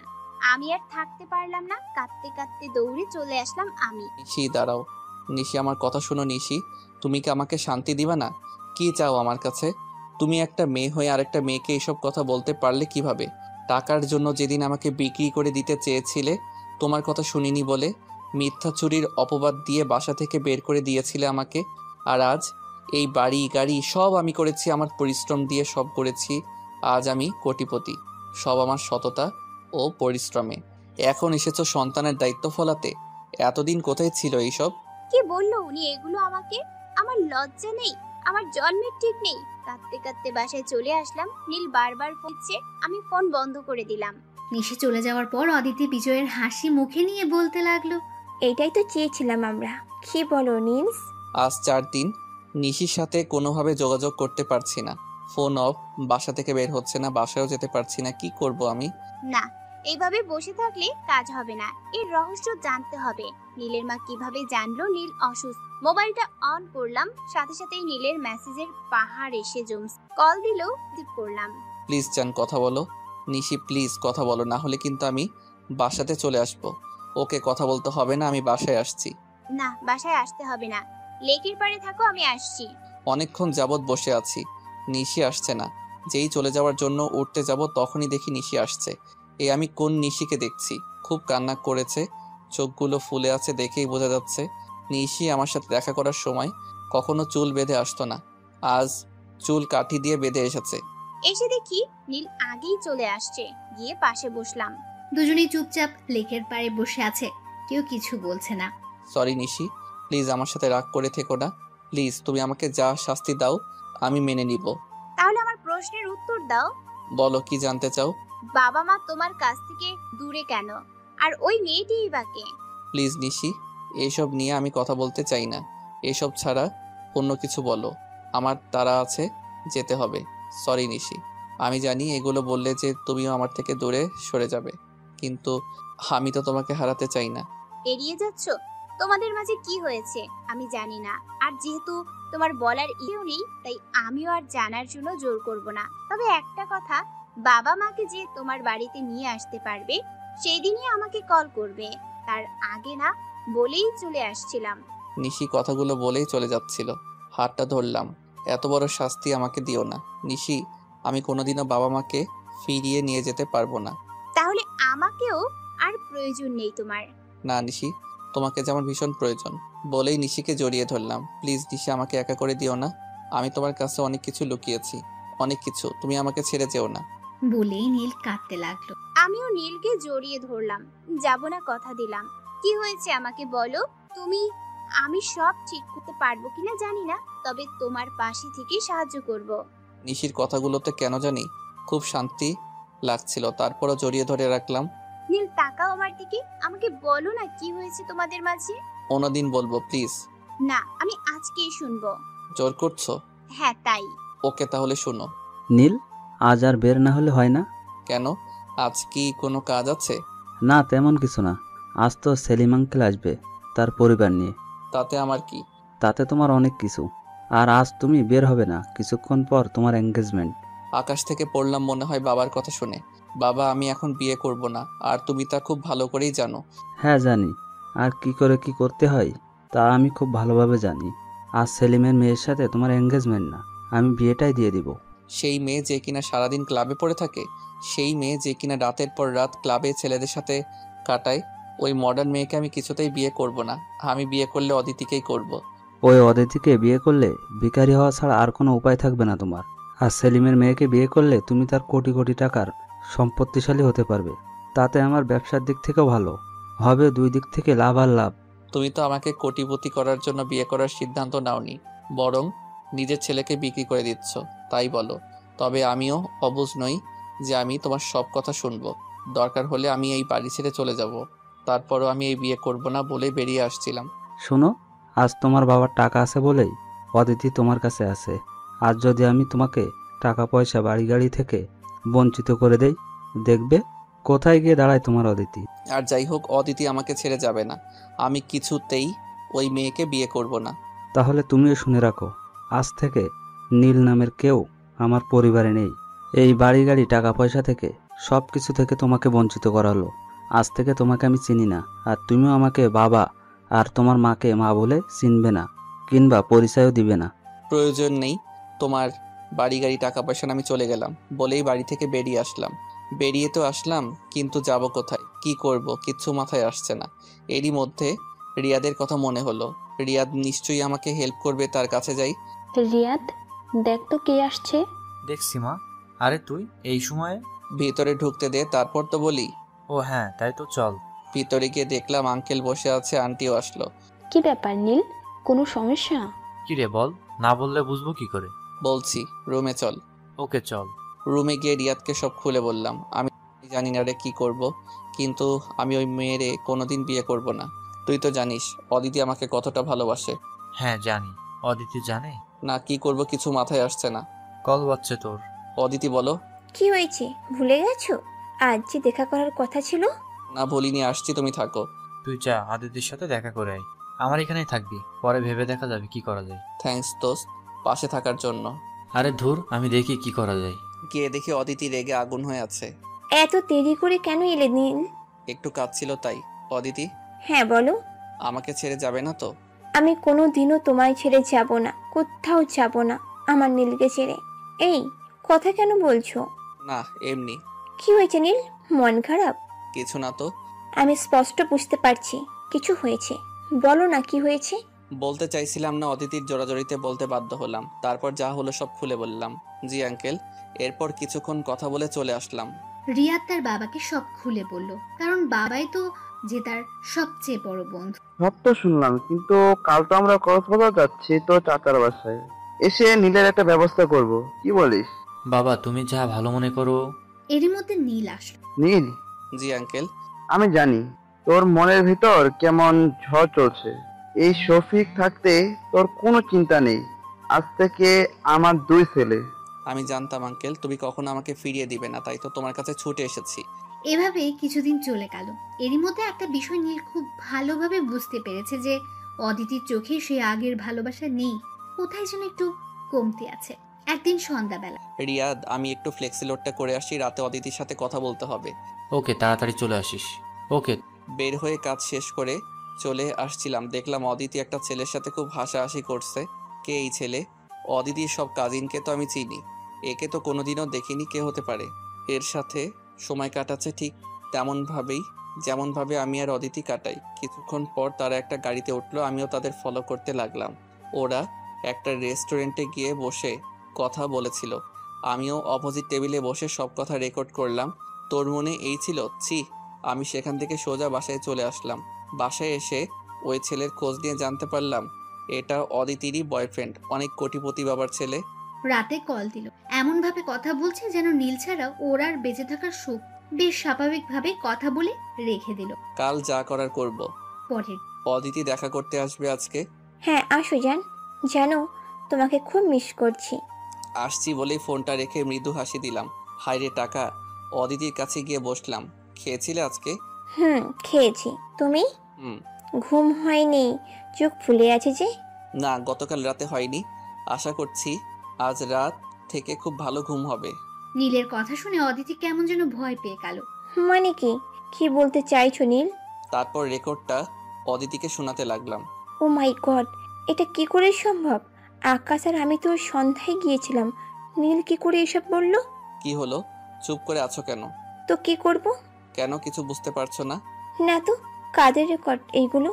আমি আর থাকতে পারলাম না, কাঁদতে কাঁদতে দৌড়ে চলে আসলাম আমি। নিশি দাঁড়াও, নিশি আমার কথা শোনো। নিশি, তুমি কি আমাকে শান্তি দিবা না? কি চাও আমার কাছে? তুমি একটা মেয়ে হয়ে আরেকটা মেয়েকে এসব কথা বলতে পারলে কিভাবে? টাকার জন্য যেদিন আমাকে বিক্রি করে দিতে চেয়েছিলে, তোমার কথা শুনিনি বলে মিথ্যা চুরির অপবাদ দিয়ে বাসা থেকে বের করে দিয়েছিলে আমাকে। আর আজ এই বাড়ি গাড়ি সব আমি করেছি, আমার পরিশ্রম দিয়ে সব করেছি। আজ আমি কোটিপতি, সব আমার সততা ও পরিশ্রমে। এখন এসেছো সন্তানের দায়িত্ব ফলাতে। এতদিন কোথায় ছিল এইসব? কি বললো উনি এগুলো আমাকে? আমার লজ্জা নেই? আমার জন্মের ঠিক নেই? কাঁদতে কাঁদতে বাসায় চলে আসলাম। নীল বারবার ফোনছে, আমি ফোন বন্ধ করে দিলাম। নিশি চলে যাওয়ার পর অদিতি বিজয়ের হাসি মুখে নিয়ে বলতে লাগলো, এইটাই তো চেয়েছিলাম আমরা। কি বলো নিলস? আজ 4 দিন নিশির সাথে কোনোভাবে যোগাযোগ করতে পারছি না। ফোন অফ, বাসা থেকে বের হচ্ছে না, বাসায়ও যেতে পারছি না। কি করব আমি? না, এইভাবে বসে থাকলে কাজ হবে না। এর রহস্য জানতে হবে। নীলের মা কিভাবে জানলো নীল অসুস্থ? মোবাইলটা অন করলাম, সাথে সাথেই নীলের মেসেজের পাহাড় এসে জমছে। কল দিলেও রিসিভ করলাম। প্লিজ জান, কথা বলো। নিশি প্লিজ কথা বলো, না হলে কিন্তু আমি বাসাতে চলে আসব। ওকে, কথা বলতে হবে না, আমি বাসায় আসছি। না, বাসায় আসতে হবে না। লেকের পাড়ে থাকো, আমি আসছি। অনেকক্ষণ যাবৎ বসে আছি, নিশি আসছে না। যেই চলে যাওয়ার জন্য উঠতে যাব তখনই দেখি নিশি আসছে। আমি কোন নিশিকে দেখছি? খুব কান্না করেছে, চোখগুলো ফুলে আছে, দেখেই বোঝা যাচ্ছে। নিশি আমার সাথে দেখা করার সময় কখনো চুল বেঁধে আসতো না, আজ চুল কাঠি দিয়ে বেঁধে এসেছে। এসে দেখি নীল আগেই চলে আসছে। গিয়ে পাশে বসলাম। দুজনেই চুপচাপ লেকের পাড়ে বসে আছে, কেউ কিছু বলছে না। সরি নিশি, প্লিজ আমার সাথে রাগ করে থেকো না। প্লিজ তুমি আমাকে যা শাস্তি দাও আমি মেনে নিব। তাহলে আমার প্রশ্নের উত্তর দাও। বলো, কি জানতে চাও? বাবা মা তোমার কাছ থেকে দূরে কেন? আর ওই মেয়েটিই বা কে? প্লিজ নিশি, এইসব নিয়ে আমি কথা বলতে চাই না। এসব ছাড়া অন্য কিছু বলো। আমার তাড়া আছে, যেতে হবে। সরি নিশি, আমি জানি এগুলো বললে যে তুমিও আমার থেকে দূরে সরে যাবে, কিন্তু আমি তো তোমাকে হারাতে চাই না। এড়িয়ে যাচ্ছ? তোমাদের মাঝে কি হয়েছে আমি জানি না। আর যেহেতু তোমার বলার ইয়েও নেই, তাই আমিও আর জানার জন্য জোর করব না। তবে একটা কথা, বাবা মাকে যে তোমার বাড়িতে নিয়ে আসতে পারবে সেই দিনই আমাকে কল করবে। তার আগে না বলেই চলে আসছিলাম। নিশি কথাগুলো বলেই চলে যাচ্ছিল। হাতটা ধরলাম, এত বড় শাস্তি আমাকে দিও না নিশি। আমি কোনোদিনও বাবা মাকে ফিরিয়ে নিয়ে যেতে পারবো না। তাহলে আমাকেও আর প্রয়োজন নেই তোমার। না নিশি, তোমাকে যেমন ভীষণ প্রয়োজন। বলেই নিশিকে জড়িয়ে ধরলাম। প্লিজ নিশি, আমাকে একা করে দিও না। আমি তোমার কাছে অনেক কিছু লুকিয়েছি, অনেক কিছু। তুমি আমাকে ছেড়ে যেও না। বলেই নীল কাঁদতে লাগলো। আমিও নীলকে জড়িয়ে ধরলাম। যাব না, কথা দিলাম। কি হয়েছে আমাকে বলো তুমি। আমি সব ঠিক করতে পারবো কিনা জানি না, তবে তোমার পাশে থেকে সাহায্য করব। নিশির কথাগুলোতে কেন জানি খুব শান্তি লাগছিল, তারপরও জড়িয়ে ধরে রাখলাম। নীল তাকাও আমার দিকে, আমাকে বলো না কি হয়েছে তোমাদের মাঝে। অন্যদিন বলবো প্লিজ। না, আমি আজকেই শুনবো। জোর করছো? হ্যাঁ তাই। ওকে, তাহলে শুনো। নীল, আজ আর বের না হলে হয় না? কেন, আজ কি কোনো কাজ আছে? না, তেমন কিছু না। আজ তো সেলিম আঙ্কেল আসবে তার পরিবার নিয়ে। তাতে আমার কি? তাতে তোমার অনেক কিছু। আর আজ তুমি বের হবে না, কিছুক্ষণ পর তোমার এঙ্গেজমেন্ট। আকাশ থেকে পড়লাম মনে হয় বাবার কথা শুনে। বাবা, আমি এখন বিয়ে করব না, আর তুমি তা খুব ভালো করেই জানো। হ্যাঁ জানি, আর কি করে কি করতে হয় তা আমি খুব ভালোভাবে জানি। আজ সেলিমের মেয়ের সাথে তোমার এঙ্গেজমেন্ট না, আমি বিয়েটাই দিয়ে দিব। সেই মেয়ে যে কিনা সারাদিন ক্লাবে পড়ে থাকে, সেই মেয়ে যে কিনা রাতের পর রাত ক্লাবে ছেলেদের সাথে কাটায়, ওই মডার্ন মেয়েকে আমি কিছুতেই বিয়ে করব না। আমি বিয়ে করলে অদিতিকেই করব। ওই অদিতিকে বিয়ে করলে ভিখারি হওয়া ছাড়া আর কোনো উপায় থাকবে না তোমার। আর সেলিমের মেয়েকে বিয়ে করলে তুমি তার কোটি কোটি টাকার সম্পত্তিশালী হতে পারবে। তাতে আমার ব্যবসার দিক থেকেও ভালো হবে, 2 দিক থেকে লাভ আর লাভ। তুমি তো আমাকে কোটিপতি করার জন্য বিয়ে করার সিদ্ধান্ত নাওনি, বরং নিজের ছেলেকে বিক্রি করে দিচ্ছ, তাই বলো। তবে আমিও অবুঝ নই যে আমি তোমার সব কথা শুনবো। দরকার হলে আমি এই বাড়ি ছেড়ে চলে যাব। তারপরও আমি এই বিয়ে করব না বলে বেরিয়ে আসছিলাম। শোনো, আজ তোমার বাবার টাকা আছে বলেই অদিতি তোমার কাছে আছে। আজ যদি আমি তোমাকে টাকা পয়সা বাড়ি গাড়ি থেকে বঞ্চিত করে দেই, দেখবে কোথায় গিয়ে দাঁড়ায় তোমার অদিতি। আর যাই হোক, অদিতি আমাকে ছেড়ে যাবে না। আমি কিছুতেই ওই মেয়েকে বিয়ে করব না। তাহলে তুমিও শুনে রাখো, আজ থেকে নীল নামের কেউ আমার পরিবারে নেই। এই বাড়ি গাড়ি টাকা পয়সা থেকে সব কিছু থেকে তোমাকে বঞ্চিত করা হলো। আজ থেকে তোমাকে আমি চিনি না, আর তুমিও আমাকে বাবা আর তোমার মাকে মা বলে চিনবে না, কিংবা পরিচয়ও দিবে না। প্রয়োজন নেই তোমার বাড়ি গাড়ি টাকা পয়সা না আমি চলে গেলাম বলেই বাড়ি থেকে বেরিয়ে আসলাম। বেরিয়ে তো আসলাম, কিন্তু যাব কোথায়, কি করব কিচ্ছু মাথায় আসছে না। এরই মধ্যে রিয়াদের কথা মনে হলো। রিয়াদ নিশ্চয়ই আমাকে হেল্প করবে, তার কাছে যাই। রিয়াদ, দেখ তো কে আসছে। দেখছি মা। আরে তুই এই সময়ে? ভিতরে ঢুকতে দে, তারপর তো বলি। ও হ্যাঁ, তাই তো চল। ভিতরে গিয়ে দেখলাম আঙ্কেল বসে আছে, আন্টিও আসলো। কি ব্যাপার নীল, কোনো সমস্যা? কি রে বল, না বললে বুঝবো কি করে? বলছি, রুমে চল। ওকে চল। রুমে গিয়ে রিয়াদকে সব খুলে বললাম। আমি জানি না রে কি করব, কিন্তু আমি ওই মেয়েরে কোনোদিন বিয়ে করব না। তুই তো জানিস অদিতি আমাকে কতটা ভালোবাসে। হ্যাঁ জানি। অদিতি জানে? না, কি করব কিছু মাথায় আসছে না। কল বাজছে তোর। অদিতি বলো। কি হয়েছে, ভুলে গেছো? আজ যে দেখা করার কথা ছিল। না ভুলিনি, আসছি, তুমি থাকো। তুই যা, আদিতির সাথে দেখা করে আয়। আমার এখানেই থাকবি, পরে ভেবে দেখা যাবে কি করা যায়। থ্যাঙ্কস দোস্ত, পাশে থাকার জন্য। আরে ধুর, আমি দেখি কি করা যায়। গিয়ে দেখি অদিতি রেগে আগুন হয়ে আছে। এত দেরি করে কেন এলে নীল? একটু কাজ ছিল তাই। অদিতি, হ্যাঁ বলো। আমাকে ছেড়ে যাবে না তো? আমি কোনো দিনও তোমায় ছেড়ে যাব না, কোথাও যাব না আমার নীলকে ছেড়ে। এই কথা কেন বলছো? না এমনি। কি হয়েছে নীল, মন খারাপ? কিছু না তো। আমি স্পষ্ট বুঝতে পারছি কিছু হয়েছে, বলো না কি হয়েছে। বলতে চাইছিলাম না, অদিতির জোরাজোরিতে বলতে বাধ্য হলাম। তারপর যা হলো সব খুলে বললাম। জি আঙ্কেল। এরপর কিছুক্ষণ কথা বলে চলে আসলাম। রিয়াদ তার বাবাকে সব খুলে বলল, কারণ বাবাই তো যে তার সবচেয়ে বড় বন্ধু। সব তো শুনলাম, কিন্তু কাল তো আমরা কক্সবাজার যাচ্ছি তো চাচার বাসায়, এসে নীলের একটা ব্যবস্থা করব, কি বলিস? বাবা তুমি যা ভালো মনে করো। এরই মধ্যে নীল আসলো। নীল? জি আঙ্কেল। আমি জানি তোর মনের ভিতর কেমন ঝড় চলছে। এই শফিক থাকতে তোর কোনো চিন্তা নেই। আজ থেকে আমার 2 ছেলে। আমি জানতাম আঙ্কেল তুমি কখনো আমাকে ফিরিয়ে দিবে না, তাই তো তোমার কাছে ছুটে এসেছি। এভাবে কিছুদিন চলে গেল। এরই মধ্যে একটা বিষয় নীল খুব ভালোভাবে বুঝতে পেরেছে যে অদিতির চোখে সে আগের ভালোবাসা নেই, কোথায় যেন একটু কমতি আছে। একদিন সন্ধ্যাবেলা। রিয়াদ, আমি একটু ফ্লেক্সিলোডটা করে আসি, রাতে অদিতির সাথে কথা বলতে হবে। ওকে, তাড়াতাড়ি চলে আসিস। ওকে। বের হয়ে কাজ শেষ করে চলে আসছিলাম, দেখলাম অদিতি একটা ছেলের সাথে খুব হাসাহাসি করছে। কে এই ছেলে? অদিতির সব কাজিনকে তো আমি চিনি, একে তো কোনোদিনও দেখিনি। কে হতে পারে? এর সাথে সময় কাটাচ্ছে ঠিক যেমনভাবে আমি আর অদিতি কাটাই। কিছুক্ষণ পর তারা একটা গাড়িতে উঠলো, আমিও তাদের ফলো করতে লাগলাম। ওরা একটা রেস্টুরেন্টে গিয়ে বসে কথা বলেছিল, আমিও অপোজিট টেবিলে বসে সব কথা রেকর্ড করলাম। তোর মনে এই ছিল? ছি। আমি সেখান থেকে সোজা বাসায় চলে আসলাম। বাসায় এসে ওই ছেলের খোঁজ নিয়ে জানতে পারলাম এটা অদিতিরই বয়ফ্রেন্ড, অনেক কোটিপতি বাবার ছেলে। রাতে কল দিল, এমন ভাবে কথা বলছে যেন নীল ছাড়া ওর আর বেঁচে থাকার সুখ। বেশ স্বাভাবিকভাবে কথা বলে রেখে দিল। কাল যা করার করব। পরের অদিতি দেখা করতে আসবে আজকে। হ্যাঁ আসো জান, জানো তোমাকে খুব মিস করছি। আসছি বলেই ফোনটা রেখে মৃদু হাসি দিলাম। হায়রে টাকা। অদিতির কাছে গিয়ে বসলাম। খেয়েছিলে আজকে? খেয়েছি। তুমি? ঘুম হয়নি, চোখ ফুলে আছে যে। না, গতকাল রাতে হয়নি। আশা করছি আজ রাত থেকে খুব ভালো ঘুম হবে। নীলের কথা শুনে অদিতি কেমন যেন ভয় পেয়ে গেল। মানে কি, কি বলতে চাইছো নীল? তারপর রেকর্ডটা অদিতিকে শোনাতে লাগলাম। ও মাই গড, এটা কি করে সম্ভব? আকাশ আর আমি তো সন্ধ্যায় গিয়েছিলাম, নীল কি করে এসব বললো? কি হলো, চুপ করে আছো কেন? তো কি করব? কেন, কিছু বুঝতে পারছো না? না তো, কাদের রেকর্ড এইগুলো,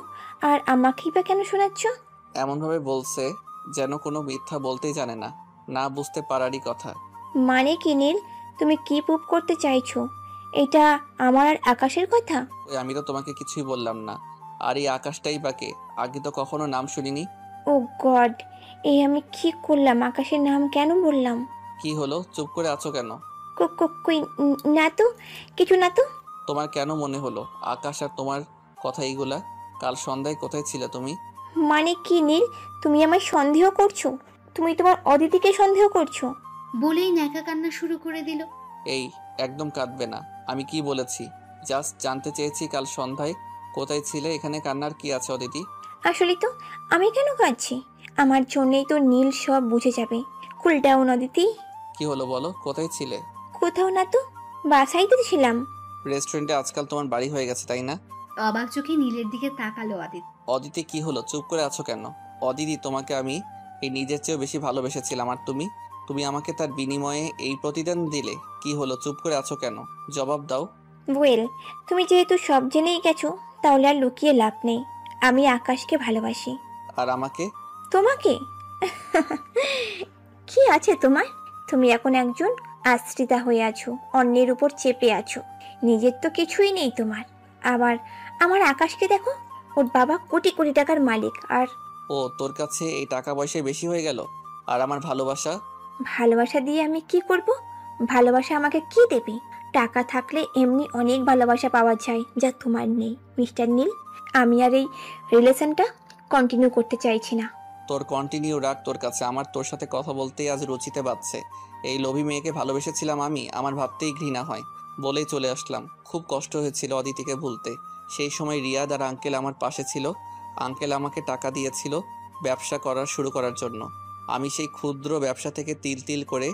আর আমাকেই বা কেন শোনাচ্ছ? এমনভাবে বলছে যেন কোনো মিথ্যা বলতেই জানে না। না বুঝতে পারারই কথা। মানে কি নীল, তুমি কি প্রুভ করতে চাইছো? এটা আমার আর আকাশের কথা? ওই আমি তো তোমাকে কিছুই বললাম না। আর এই আকাশটাই বাকে, আগে তো কখনো নাম শুনিনি। ও গড, এই আমি কি করলাম? আকাশের নাম কেন বললাম? কি হলো, চুপ করে আছো কেন? কই না তো, কিছু না তো। তোমার কেন মনে হলো আকাশ আর তোমার কথা এইগুলা? কাল সন্ধ্যায় কোথায় ছিলে তুমি? মানে কি নীল, তুমি আমায় সন্দেহ করছো? তুমি তোমার অদিতিকে সন্দেহ করছো? বলেই ন্যাকা কান্না শুরু করে দিল। এই, একদম কাঁদবে না। আমি কি বলেছি, জাস্ট জানতে চেয়েছি কাল সন্ধ্যায় কোথায় ছিলে। এখানে কান্নার কি আছে অদিতি? আসলে তো আমি কেন কাঁদছি? আমার জন্যই তো নীল সব বুঝে যাবে। Cool down Aditi. কি হলো বলো, কোথায় ছিলে? কোথাও না তো, বাসায় তো ছিলাম। রেস্টুরেন্টে আজকাল তোমার বাড়ি হয়ে গেছে তাই না? অবাক চোখে নীলের দিকে তাকালো অদিতি। অদিতি কি হলো, চুপ করে আছো কেন? অদিতি, তোমাকে আমি এই নিজের চেয়েও বেশি ভালোবেসেছিলাম, আর তুমি? তুমি আমাকে তার বিনিময়ে এই প্রতিদান দিলে। কি হলো, চুপ করে আছো কেন? জবাব দাও। ওয়েল, তুমি যেহেতু সব জেনেই গেছো তাহলে আর লুকিয়ে লাভ নেই। আমি আকাশকে ভালোবাসি। আর আমাকে? তোমাকে? কি আছে তোমার? তুমি এখন একজন আশ্রিতা হয়ে আছো, অন্যের উপর চেপে আছো, নিজের তো কিছুই নেই তোমার। আবার আমার আকাশকে দেখো, ওর বাবা কোটি কোটি টাকার মালিক। আর ও, তোর কাছে এই টাকা পয়সায় বেশি হয়ে গেল? আর আমার ভালোবাসা? ভালোবাসা দিয়ে আমি কি করব? ভালোবাসা আমাকে কি দেবে? টাকা থাকলে এমনি অনেক ভালোবাসা পাওয়া যায়, যা তোমার নেই মিস্টার নীল। আমি আর এই রিলেশনটা কন্টিনিউ করতে চাইছি না। তোর কন্টিনিউ রাখ তোর কাছে। আমার তোর সাথে কথা বলতেই আজ রুচিতে বাজছে। এই লোভী মেয়েকে ভালোবেসেছিলাম আমি, আমার ভাবতেই ঘৃণা হয়। বলেই চলে আসলাম। খুব কষ্ট হয়েছিল অদিতিকে ভুলতে। সেই সময় রিয়াদ আর আঙ্কেল আমার পাশে ছিল। আঙ্কেল আমাকে টাকা দিয়েছিল ব্যবসা শুরু করার জন্য। আমি সেই ক্ষুদ্র ব্যবসা থেকে তিল তিল করে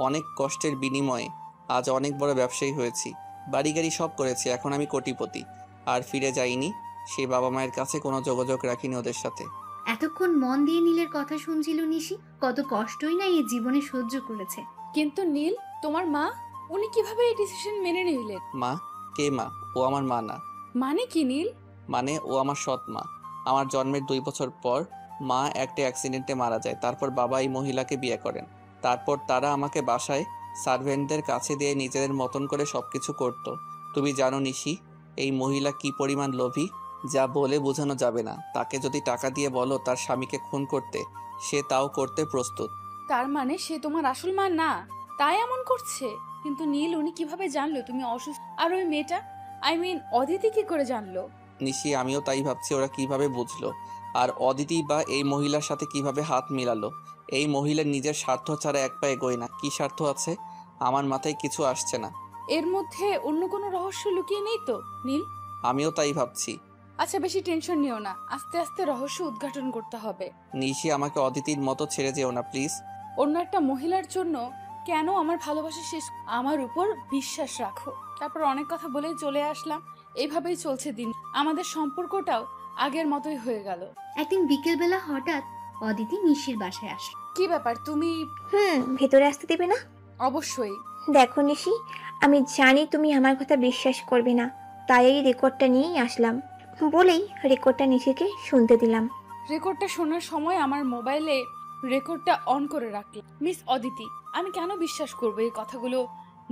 অনেক কষ্টের বিনিময়ে আজ অনেক বড় ব্যবসায়ী হয়েছি। বাড়ি গাড়ি সব করেছি, এখন আমি কোটিপতি। আর ফিরে যাইনি সেই বাবা মায়ের কাছে, কোনো যোগাযোগ রাখিনি ওদের সাথে। এতক্ষণ মন দিয়ে নীলের কথা শুনছিল নিশি। কত কষ্টই না এই জীবনে সহ্য করেছে। কিন্তু নীল, তোমার মা, উনি কিভাবে এই ডিসিশন মেনে নিলেন? মা? কে মা? ও আমার মা না। মানে কি নীল? মানে ও আমার সৎ মা। আমার জন্মের 2 বছর পর মা একটা অ্যাক্সিডেন্টে মারা যায়। তারপর বাবা এই মহিলাকে বিয়ে করেন। তারপর তারা আমাকে বাসায় সার্ভেন্টদের কাছে দিয়ে নিজেদের মতন করে সবকিছু করত। তুমি জানো নিশি, এই মহিলা কি পরিমাণ লোভী, যা বলে বোঝানো যাবে না। তাকে যদি টাকা দিয়ে বলো তার স্বামীকে খুন করতে, সে তাও করতে প্রস্তুত। তার মানে সে তোমার আসল মা না, তাই এমন করছে? কিন্তু নীল, উনি কিভাবে জানলো তুমি অসুস্থ? আর ওই মেয়েটা, আই মিন অদিতি, কি করে জানলো? নিশি, আমিও তাই ভাবছি, ওরা কিভাবে বুঝলো? আর অদিতি বা এই মহিলার সাথে কিভাবে হাত মিলালো? এই মহিলার নিজের স্বার্থ ছাড়া এক পা এগোয় না। কি স্বার্থ আছে? আমার মাথায় কিছু আসছে না। এর মধ্যে অন্য কোনো রহস্য লুকিয়ে নেই তো নীল? আমিও তাই ভাবছি। আচ্ছা, বেশি টেনশন নিও না, আস্তে আস্তে রহস্য উদ্ঘাটন করতে হবে। নিশি, আমাকে অদিতির মতো ছেড়ে যেও না প্লিজ। অন্য একটা মহিলার জন্য কেন আমার ভালোবাসা শেষ? আমার উপর বিশ্বাস রাখো। তারপর অনেক কথা বলে চলে আসলাম। এইভাবেই চলছে দিন। আমাদের সম্পর্কটাও আগের মতোই হয়ে গেল। একদিন বিকেলবেলা হঠাৎ অদিতি নিশির বাসায় আসলো। কি ব্যাপার, তুমি? ভেতরে আসতে দেবে না? অবশ্যই। দেখো নিশি, আমি জানি তুমি আমার কথা বিশ্বাস করবে না, তাই এই রেকর্ডটা নিয়েই আসলাম। বলেই রেকর্ডটা নিশিকে শুনতে দিলাম। রেকর্ডটা শোনার সময় আমার মোবাইলে রেকর্ডটা অন করে রাখলাম। মিস অদিতি, আমি কেন বিশ্বাস করবো এই কথাগুলো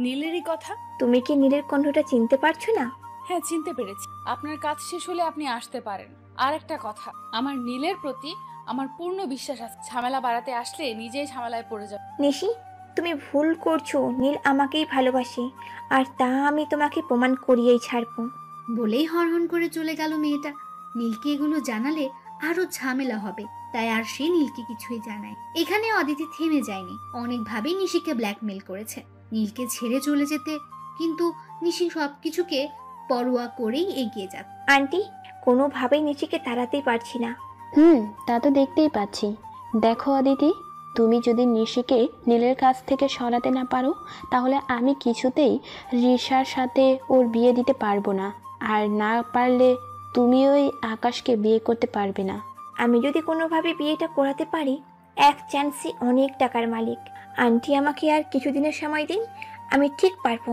নীলেরই কথা? তুমি কি নীলের কণ্ঠটা চিনতে পারছো না? হ্যাঁ, চিনতে পেরেছি। আপনার কাজ শেষ হলে আপনি আসতে পারেন। আর একটা কথা, আমার নীলের প্রতি আমার পূর্ণ বিশ্বাস আছে। ঝামেলা বাড়াতে আসলে নিজেই ঝামেলায় পড়ে যাবে। নিশি, তুমি ভুল করছো। নীল আমাকেই ভালোবাসে, আর তা আমি তোমাকে প্রমাণ করিয়েই ছাড়বো। বলেই হরহর করে চলে গেল মেয়েটা। নীলকে এগুলো জানালে আরো ঝামেলা হবে, তাই আর সে নীলকে কিছুই জানায়। এখানে অদিতি থেমে যায়নি, অনেকভাবেই নিশিকে ব্ল্যাকমেল করেছে নীলকে ছেড়ে চলে যেতে। কিন্তু নিশি সবকিছুকে পরোয়া করেই এগিয়ে যাচ্ছে। আন্টি, কোনোভাবেই নিশিকে তাড়াতেই পারছি না। তা তো দেখতেই পাচ্ছি। দেখো অদিতি, তুমি যদি নিশিকে নীলের কাছ থেকে সরাতে না পারো, তাহলে আমি কিছুতেই রিশার সাথে ওর বিয়ে দিতে পারবো না। আর না পারলে তুমি ওই আকাশকে বিয়ে করতে পারবে না। আমি যদি কোনোভাবে বিয়েটা করাতে পারি, এক চান্সই অনেক টাকার মালিক। আন্টি, আমাকে আর কিছুদিনের সময় দিন, আমি ঠিক পারবো।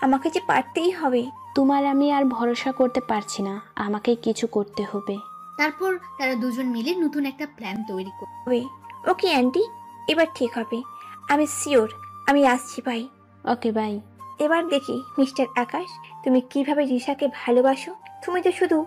আমাকে যে পারতেই হবে। তোমার আমি আর ভরসা করতে পারছি না, আমাকে কিছু করতে হবে। তারপর তারা দুজন মিলে নতুন একটা প্ল্যান তৈরি করবে। ওকে আন্টি, এবার ঠিক হবে। আমি শিওর। আমি আসছি, ভাই। ওকে, বাই। এবার দেখি মিস্টার আকাশ, তুমি কিভাবে রিশাকে ভালোবাসো। তুমি তো শুধু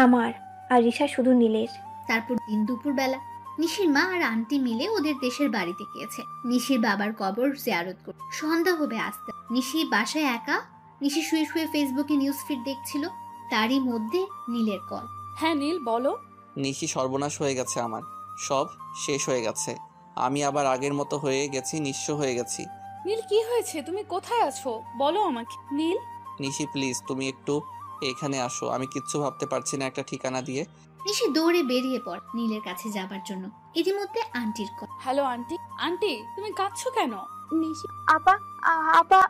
আমার, আর রিশা শুধু নীলের। তারপর দিন দুপুর বেলা নিশির মা আর আন্টি মিলে ওদের দেশের বাড়িতে গিয়েছে নিশির বাবার কবর জিয়ারত করতে। সন্ধ্যা হবে আসতে। নিশি বাসায় একা। নিশি শুয়ে শুয়ে ফেসবুকে নিউজ ফিড দেখছিল। তারই মধ্যে নীলের কল। হ্যাঁ নীল, বলো। নিশি, সর্বনাশ হয়ে গেছে আমার। সব শেষ হয়ে গেছে। আমি আবার আগের মতো হয়ে গেছি, নিঃস্ব হয়ে গেছি। নীল, কি হয়েছে? তুমি কোথায় আছো বলো আমাকে। নীল। নিশি প্লিজ, তুমি একটু এখানে আসো। আমি কিচ্ছু ভাবতে পারছি না একটা ঠিকানা দিয়ে। নিশি দৌড়ে বেরিয়ে পড়ে নীলের কাছে যাবার জন্য। ইতিমধ্যে আন্টির কল। Hello aunty. আন্টি, তুমি কাঁদছো কেন? নিশি, আপা আপা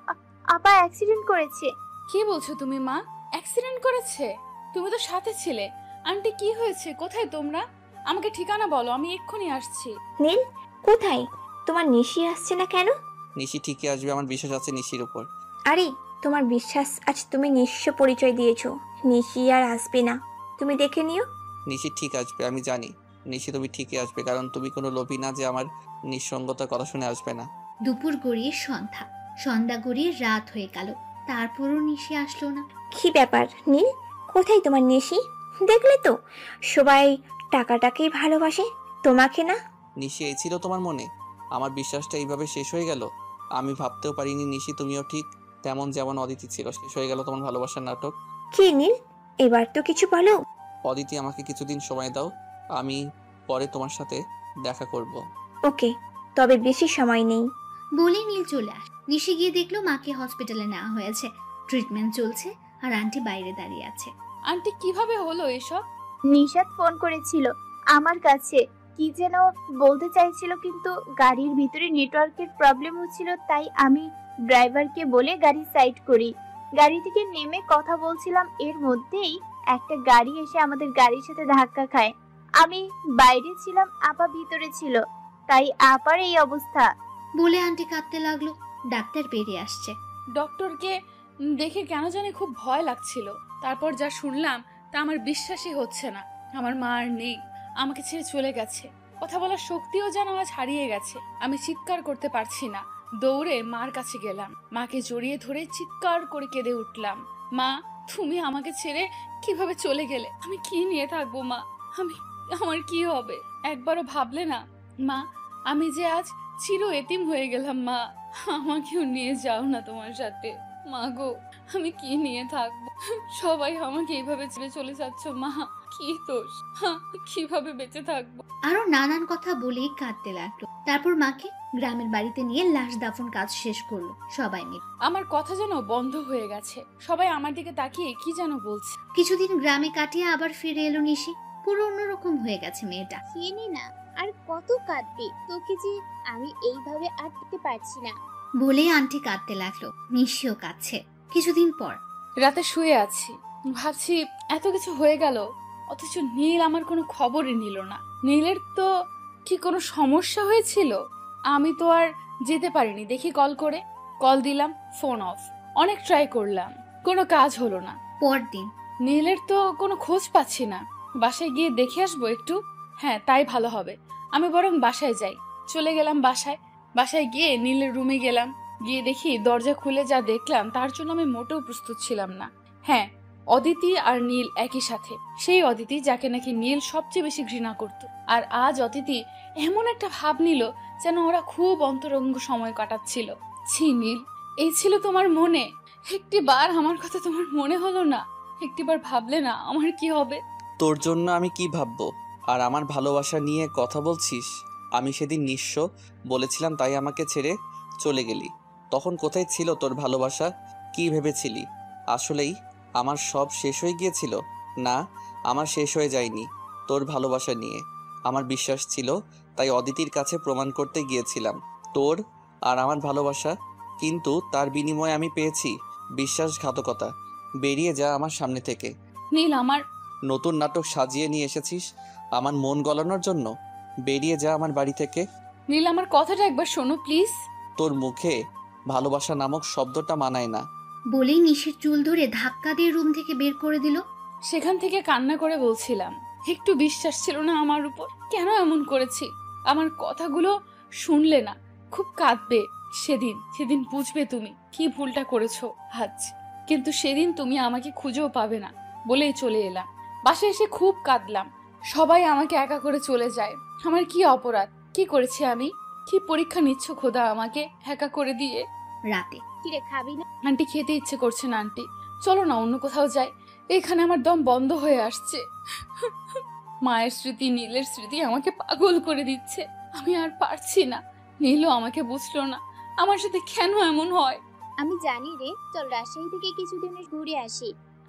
আপা অ্যাক্সিডেন্ট করেছে। কি বলছো তুমি মা? অ্যাক্সিডেন্ট করেছে? তুমি তো সাথে ছিলে। আন্টি, কি হয়েছে? কোথায় তোমরা? আমাকে ঠিকানা বলো, আমি এক্ষুনি আসছি। নীল কোথায়? তোমার নিশি আসছে না কেন? নিশি ঠিকই আসবে, আমার বিশ্বাস আছে নিশির উপর। আরে তোমার বিশ্বাস আজ তুমি নিঃস্ব পরিচয় দিয়েছো, নিশি আর আসবে না, তুমি দেখে নিও। নিশি ঠিক আসবে, আমি জানি নিশি তুমি ঠিকই আসবে, কারণ তুমি কোনো লোভী না যে আমার নিঃসঙ্গতার কথা শুনে আসবে না। দুপুর গড়িয়ে সন্ধ্যা, সন্ধ্যা গড়িয়ে রাত হয়ে গেল, তারপরও নিশি আসলো না। কি ব্যাপার নীল, কোথায় তোমার নিশি? দেখলে তো সবাই টাকাটাকেই ভালোবাসে, তোমাকে না। নিশি এই ছিল তোমার মনে? আমার বিশ্বাসটা এইভাবে শেষ হয়ে গেল। আমি ভাবতেও পারিনি নিশি তুমিও ঠিক তেমন যেমন অদিতি ছিল শেষ হয়ে গেল তোমার ভালোবাসার নাটক। কি নীল, এবার তো কিছু বলো। অদিতি, আমাকে কিছুদিন সময় দাও, আমি পরে তোমার সাথে দেখা করব। ওকে, তবে বেশি সময় নেই। বলে নীল চলে আস। নিশি গিয়ে দেখলো মাকে হসপিটালে নেওয়া হয়েছে, ট্রিটমেন্ট চলছে, আর আন্টি বাইরে দাঁড়িয়ে আছে। আন্টি কিভাবে হলো এসব? নিশাত ফোন করেছিল আমার কাছে, কি যেন বলতে চাইছিল, কিন্তু গাড়ির ভিতরে নেটওয়ার্কের প্রবলেম হচ্ছিল, তাই আমি ড্রাইভারকে বলে গাড়ি সাইড করি। গাড়ি থেকে নেমে কথা বলছিলাম, এর মধ্যেই একটা গাড়ি এসে আমাদের গাড়ির সাথে ধাক্কা খায়। আমি বাইরে ছিলাম, আপা ভিতরে ছিল, তাই আপার এই অবস্থা। বলে আন্টি কাঁদতে লাগলো। ডাক্তার বেরিয়ে আসছে। ডক্টরকে দেখে কেন জানি খুব ভয় লাগছিল। তারপর যা শুনলাম তা আমার বিশ্বাসই হচ্ছে না। আমার মা আর নেই, আমাকে ছেড়ে চলে গেছে। কথা বলার শক্তিও যেন আজ হারিয়ে গেছে। আমি চিৎকার করতে পারছি না, দৌড়ে মার কাছে গেলাম, মাকে জড়িয়ে ধরে চিৎকার করে কেঁদে উঠলাম। মা, তুমি আমাকে ছেড়ে কিভাবে চলে গেলে? আমি কি নিয়ে থাকবো মা? আমার কি হবে? একবারও ভাবলে না মা, আমি যে আজ চির এতিম হয়ে গেলাম। মা, আমাকেও নিয়ে যাও না তোমার সাথে। মা গো, আমি কি নিয়ে থাকবো? সবাই আমাকে এইভাবে ছেড়ে চলে যাচ্ছ। মা, কি দোষ? কিভাবে বেঁচে থাকবো? আরো নানান কথা বলেই কাঁদতে লাগলো। তারপর মাকে গ্রামের বাড়িতে নিয়ে লাশ দাফন কাজ শেষ করলো সবাই মিলে। আমার কথা যেন বন্ধ হয়ে গেছে, সবাই আমার দিকে তাকিয়ে কি যেন বলছে। কিছুদিন গ্রামে কাটিয়ে আবার ফিরে এলো নিশি। পুরো অন্যরকম হয়ে গেছে মেয়েটা। খেয়ে না, আর কত কাঁদবি? তোকে যে আমি এইভাবে আর দিতে পারছি না। বলেই আন্টি কাঁদতে লাগলো, নিশিও কাঁদছে। কিছুদিন পর রাতে শুয়ে আছি, ভাবছি এত কিছু হয়ে গেল, অথচ নীল আমার কোনো খবরই নিল না। নীলের তো কি কোনো সমস্যা হয়েছিল? আমি তো আর যেতে পারিনি। দেখি কল করে, কল দিলাম, ফোন অফ। অনেক ট্রাই করলাম, কোনো কাজ হলো না। পরদিন নীলের তো কোনো খোঁজ পাচ্ছি না। বাসায় গিয়ে দেখে আসবো একটু। হ্যাঁ, তাই ভালো হবে। আমি বরং বাসায় যাই। চলে গেলাম বাসায় গিয়ে নীলের রুমে গেলাম। গিয়ে দেখি দরজা খুলে যা দেখলাম তার জন্য আমি মোটেও প্রস্তুত ছিলাম না। হ্যাঁ, অদিতি আর নীল একই সাথে। সেই অদিতি যাকে নাকি নীল সবচেয়ে বেশি ঘৃণা করত। আর আজ অদিতি এমন একটা ভাব নিল যেন ওরা খুব অন্তরঙ্গ সময় কাটাচ্ছিল। ছি নীল, এই ছিল তোমার মনে? একটিবার আমার কথা তোমার মনে হলো না? একটিবার ভাবলে না আমার কি হবে? তোর জন্য আমি কি ভাববো? আর আমার ভালোবাসা নিয়ে কথা বলছিস? আমি সেদিন নিঃস্ব বলেছিলাম তাই আমাকে ছেড়ে চলে গেলি। তখন কোথায় ছিল তোর ভালোবাসা? কি ভেবেছিলি আসলেই আমার সব শেষ হয়ে গিয়েছিল? না, আমার শেষ হয়ে যায়নি তোর ভালোবাসা নিয়ে। আমার বিশ্বাস ছিল, তাই অদিতির কাছে প্রমাণ করতে গিয়েছিলাম তোর আর আমার ভালোবাসা। কিন্তু তার বিনিময়ে আমি পেয়েছি বিশ্বাসঘাতকতা। বেরিয়ে যা আমার সামনে থেকে। নীল, আমার নতুন নাটক সাজিয়ে নিয়ে এসেছিস আমার মন গলানোর জন্য? বেরিয়ে যা আমার বাড়ি থেকে। নীল, আমার কথাটা একবার শোনো প্লিজ। তোর মুখে ভালোবাসা নামক শব্দটা মানায় না। বলেই নিশির চুল ধরে ধাক্কা দিয়ে রুম থেকে বের করে দিল। সেখান থেকে কান্না করে বলছিলাম, একটু বিশ্বাস ছিল না আমার উপর। কেন এমন করেছি? আমার কথাগুলো শুনলে না, খুব কাঁদবে। সেদিন বুঝবে তুমি কি ভুলটা করেছো আজ। কিন্তু সেদিন তুমি আমাকে খুঁজেও পাবে না বলেই চলে এলাম। বাসায় এসে খুব কাঁদলাম। সবাই আমাকে একা করে চলে যায়। আমার কি অপরাধ? কি করেছি আমি? কি পরীক্ষা নিচ্ছ খোদা আমাকে একা করে দিয়ে? রাতে কিরে, খাবি না? আন্টি, খেতে ইচ্ছে করছে না আন্টি, চলো না অন্য কোথাও যাই। এখানে আমার দম বন্ধ হয়ে আসছে। মায়ের স্মৃতি, নীলের স্মৃতি আমাকে পাগল করে দিচ্ছে। আমি আর পারছি না। নীলও আমাকে বুঝলো না। আমার সাথে কেন এমন হয়? আমি জানি রে, চল রাজশাহী থেকে কিছুদিনের ঘুরে আসি,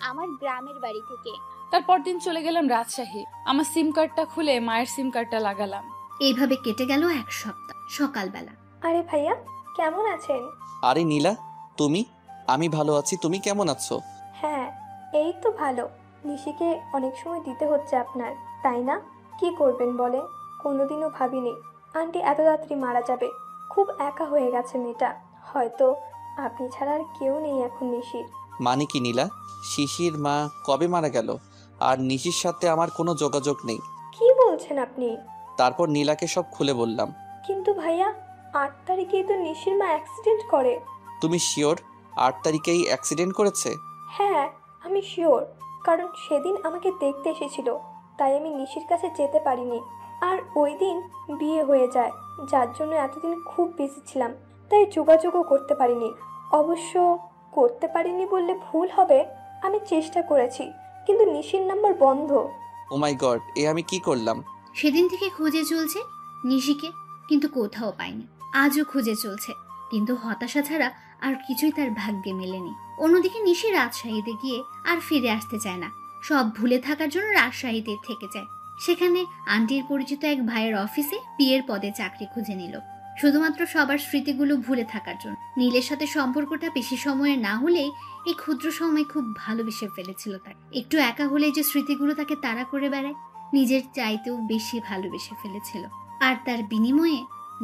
আমার গ্রামের বাড়ি থেকে। তারপর দিন চলে গেলাম রাজশাহী। আমার সিম কার্ডটা খুলে মায়ের সিম কার্ডটা লাগালাম। এইভাবে কেটে গেল এক সপ্তাহ। সকালবেলা, আরে ভাইয়া, কেমন আছেন? আরে নীলা, তুমি? আমি ভালো আছি, তুমি কেমন আছো? হ্যাঁ, এই তো ভালো। নিশিকে অনেক সময় দিতে হচ্ছে আপনার, তাই না? কি করবেন বলেন? কোনোদিনও ভাবিনি আন্টি এত রাত্রি মারা যাবে। খুব একা হয়ে গেছে মেয়েটা। হয়তো আপনি ছাড়া আর কেউ নেই এখন নিশির। মানে কি নীলা? শিশির মা কবে মারা গেল আর নিশির সাথে আমার কোনো যোগাযোগ নেই। কি বলছেন আপনি? তারপর নীলাকে সব খুলে বললাম। কিন্তু ভাইয়া 8 তারিখেই তো নিশির মা অ্যাক্সিডেন্ট করে। তুমি শিওর 8 তারিখেই অ্যাক্সিডেন্ট করেছে? হ্যাঁ আমি শিওর, কারণ সেদিন আমাকে দেখতে এসেছিল, তাই আমি নিশির কাছে যেতে পারিনি। আর ওই দিন বিয়ে হয়ে যায়, যার জন্য এতদিন খুব বিজি ছিলাম, তাই যোগাযোগও করতে পারিনি। অবশ্য করতে পারিনি বললে ভুল হবে, আমি চেষ্টা করেছি, কিন্তু নিশির নাম্বার বন্ধ। ও মাই গড, এ আমি কি করলাম? সেদিন থেকে খুঁজে চলছে নিশিকে, কিন্তু কোথাও পায়নি। আজও খুঁজে চলছে, কিন্তু হতাশা ছাড়া আর কিছুই তার ভাগ্যে মেলেনি। অন্যদিকে নিশি রাজশাহীতে গিয়ে আর ফিরে আসতে চায় না, সব ভুলে থাকার জন্য রাজশাহীতে থেকে যায়। সেখানে আন্টির পরিচিত এক ভাইয়ের অফিসে বিয়ের পদে চাকরি খুঁজে নিল, শুধুমাত্র সবার স্মৃতিগুলো ভুলে থাকার জন্য। নীলের সাথে সম্পর্কটা বেশি সময়ের না হলেই এই ক্ষুদ্র সময় খুব ভালোবেসে ফেলেছিল তাকে। একটু একা হলে যে স্মৃতিগুলো তাকে তাড়া করে বেড়ায়, নিজের চাইতেও বেশি ভালোবেসে ফেলেছিল। আর তার বিনিময়ে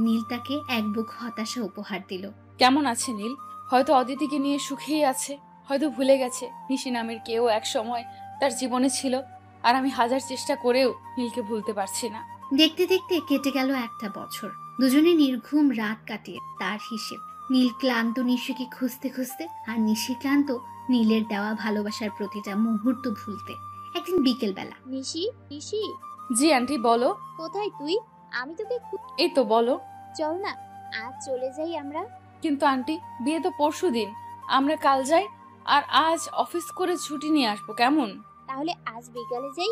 নীল তাকে এক বুক হতাশা উপহার দিল। কেমন আছে নীল? হয়তো অদিতিকে নিয়ে সুখেই আছে, হয়তো ভুলে গেছে নিশি নামের কেউ এক সময় তার জীবনে ছিল। আর আমি হাজার চেষ্টা করেও নীলকে ভুলতে পারছি না। দেখতে দেখতে কেটে গেল একটা বছর, দুজনে নির্ঘুম রাত কাটিয়ে। তার হিসেব, নীল ক্লান্ত নিশিকে খুঁজতে খুঁজতে, আর নিশি ক্লান্ত নীলের দেওয়া ভালোবাসার প্রতিটা মুহূর্ত ভুলতে। একদিন বিকেল বেলা। নিশি, নিশি। জি আন্টি বলো। কোথায় তুই? আমি তোকে এই তো বলো। চল না আজ চলে যাই আমরা। কিন্তু আন্টি বিয়ে তো পরশু দিন, আমরা কাল যাই, আর আজ অফিস করে ছুটি নিয়ে আসবো, কেমন? তাহলে আজ বিকালে যাই।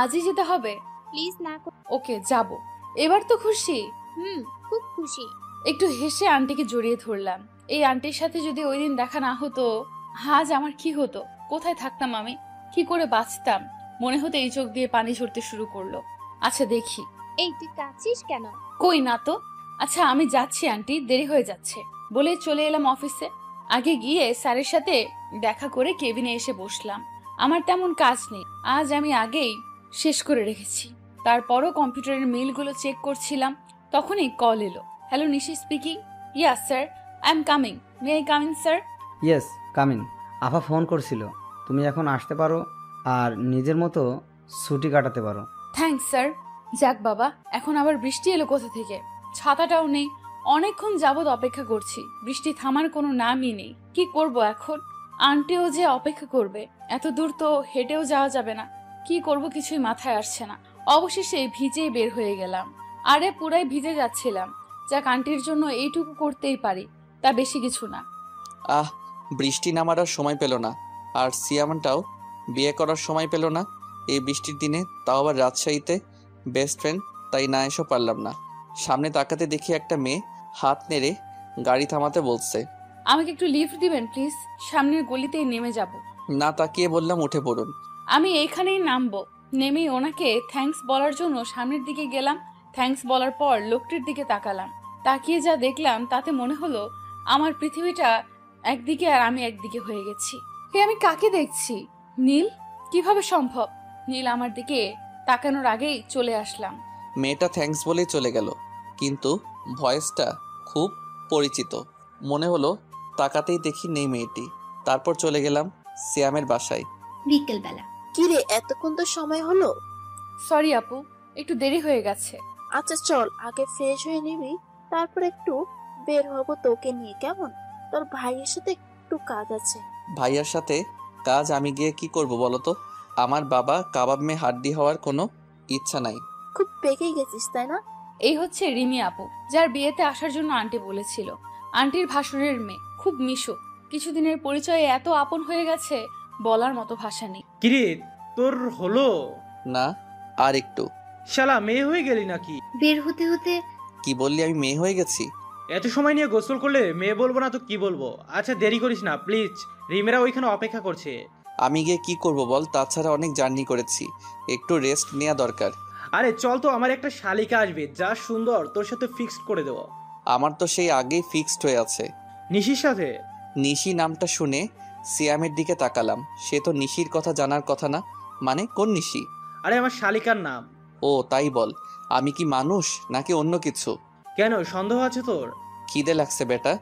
আজই যেতে হবে? প্লিজ না। ওকে যাব। এবার তো খুশি? খুব খুশি। একটু হেসে আন্টিকে জড়িয়ে ধরলাম। এই আন্টির সাথে যদি ওই দিন দেখা না হতো, আজ আমার কি হতো? কোথায় থাকতাম আমি? কি করে বাঁচতাম? মনে হতো এই চোখ দিয়ে পানি ঝরতে শুরু করলো। আচ্ছা দেখি। এই তুই কাঁদছিস কেন? কই না তো। আচ্ছা আমি যাচ্ছি আন্টি, দেরি হয়ে যাচ্ছে বলে চলে এলাম অফিসে। আগে গিয়ে স্যারের সাথে দেখা করে কেবিনে এসে বসলাম। আমার তেমন কাজ নেই, আজ আমি আগেই শেষ করে রেখেছি। তারপরও কম্পিউটারের মেইলগুলো চেক করছিলাম, তখনই কল এলো। Hello Nishi speaking. Yes sir, I am coming. May I come in sir? Yes coming. আফা ফোন করছিল, তুমি এখন আসতে পারো আর নিজের মতো ছুটি কাটাতে পারো। Thanks sir. যাক বাবা, এখন আবার বৃষ্টি এলো কোথা থেকে? ছাতাটাও নেই। অনেকক্ষণ যাবত অপেক্ষা করছি, বৃষ্টি থামার কোনো নামই নেই। কি করব এখন? আন্টিও যে অপেক্ষা করবে, এত দূর তো হেঁটেও যাওয়া যাবে না। কি করব কিছুই মাথায় আসছে না। অবশেষে ভিজেই বের হয়ে গেলাম। আরে পুরাই ভিজে যাচ্ছিলাম। যাক আন্টির জন্য এইটুকু করতেই পারি, তা বেশি কিছু না। বৃষ্টি নামার আর সময় পেল না, আর সিয়ামটাও বিয়ে করার সময় পেল না এই বৃষ্টির দিনে, তাও আবার রাজশাহীতে। বেস্ট ফ্রেন্ড, তাই না এসব পারলাম না। সামনে তাকাতে দেখি একটা মেয়ে হাত নেড়ে গাড়ি থামাতে বলছে। আমাকে একটু লিফট দিবেন প্লিজ, সামনের গলিতেই নেমে যাব। না তাকিয়ে বললাম উঠে পড়ুন। আমি এইখানেই নামবো। নেমেই ওনাকে থ্যাঙ্কস বলার জন্য সামনের দিকে গেলাম। থ্যাঙ্কস বলার পর লোকটির দিকে তাকালাম। তাকিয়ে যা দেখলাম তাতে মনে হলো আমার পৃথিবীটা একদিকে আর আমি একদিকে হয়ে গেছি। আমি কাকে দেখছি? নীল? কিভাবে সম্ভব? নীল আমার দিকে তাকানোর আগেই চলে আসলাম। মেয়েটা থ্যাঙ্কস বলেই চলে গেল, কিন্তু ভয়েসটা খুব পরিচিত মনে হলো। তাকাতেই দেখি নেই মেয়েটি। তারপর চলে গেলাম সিয়ামের বাসায়। বিকেল বেলা। কিরে এতক্ষণ তো সময় হলো? সরি আপু, একটু দেরি হয়ে গেছে। আচ্ছা চল আগে ফ্রেশ হয়ে নিবি, তারপর একটু বের হবো তোকে নিয়ে, কেমন? তোর ভাইয়ের সাথে একটু কাজ আছে। ভাইয়ার সাথে কাজ? আমি গিয়ে কি করব বলো তো? আমার বাবা কাবাব মে হাড্ডি হওয়ার কোনো ইচ্ছা নাই। খুব পেকে গেছিস তাই না? এই হচ্ছে রিমি আপু, যার বিয়েতে আসার জন্য আন্টি বলেছিল। আন্টির ভাসুরের মেয়ে, খুব মিশুক। কিছুদিনের পরিচয়ে এত আপন হয়ে গেছে, বলার মতো ভাষা নেই। কিরে তোর হলো না? আর একটু। শালা মেয়ে হয়ে গেলি নাকি? বের হতে হতে কি বললি? আমি মেয়ে হয়ে গেছি? এত সময় নিয়ে গোসল করলে মেয়ে বলবো না তো কি বলবো? আচ্ছা দেরি করিস না প্লিজ, রিমেরা ওইখানে অপেক্ষা করছে। আমি গিয়ে কি করব বল? তাছাড়া অনেক জার্নি করেছি, একটু রেস্ট নেওয়া দরকার। আরে চল তো, আমার একটা শালিকা আসবে যা সুন্দর, তোর সাথে ফিক্সড করে দেবো। আমার তো সেই আগেই ফিক্সড হয়ে আছে। নিশির সাথে? নিশি নামটা শুনে সিয়ামের দিকে তাকালাম। সে তো নিশির কথা জানার কথা না। মানে কোন নিশি? আরে আমার শালিকার নাম। ও তাই বল। আমি কি মানুষ নাকি অন্য কিছু? কেন সন্দেহ আছে তোর? খিদে লাগছে বেটা।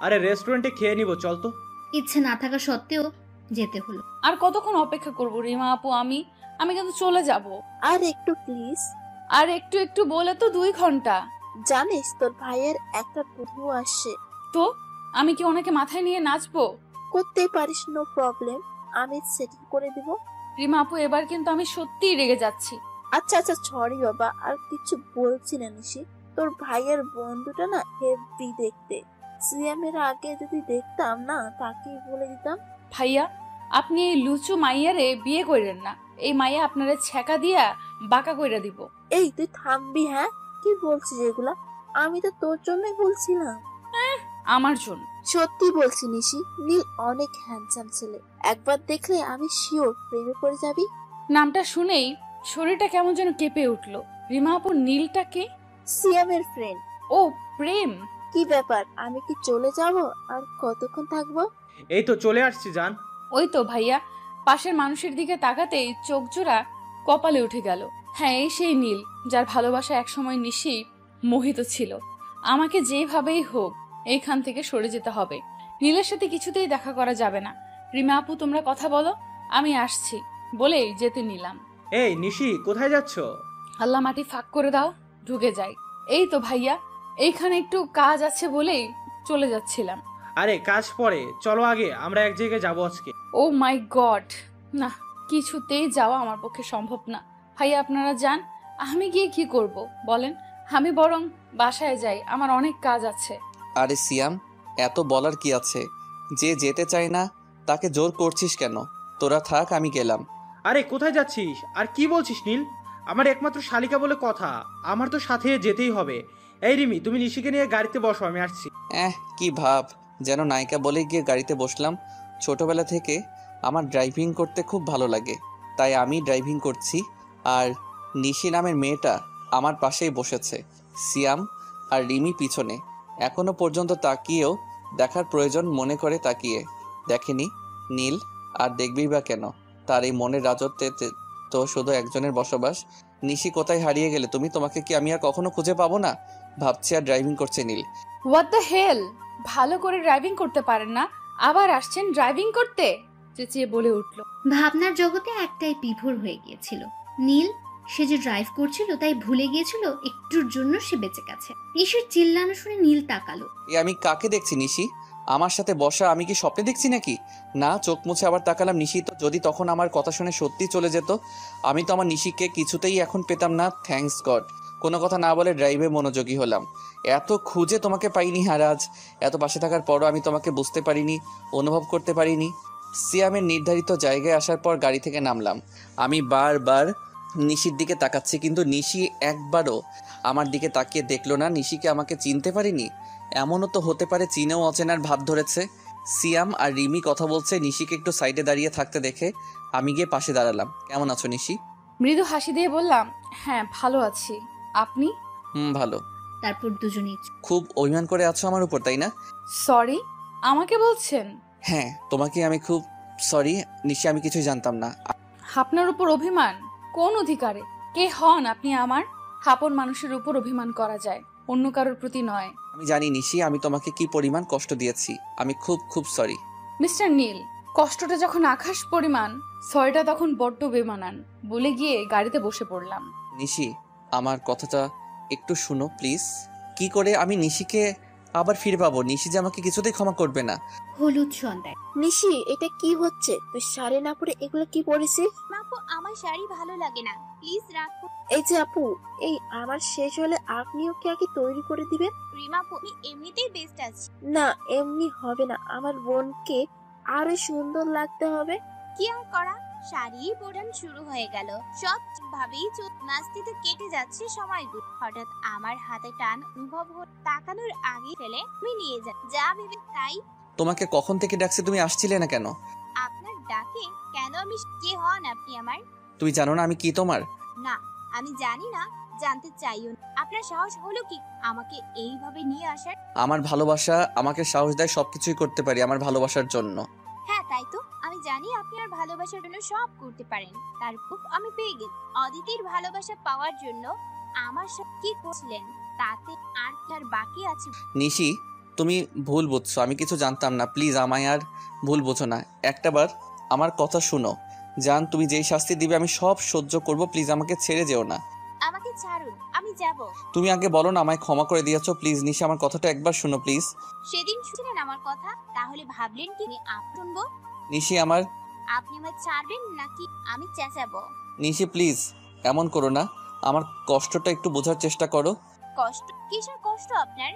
আরে রেস্টুরেন্টে খেয়ে নিব, চল তো। ইচ্ছে না থাকা সত্ত্বেও যেতে হলো। আর কতক্ষণ অপেক্ষা করব রিমা আপু? আমি কিন্তু চলে যাব। আর একটু প্লিজ। আর একটু একটু বলে তো 2 ঘন্টা। জানিস তোর ভাইয়ের একটা বন্ধু আসছে। তো আমি কি ওনাকে মাথায় নিয়ে নাচবো? করতেই পারিস, নো প্রবলেম, আমি সেটিং করে দিব। রিমা আপু এবার কিন্তু আমি সত্যিই রেগে যাচ্ছি। আচ্ছা আচ্ছা সরি বাবা, আর কিছু বলছি না নিশি। তোর ভাইয়ের বন্ধুটা না হেভি দেখতে। সিএমের আগে যদি দেখতাম না, তাকেই বলে দিতাম। ভাইয়া আপনি এই লুচু মাইয়ারে বিয়ে করেন না। এই মাইয়া আপনারে ছ্যাঁকা দিয়া বাঁকা কইরা দিব। এই তুই থামবি? হ্যাঁ কি বলছিস এগুলা? আমি তো তোর জন্যই বলছিলাম। আমার জন্য? সত্যি বলছি নিশি, নীল অনেক হ্যান্ডসাম ছেলে। একবার দেখলে আমি শিওর প্রেমে পড়ে যাবি। নামটা শুনেই শরীরটা কেমন যেন কেঁপে উঠলো। রিমা আপু নীলটাকে? সিয়ামের ফ্রেন্ড। ও প্রেম। কি ব্যাপার, আমি কি চলে যাব? আর কতক্ষণ থাকবো? এই তো চলে আসছি জান। ওই তো ভাইয়া, পাশের মানুষের দিকে তাকাতেই চোখ জোড়া কপালে উঠে গেল। হ্যাঁ এই সেই নীল, যার ভালোবাসা একসময় নিশি মোহিত ছিল। আমাকে যেভাবেই হোক এইখান থেকে সরে যেতে হবে। নীলের সাথে কিছুতেই দেখা করা যাবে না। রিমা আপু তোমরা কথা বলো, আমি আসছি বলেই যেতে নিলাম। এই নিশি, কোথায় যাচ্ছ? আল্লাহ মাটি ফাঁক করে দাও, ঢুকে যাই। এই তো ভাইয়া, এইখানে একটু কাজ আছে বলেই চলে যাচ্ছিলাম। আরে কাজ পরে, চলো আগে আমরা এক জায়গায় যাবো আজকে। ও মাই গড, না কিছুতেই যাওয়া আমার পক্ষে সম্ভব না। ভাইয়া আপনারা যান, আমি গিয়ে কি করব বলেন? আমি বরং বাসায় যাই, আমার অনেক কাজ আছে। আরে সিয়াম, এত বলার কি আছে? যে যেতে চায় না তাকে জোর করছিস কেন? তোরা থাক, আমি গেলাম। আরে কোথায় যাচ্ছিস? আর কি বলছিস নীল? আমার একমাত্র শালিকা বলে কথা, আমার তো সাথে যেতেই হবে। এই রিমি, তুমি নিশিকে নিয়ে গাড়িতে বসো, আমি আসছি। কি ভাব, যেন নায়িকা বলে গিয়ে গাড়িতে বসলাম। ছোটবেলা থেকে আমার ড্রাইভিং করতে খুব ভালো লাগে, তাই আমি ড্রাইভিং করছি। আর নিশি নামের মেয়েটা আমার পাশেই বসেছে, সিয়াম আর রিমি পিছনে। এখনো পর্যন্ত তাকিয়েও দেখার প্রয়োজন মনে করে তাকিয়ে দেখেনি নীল। আর দেখবি বা কেন? তার এই মনের রাজত্বে তো শুধু একজনের বসবাস। নিশি কোথায় হারিয়ে গেলে তুমি? তোমাকে কি আমি আর কখনো খুঁজে পাবো না? ভাবছি আর ড্রাইভিং করছে নীল। হোয়াট দ্য হেল, ভালো করে ড্রাইভিং করতে পারেন না, আবার আসছেন ড্রাইভিং করতে? চেঁচিয়ে বলে উঠল। ভাবনার জগতে একটাই বিভোর হয়ে গিয়েছিল, নীল। সে যে ড্রাইভ করছিল তাই ভুলে গিয়েছিল একটুর জন্য সে বেঁচে গেছে। নিশির চিল্লানো শুনে নীল তাকালো। আমি কাকে দেখছি নিশি? আমার সাথে বসা আমি কি স্বপ্নে দেখছি নাকি? না, চোখ মুছে আবার তাকালাম। নিশি তো যদি তখন আমার কথা শুনে সত্যি চলে যেত, আমি তো আমার নিশিকে কিছুতেই এখন পেতাম না। থ্যাঙ্কস গড, কোনো কথা না বলে ড্রাইভে মনোযোগী হলাম। এত খুঁজে তোমাকে পাইনি, আর আজ এত পাশে থাকার পরও আমি তোমাকে বুঝতে পারিনি, অনুভব করতে পারিনি। সিয়ামের নির্ধারিত জায়গায় আসার পর গাড়ি থেকে নামলাম। আমি বারবার নিশির দিকে তাকাচ্ছি, কিন্তু নিশি একবারও আমার দিকে তাকিয়ে দেখলো না। নিশিকে আমাকে চিনতে পারিনি? এমনও তো হতে পারে চিনেও অচেনার ভাব ধরেছে। সিয়াম আর রিমি কথা বলছে, নিশিকে একটু সাইডে দাঁড়িয়ে থাকতে দেখে আমি গিয়ে পাশে দাঁড়ালাম। কেমন আছো নিশি? মৃদু হাসি দিয়ে বললাম, হ্যাঁ ভালো আছি, আপনি? ভালো। তারপর দুজনেই খুব অভিমান করে আছো আমার উপর, তাই না? সরি, আমাকে বলছেন? হ্যাঁ তোমাকে আমি খুব সরি নিশি, আমি কিছুই জানতাম না। আপনার উপর অভিমান? কোন অধিকারে? কে হন আপনি আমার? আপন মানুষের উপর অভিমান করা যায়, অন্য কারোর প্রতি নয়। আমি জানি নিশি, আমি তোমাকে কি পরিমাণ কষ্ট দিয়েছি। আমি খুব খুব সরি। মিস্টার নীল, কষ্টটা যখন আকাশ পরিমাণ, সরিটা তখন বড্ড বেমানান বলে গিয়ে গাড়িতে বসে পড়লাম। নিশি, আমার কথাটা একটু শুনো প্লিজ। কি করে আমি নিশিকে আবার ফিরে পাবো? নিশি যে আমাকে কিছুতেই ক্ষমা করবে না। হলুদ সন্ধ্যায়। নিশি, এটা কি হচ্ছে? তুই শাড়ি না পরে এগুলো কি পরেছিস? আপু আমার শাড়ি ভালো লাগে না, প্লিজ রাখো। এই যে আপু, এই আমার শেষ হলে আপনিও কি আগে তৈরি করে দিবেন? রিমা আপু এমনিতেই বেস্ট আছে। না এমনি হবে না, আমার বোনকে আরো সুন্দর লাগতে হবে। কি আর করা, শাড়ি পরান শুরু হয়ে গেল। সব ভাবেই নাস্তিতে কেটে যাচ্ছে সময়গুলো। হঠাৎ আমার হাতে টান অনুভব হল, তাকানোর আগে ফেলে আমি নিয়ে যা ভেবে তাই। তোমাকে কখন থেকে ডাকছে, তুমি আসছিলে না কেন? আপনার ডাকে কেন? আমি কে হন আপনি আমার? তুমি জানো না আমি কি তোমার? না আমি জানি না, জানতে চাইও না। আপনার সাহস হলো কি আমাকে এইভাবে নিয়ে আসার? আমার ভালোবাসা আমাকে সাহস দেয়, সবকিছুই করতে পারি আমার ভালোবাসার জন্য। হ্যাঁ তাই তো, আমি জানি আপনি আর ভালোবাসার জন্য সব করতে পারেন। তার প্রুফ আমি পেয়ে গেছি। অদিতির ভালোবাসা পাওয়ার জন্য আমার সাথে কি করছিলেন, তাতে আর বাকি আছে? নিশি, তুমি ভুল বুঝছো, আমি কিছু জানতাম না। প্লিজ আমায় আর ভুল বোঝো না, একটাবার আমার কথা শুনো। জান, তুমি যেই শাস্তি দিবে আমি সব সহ্য করব, প্লিজ আমাকে ছেড়ে যেও না। আমাকে ছাড়ুন, আমি যাব। তুমি আগে বলো না আমায় ক্ষমা করে দিয়েছো, প্লিজ নিশি আমার কথাটা একবার শুনো প্লিজ। সেদিন শুনলেন আমার কথা, তাহলে ভাবলেন কি আমি শুনবো? নিশি আমার আপনি আমায় ছাড়বেন নাকি আমি চেঁচাবো? নিশি প্লিজ এমন করো না, আমার কষ্টটা একটু বোঝার চেষ্টা করো। কষ্ট? কিসের কষ্ট আপনার?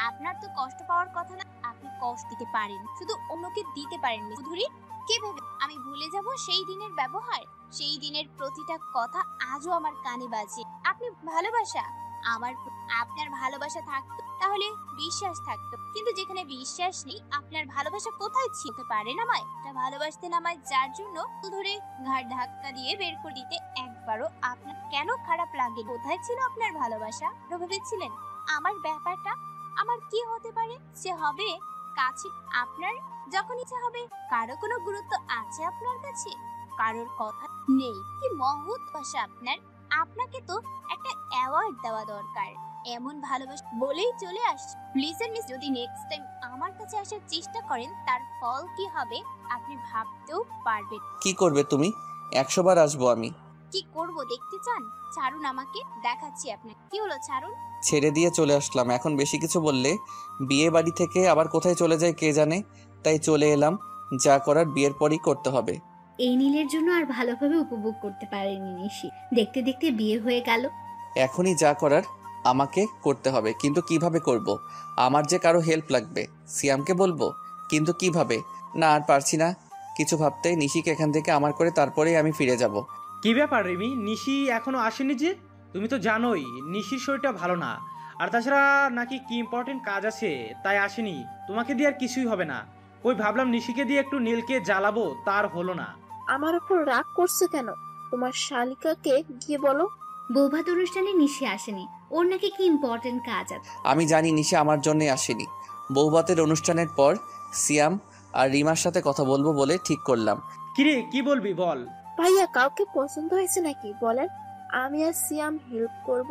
আপনার তো কষ্ট পাওয়ার কথা না। আপনি কষ্ট দিতে পারেন, শুধু অন্যকে দিতে পারেন। চৌধুরী, কে ভেবে আমি ভুলে যাব সেই দিনের ব্যবহার, সেই দিনের প্রতিটা কথা আজও আমার কানে বাজে। আপনি ভালোবাসা, আপনার ভালোবাসা থাকতো তাহলে বিশ্বাস থাকতো, কিন্তু যেখানে বিশ্বাস নেই আপনার ভালোবাসা কোথায় ছিল? পারেন আমায় ভালোবাসতে নামায়, যার জন্য ধরে ঘাড় ধাক্কা দিয়ে বের করে দিতে একবারও আপনার কেন খারাপ লাগে? কোথায় ছিল আপনার ভালোবাসা? ভেবেছিলেন আমার ব্যাপারটা আমার কি হতে পারে? সে হবে কাছে আপনার যখন ইচ্ছা হবে। কারো কোনো গুরুত্ব আছে আপনার কাছে? কারোর কথা নেই? কি মহৎ ভাষা আপনার! আপনাকে তো একটা অ্যাওয়ার্ড দেওয়া দরকার। এমন ভালোবাসা বলেই চলে আসছে। প্লিজ মিস, যদি নেক্সট টাইম আমার কাছে আসার চেষ্টা করেন তার ফল কি হবে আপনি ভাবতেও পারবেন। কি করবে তুমি? 100 বার আসবো আমি। কি করব দেখতে চান? ছাড়ুন আমাকে, দেখাচ্ছি আপনাকে। কি হলো, ছাড়ুন। ছেড়ে দিয়ে চলে আসলাম, এখন বেশি কিছু বললে বিয়ে বাড়ি থেকে আবার কোথায় চলে যায় কে জানে, তাই চলে এলাম। যা করার বিয়ের পরই করতে হবে। এই নীলের জন্য আর ভালোভাবে উপভোগ করতে পারেনি নিশি। দেখতে দেখতে বিয়ে হয়ে গেল। এখনই যা করার আমাকে করতে হবে, কিন্তু কিভাবে করব? আমার যে কারো হেল্প লাগবে। সিয়ামকে বলবো, কিন্তু কিভাবে? না, আর পারছি না কিছু ভাবতে। নিশিকে এখান থেকে আমার করে তারপরেই আমি ফিরে যাব। কি ব্যাপার রিমি, নিশি এখনো আসেনি যে? তুমি তো জানোই নিশির শরীরটা ভালো না, আর তাছাড়া নাকি কি ইম্পর্টেন্ট কাজ আছে তাই আসেনি। তোমাকে দিয়ে আর কিছুই হবে না। ওই ভাবলাম নিশিকে দিয়ে একটু নীলকে জ্বালাবো, তার হলো না। আমার উপর রাগ করছে কেন? তোমার শালিকাকে গিয়ে বলো। বৌভাত অনুষ্ঠানে নিশি আসেনি, ওর নাকি কি ইম্পর্টেন্ট কাজ আছে। আমি জানি নিশি আমার জন্য আসেনি। বৌভাতের অনুষ্ঠানের পর সিয়াম আর রিমার সাথে কথা বলবো বলে ঠিক করলাম। কিরে, কি বলবি বল। ভাইয়া, কাউকে পছন্দ হয়েছে নাকি বলেন, আমি আর সিয়াম হেল্প করব।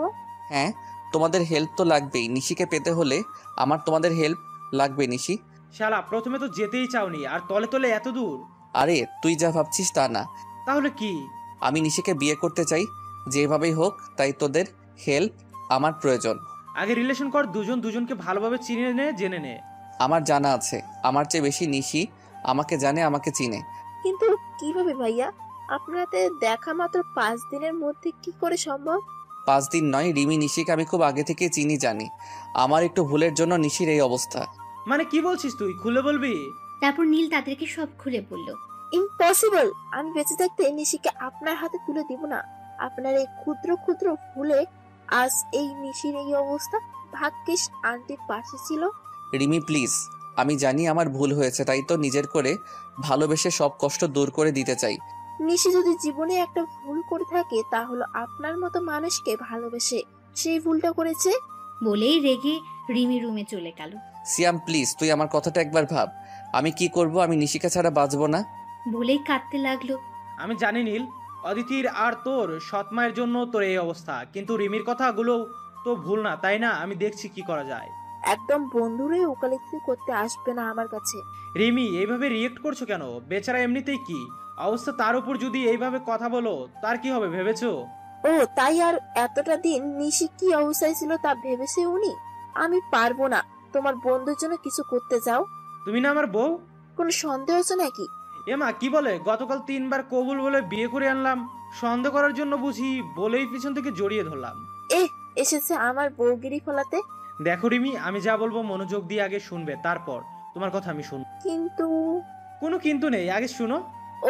হ্যাঁ, তোমাদের হেল্প তো লাগবেই। নিশিকে পেতে হলে আমার তোমাদের হেল্প লাগবে নিশি। শালা, প্রথমে তো যেতেই চাওনি, আর তলে তলে এত দূর। আরে তুই যা ভাবছিস তা না। তাহলে কি? আমি নিশিকে বিয়ে করতে চাই যেভাবেই হোক, তাই তোদের হেল্প আমার প্রয়োজন। আগে রিলেশন কর, দুজন দুজনকে ভালোভাবে চিনে নে, জেনে নে। আমার জানা আছে, আমার চেয়ে বেশি নিশি আমাকে জানে, আমাকে চিনে। কিন্তু কিভাবে ভাইয়া? আপনাদের দেখা মাত্র 5 দিনের মধ্যে কি করে সম্ভব? 5 দিন নয় রিমি, নিশিকে আমি খুব আগে থেকে চিনি, জানি। আমার একটু ভুলের জন্য নিশির এই অবস্থা। মানে কি বলছিস তুই? খুলে বলবি। তারপর নীল তাদেরকে সব খুলে বলল। ইম্পসিবল! আমি বেঁচে থাকতে নিশিকে আপনার হাতে তুলে দিব না। আপনার এই ক্ষুদ্র ক্ষুদ্র ভুলে আজ এই নিশির এই অবস্থা। ভাগ্যিস আন্টির পাশে ছিল। রিমি প্লিজ, আমি জানি আমার ভুল হয়েছে, তাই তো নিজের করে ভালোবেসে সব কষ্ট দূর করে দিতে চাই। নিশি যদি জীবনে একটা ভুল করে থাকে তাহলে আপনার মতো মানুষকে ভালোবেসে সেই ভুলটা করেছে। বলেই রেগে রিমি রুমে চলে গেল। সিয়াম প্লিজ, তুই আমার কথাটা একবার ভাব। আমি কি করব? আমি নিশিকা ছাড়া বাঁচবো না। বলেই কাঁদতে লাগলো। আমি জানি নীল, অদিতির আর তোর সৎমায়ের জন্য তোর এই অবস্থা, কিন্তু রিমির কথাগুলো তো ভুল না, তাই না? আমি দেখছি কি করা যায়। একদম বন্ধুরে ওকালতি করতে আসবে না আমার কাছে। রিমি, এইভাবে রিয়েক্ট করছো কেন? বেচারা এমনিতেই কি অবস্থা, তার উপর যদি এইভাবে কথা বলো তার কি হবে ভেবেছো? ও তাই, আর এতটা দিন নিশি কি অবস্থায় ছিল তা ভেবেছে উনি? আমি পারবো না তোমার বন্ধুর জন্য কিছু করতে যাও। তুমি না আমার বউ? কোনো সন্দেহ আছে নাকি? এমা কি বলে, গতকাল 3 বার কবুল বলে বিয়ে করে আনলাম, সন্দেহ করার জন্য বুঝি বলেই পিছন থেকে জড়িয়ে ধরলাম। এসেছে আমার বউগিরি ফলাতে। দেখো রিমি, আমি যা বলবো মনোযোগ দিয়ে আগে শুনবে, তারপর তোমার কথা আমি শুনবো। কিন্তু? কোনো কিন্তু নেই, আগে শুনো।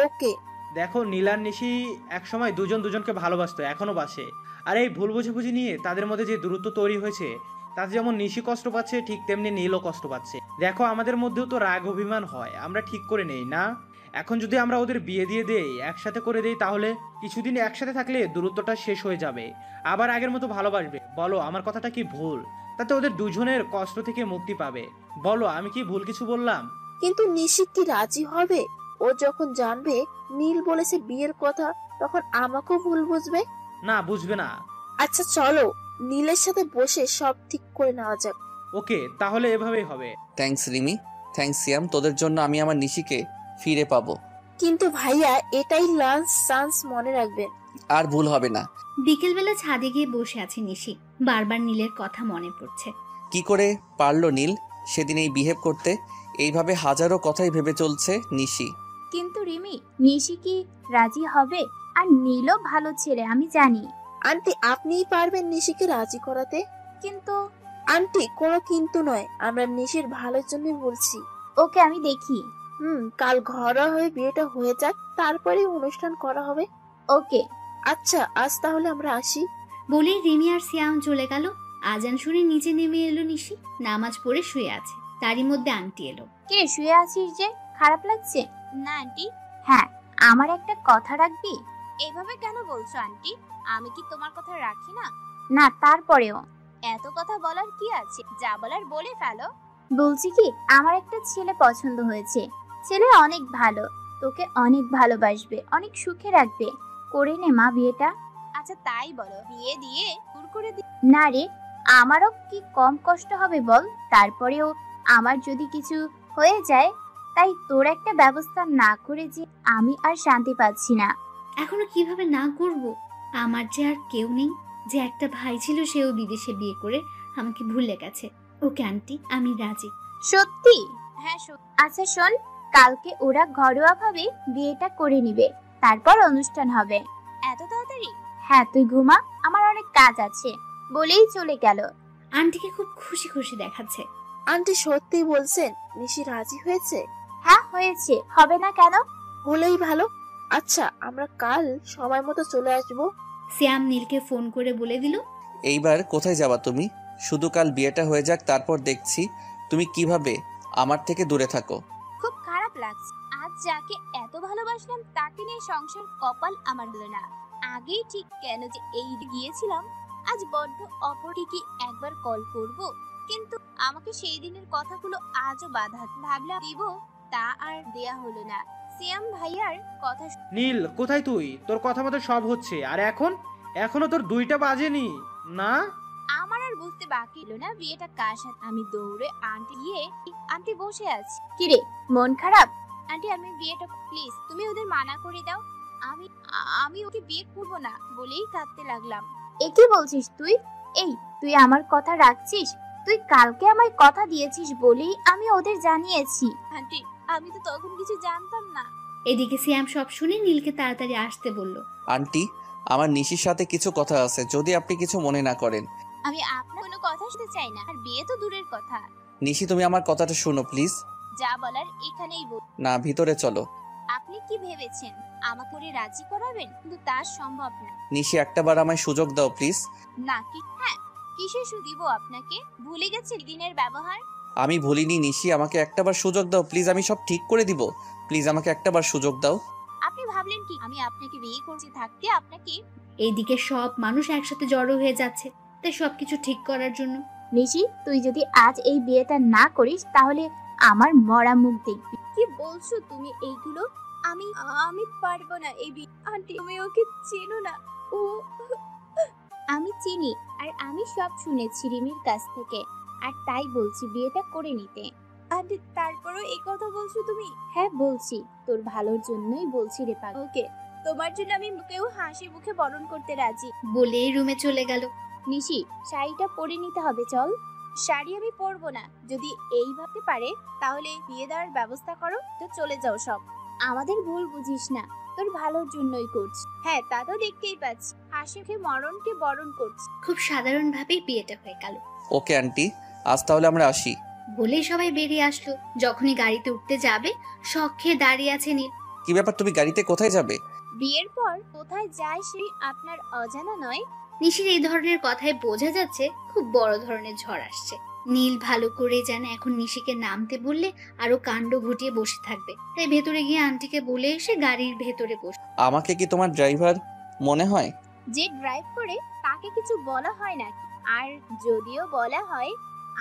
ওকে। দেখো, নীলার নিশি একসময় দুজন দুজনকে ভালোবাসতো, এখনো বাসে। আর এই ভুল বুঝাবুঝি নিয়ে তাদের মধ্যে যে দূরত্ব তৈরি হয়েছে, তাতে যেমন নিশি কষ্ট পাচ্ছে ঠিক তেমনি নীলও কষ্ট পাচ্ছে। দেখো, আমাদের মধ্যেও তো রাগ অভিমান হয়, আমরা ঠিক করে নেই না। এখন যদি আমরা ওদের বিয়ে দিয়ে দেই, একসাথে করে দেই, তাহলে কিছুদিন একসাথে থাকলে দূরত্বটা শেষ হয়ে যাবে, আবার আগের মতো ভালোবাসবে। বলো আমার কথাটা কি ভুল? তাতে ওদের দুজনের কষ্ট থেকে মুক্তি পাবে। বলো আমি কি ভুল কিছু বললাম? কিন্তু নিশি কি রাজি হবে? ও যখন জানবে নীল বলেছে বিয়ের কথা, তখন আমাকেও ভুল বুঝবে। না, বুঝবে না। আচ্ছা চলো নীলের সাথে বসে সব ঠিক করে নেওয়া যাক। ওকে, তাহলে এভাবেই হবে। থ্যাঙ্কস রিমি, থ্যাঙ্কস সিয়াম, তোদের জন্য আমি আমার নিশিকে ফিরে পাবো। কিন্তু ভাইয়া এটাই লাস্ট চান্স, মনে রাখবেন। আর ভুল হবে না। বিকেলবেলা ছাদে গিয়ে বসে আছে নিশি, বারবার নীলের কথা মনে পড়ছে। কি করে পারলো নীল সেদিন এই বিহেভ করতে? এইভাবে হাজারো কথাই ভেবে চলছে নিশি। কিন্তু রিমি, নিশি কি রাজি হবে? আর নীলও ভালো ছেলে, আমি জানি। আন্টি আপনিই পারবেন নিশিকে রাজি করাতে। কিন্তু আন্টি কোনো কিন্তু নয়, আমরা নিশির ভালোর জন্য বলছি। ওকে আমি দেখি। কাল ঘরোয়া হয়ে বিয়েটা হয়ে যাক, তারপরে অনুষ্ঠান করা হবে। ওকে। আচ্ছা আজ তাহলে আমরা আসি। বলেই রিমি আর সিয়াম চলে গেল। আজান শুনে নিচে নেমে এলো নিশি, নামাজ পড়ে শুয়ে আছে। তারই মধ্যে আন্টি এলো। কে শুয়ে আছিস যে? খারাপ লাগছে? না আন্টি। হ্যাঁ, আমার একটা কথা রাখবি? এইভাবে কেন বলছো আন্টি? আমি কি তোমার কথা রাখি না? না, তারপরেও এত কথা বলার কি আছে? যা বলার বলে ফেলো। বলছি কি, আমার একটা ছেলে পছন্দ হয়েছে। ছেলে অনেক ভালো, তোকে অনেক ভালোবাসবে, অনেক সুখে রাখবে। করে নে মা বিয়েটা। আচ্ছা তাই বলো, বিয়ে দিয়ে দূর করে দি? না রে, আমারও কি কম কষ্ট হবে বল? তারপরেও আমার যদি কিছু হয়ে যায়, তাই তোর একটা ব্যবস্থা না করে যে আমি আর শান্তি পাচ্ছি না। এখনো কিভাবে না করব? আমার যে আর কেউ নেই। যে একটা ভাই ছিল সেও বিদেশে বিয়ে করে আমাকে ভুলে গেছে। ওকে আন্টি, আমি রাজি। সত্যি? হ্যাঁ সত্যি। আচ্ছা শোন, কালকে ওরা ঘরোয়া ভাবে বিয়েটা করে নিবে, তারপর অনুষ্ঠান হবে। এত তাড়াতাড়ি? হ্যাঁ তুই ঘুমা, আমার অনেক কাজ আছে। বলেই চলে গেল। আন্টিকে খুব খুশি খুশি দেখাচ্ছে। আন্টি সত্যি বলছেন নিশি রাজি হয়েছে? হ্যাঁ হয়েছে, হবে না কেন? হলেই ভালো। আচ্ছা আমরা কাল সময় মতো চলে আসবো। সিয়াম নীলকে ফোন করে বলে দিল, এইবার কোথায় যাবা তুমি? শুধু কাল বিয়েটা হয়ে যাক, তারপর দেখছি তুমি কিভাবে আমার থেকে দূরে থাকো। খুব খারাপ লাগছে, আজ যাকে এত ভালোবাসলাম তাকে নিয়ে সংসার কপাল আমার হলো না। আগেই ঠিক কেন যে এই গিয়েছিলাম। আজ বড্ড অপরিকে একবার কল করব, কিন্তু আমাকে সেই দিনের কথাগুলো আজও বাধা। ভাবলাম দিব, তা আর দেয়া হলো না। সিয়াম ভাইয়ার কথা। নীল কোথায় তুই? তোর কথা মতো সব হচ্ছে, আর এখনো তোর 2টা বাজেনি না? আমার আর বুঝতে বাকি হলো না বিয়েটা কার সাথে। আমি দৌড়ে আন্টি গিয়ে, আন্টি বসে আছে। কিরে মন খারাপ? আন্টি আমি বিয়েটা, প্লিজ তুমি ওদের মানা করে দাও। আমি ওকে বিয়ে করবো না বলেই কাঁদতে লাগলাম। এ কি বলছিস তুই? এই তুই আমার কথা রাখছিস? তুই কালকে আমায় কথা দিয়েছিস বলেই আমি ওদের জানিয়েছি। আন্টি আমি তো তখন কিছু জানতাম না। এদিকে সিয়াম সব শুনে নীলকে তাড়াতাড়ি আসতে বলল। আন্টি, আমার নিশির সাথে কিছু কথা আছে, যদি আপনি কিছু মনে না করেন। আমি আপনার কোনো কথা শুনতে চাই না, আর বিয়ে তো দূরের কথা। নিশি তুমি আমার কথাটা শোনো প্লিজ। যা বলার এখানেই বল। না, ভিতরে চলো। আপনি কি ভেবেছেন আমাকে রাজি করাবেন? কিন্তু তা সম্ভব না। নিশি একটাবার আমায় সুযোগ দাও প্লিজ। না কি? হ্যাঁ, কিসে সুদিব আপনাকে? ভুলে গেছে দিনের ব্যবহার? আমি ভুলিনি নিশি, আমাকে একটাবার সুযোগ দাও প্লিজ, আমি সব ঠিক করে দিব। প্লিজ আমাকে একটাবার সুযোগ দাও। আপনি ভাবলেন কি আমি আপনাকে বিয়ে করছি থাকতে আপনাকে? এইদিকে সব মানুষ একসাথে জড়ো হয়ে যাচ্ছে তাই সবকিছু ঠিক করার জন্য। নিশি তুই যদি আজ এই বিয়েটা না করিস তাহলে আমার মরা মুখ দেখবি। কি বলছো তুমি এইগুলো? আমি পারবো না এই বিয়ে। আন্টি তুমি ওকে চেনো না? ও আমি চিনি, আর আমি সব শুনেছি রিমির কাছ থেকে, আর তাই বলছি বিয়েটা করে নিতে। আন্টি তারপরও এই কথা বলছো তুমি? হ্যাঁ বলছি, তোর ভালোর জন্যই বলছি রে পাগল। ওকে, তোমার জন্য আমি মুখেও হাসি মুখে বরণ করতে রাজি। বলেই রুমে চলে গেল। নিশি শাড়িটা পরে নিতে হবে, চল। শাড়ি আমি পরবো না, যদি এই ভাবতে পারে তাহলে বিয়ে দেওয়ার ব্যবস্থা করো, তো চলে যাও সব। আমাদের ভুল বুঝিস না, তোর ভালোর জন্যই করছি। হ্যাঁ তা তো দেখতেই পাচ্ছি, হাসি মুখে মরণকে বরণ করছি। খুব সাধারণ ভাবেই বিয়েটা হয়ে গেল। ওকে আন্টি, আজ তাহলে আমরা আসি। বলেই সবাই বেরিয়ে আসলো। যখনই গাড়িতে উঠতে যাবে শখ খেয়ে দাঁড়িয়ে আছে নীল। কি ব্যাপার, তুমি গাড়িতে কোথায় যাবে? বিয়ের পর কোথায় যায় সেই আপনার অজানা নয়। নিশির এই ধরনের কথায় বোঝা যাচ্ছে খুব বড় ধরনের ঝড় আসছে। নীল ভালো করে জানে এখন নিশিকে নামতে বললে আরো কাণ্ড ঘটিয়ে বসে থাকবে, তাই ভেতরে গিয়ে আন্টিকে বলে এসে গাড়ির ভেতরে বসে। আমাকে কি তোমার ড্রাইভার মনে হয়? যে ড্রাইভ করে তাকে কিছু বলা হয় নাকি? আর যদিও বলা হয়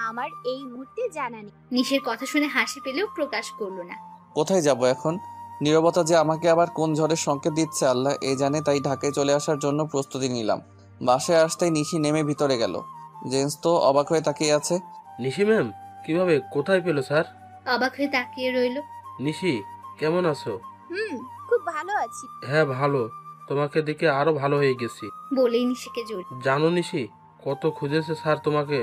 আমার এই মুহূর্তে জানা নেই। নিশির কথা শুনে হাসি পেলেও প্রকাশ করলো না। কোথায় যাব এখন? নীরবতা যে আমাকে আবার কোন ঝড়ের সংকেত দিচ্ছে আল্লাহ এ জানে, তাই ঢাকায় চলে আসার জন্য প্রস্তুতি নিলাম। বাসায় আসতেই নিশি নেমে ভিতরে গেল। জেন্স তো অবাক হয়ে তাকিয়ে আছে। নিশি ম্যাম কিভাবে কোথায় পেলো স্যার? অবাক হয়ে তাকিয়ে রইল। নিশি কেমন আছো? খুব ভালো আছি। হ্যাঁ ভালো, তোমাকে দেখে আরো ভালো হয়ে গেছি। বলেই নিশিকে জড়িয়ে। জানো নিশি কত খুঁজেছে স্যার তোমাকে।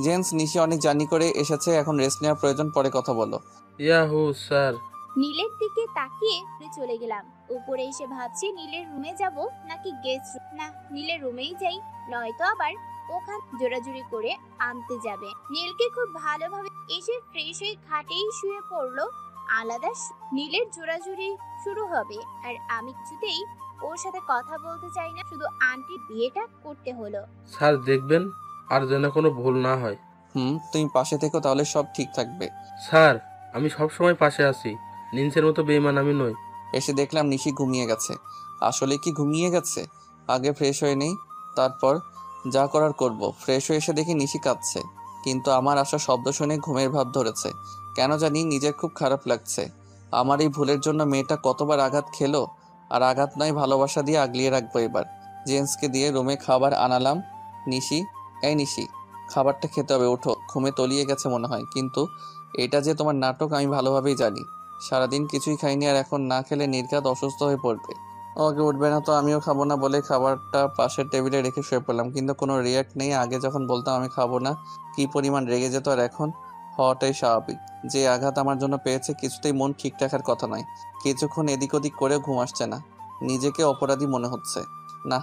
জেন্স, নিশি অনেক জার্নি করে এসেছে, এখন রেস্ট নেওয়ার প্রয়োজন, পরে কথা বলো। Yahoo sir. নীলের দিকে তাকিয়ে চলে গেলাম। উপরে এসে ভাবছি নীলের রুমে যাব নাকি গেস্ট রুম। না, নীলের রুমেই যাই, নয়তো আবার ওখান জোরাজুরি করে আনতে যাবে। নীলকে খুব ভালোভাবে এসে ফ্রেশ হয়ে খাটেই শুয়ে পড়লো। আলাদা নীলের জোরাজুরি শুরু হবে, আর আমি কিছুতেই ওর সাথে কথা বলতে চাই না। শুধু আন্টির বিয়েটা করতে হলো। স্যার দেখবেন আর যেন কোনো ভুল না হয়। তুমি পাশে থেকো, তাহলে সব ঠিক থাকবে। স্যার আমি সব সময় পাশে আছি, নিন্সের মতো বেঈমান আমি নই। এসে দেখলাম নিশি ঘুমিয়ে গেছে। আসলে কি ঘুমিয়ে গেছে? আগে ফ্রেশ হয়ে নেই, তারপর যা করার করব। ফ্রেশ হয়ে এসে দেখি নিশি কাঁদছে, কিন্তু আমার আসা শব্দ শুনে ঘুমের ভাব ধরেছে। কেন জানি নিজের খুব খারাপ লাগছে। আমার এই ভুলের জন্য মেয়েটা কতবার আঘাত খেলো, আর আঘাত নয় ভালোবাসা দিয়ে আগলিয়ে রাখবো এবার। জেন্সকে দিয়ে রুমে খাবার আনালাম। নিশি, এই নিশি, খাবারটা খেতে হবে, ওঠো। ঘুমে তলিয়ে গেছে মনে হয়, কিন্তু এটা যে তোমার নাটক আমি ভালোভাবেই জানি। সারাদিন কিছুই খাইনি, আর এখন না খেলে নির্ঘাত অসুস্থ হয়ে পড়বে। ওকে উঠবে না তো আমিও খাবো না বলে খাবারটা পাশের টেবিলে রেখে শুয়ে পড়লাম, কিন্তু কোনো রিয়াক্ট নেই। আগে যখন বলতাম আমি খাবো না, কি পরিমাণ রেগে যেত, আর এখন হওয়াটাই স্বাভাবিক। যে আঘাত আমার জন্য পেয়েছে, কিছুতেই মন ঠিক রাখার কথা নয়। কিছুক্ষণ এদিক ওদিক করে ঘুম আসছে না, নিজেকে অপরাধী মনে হচ্ছে। না,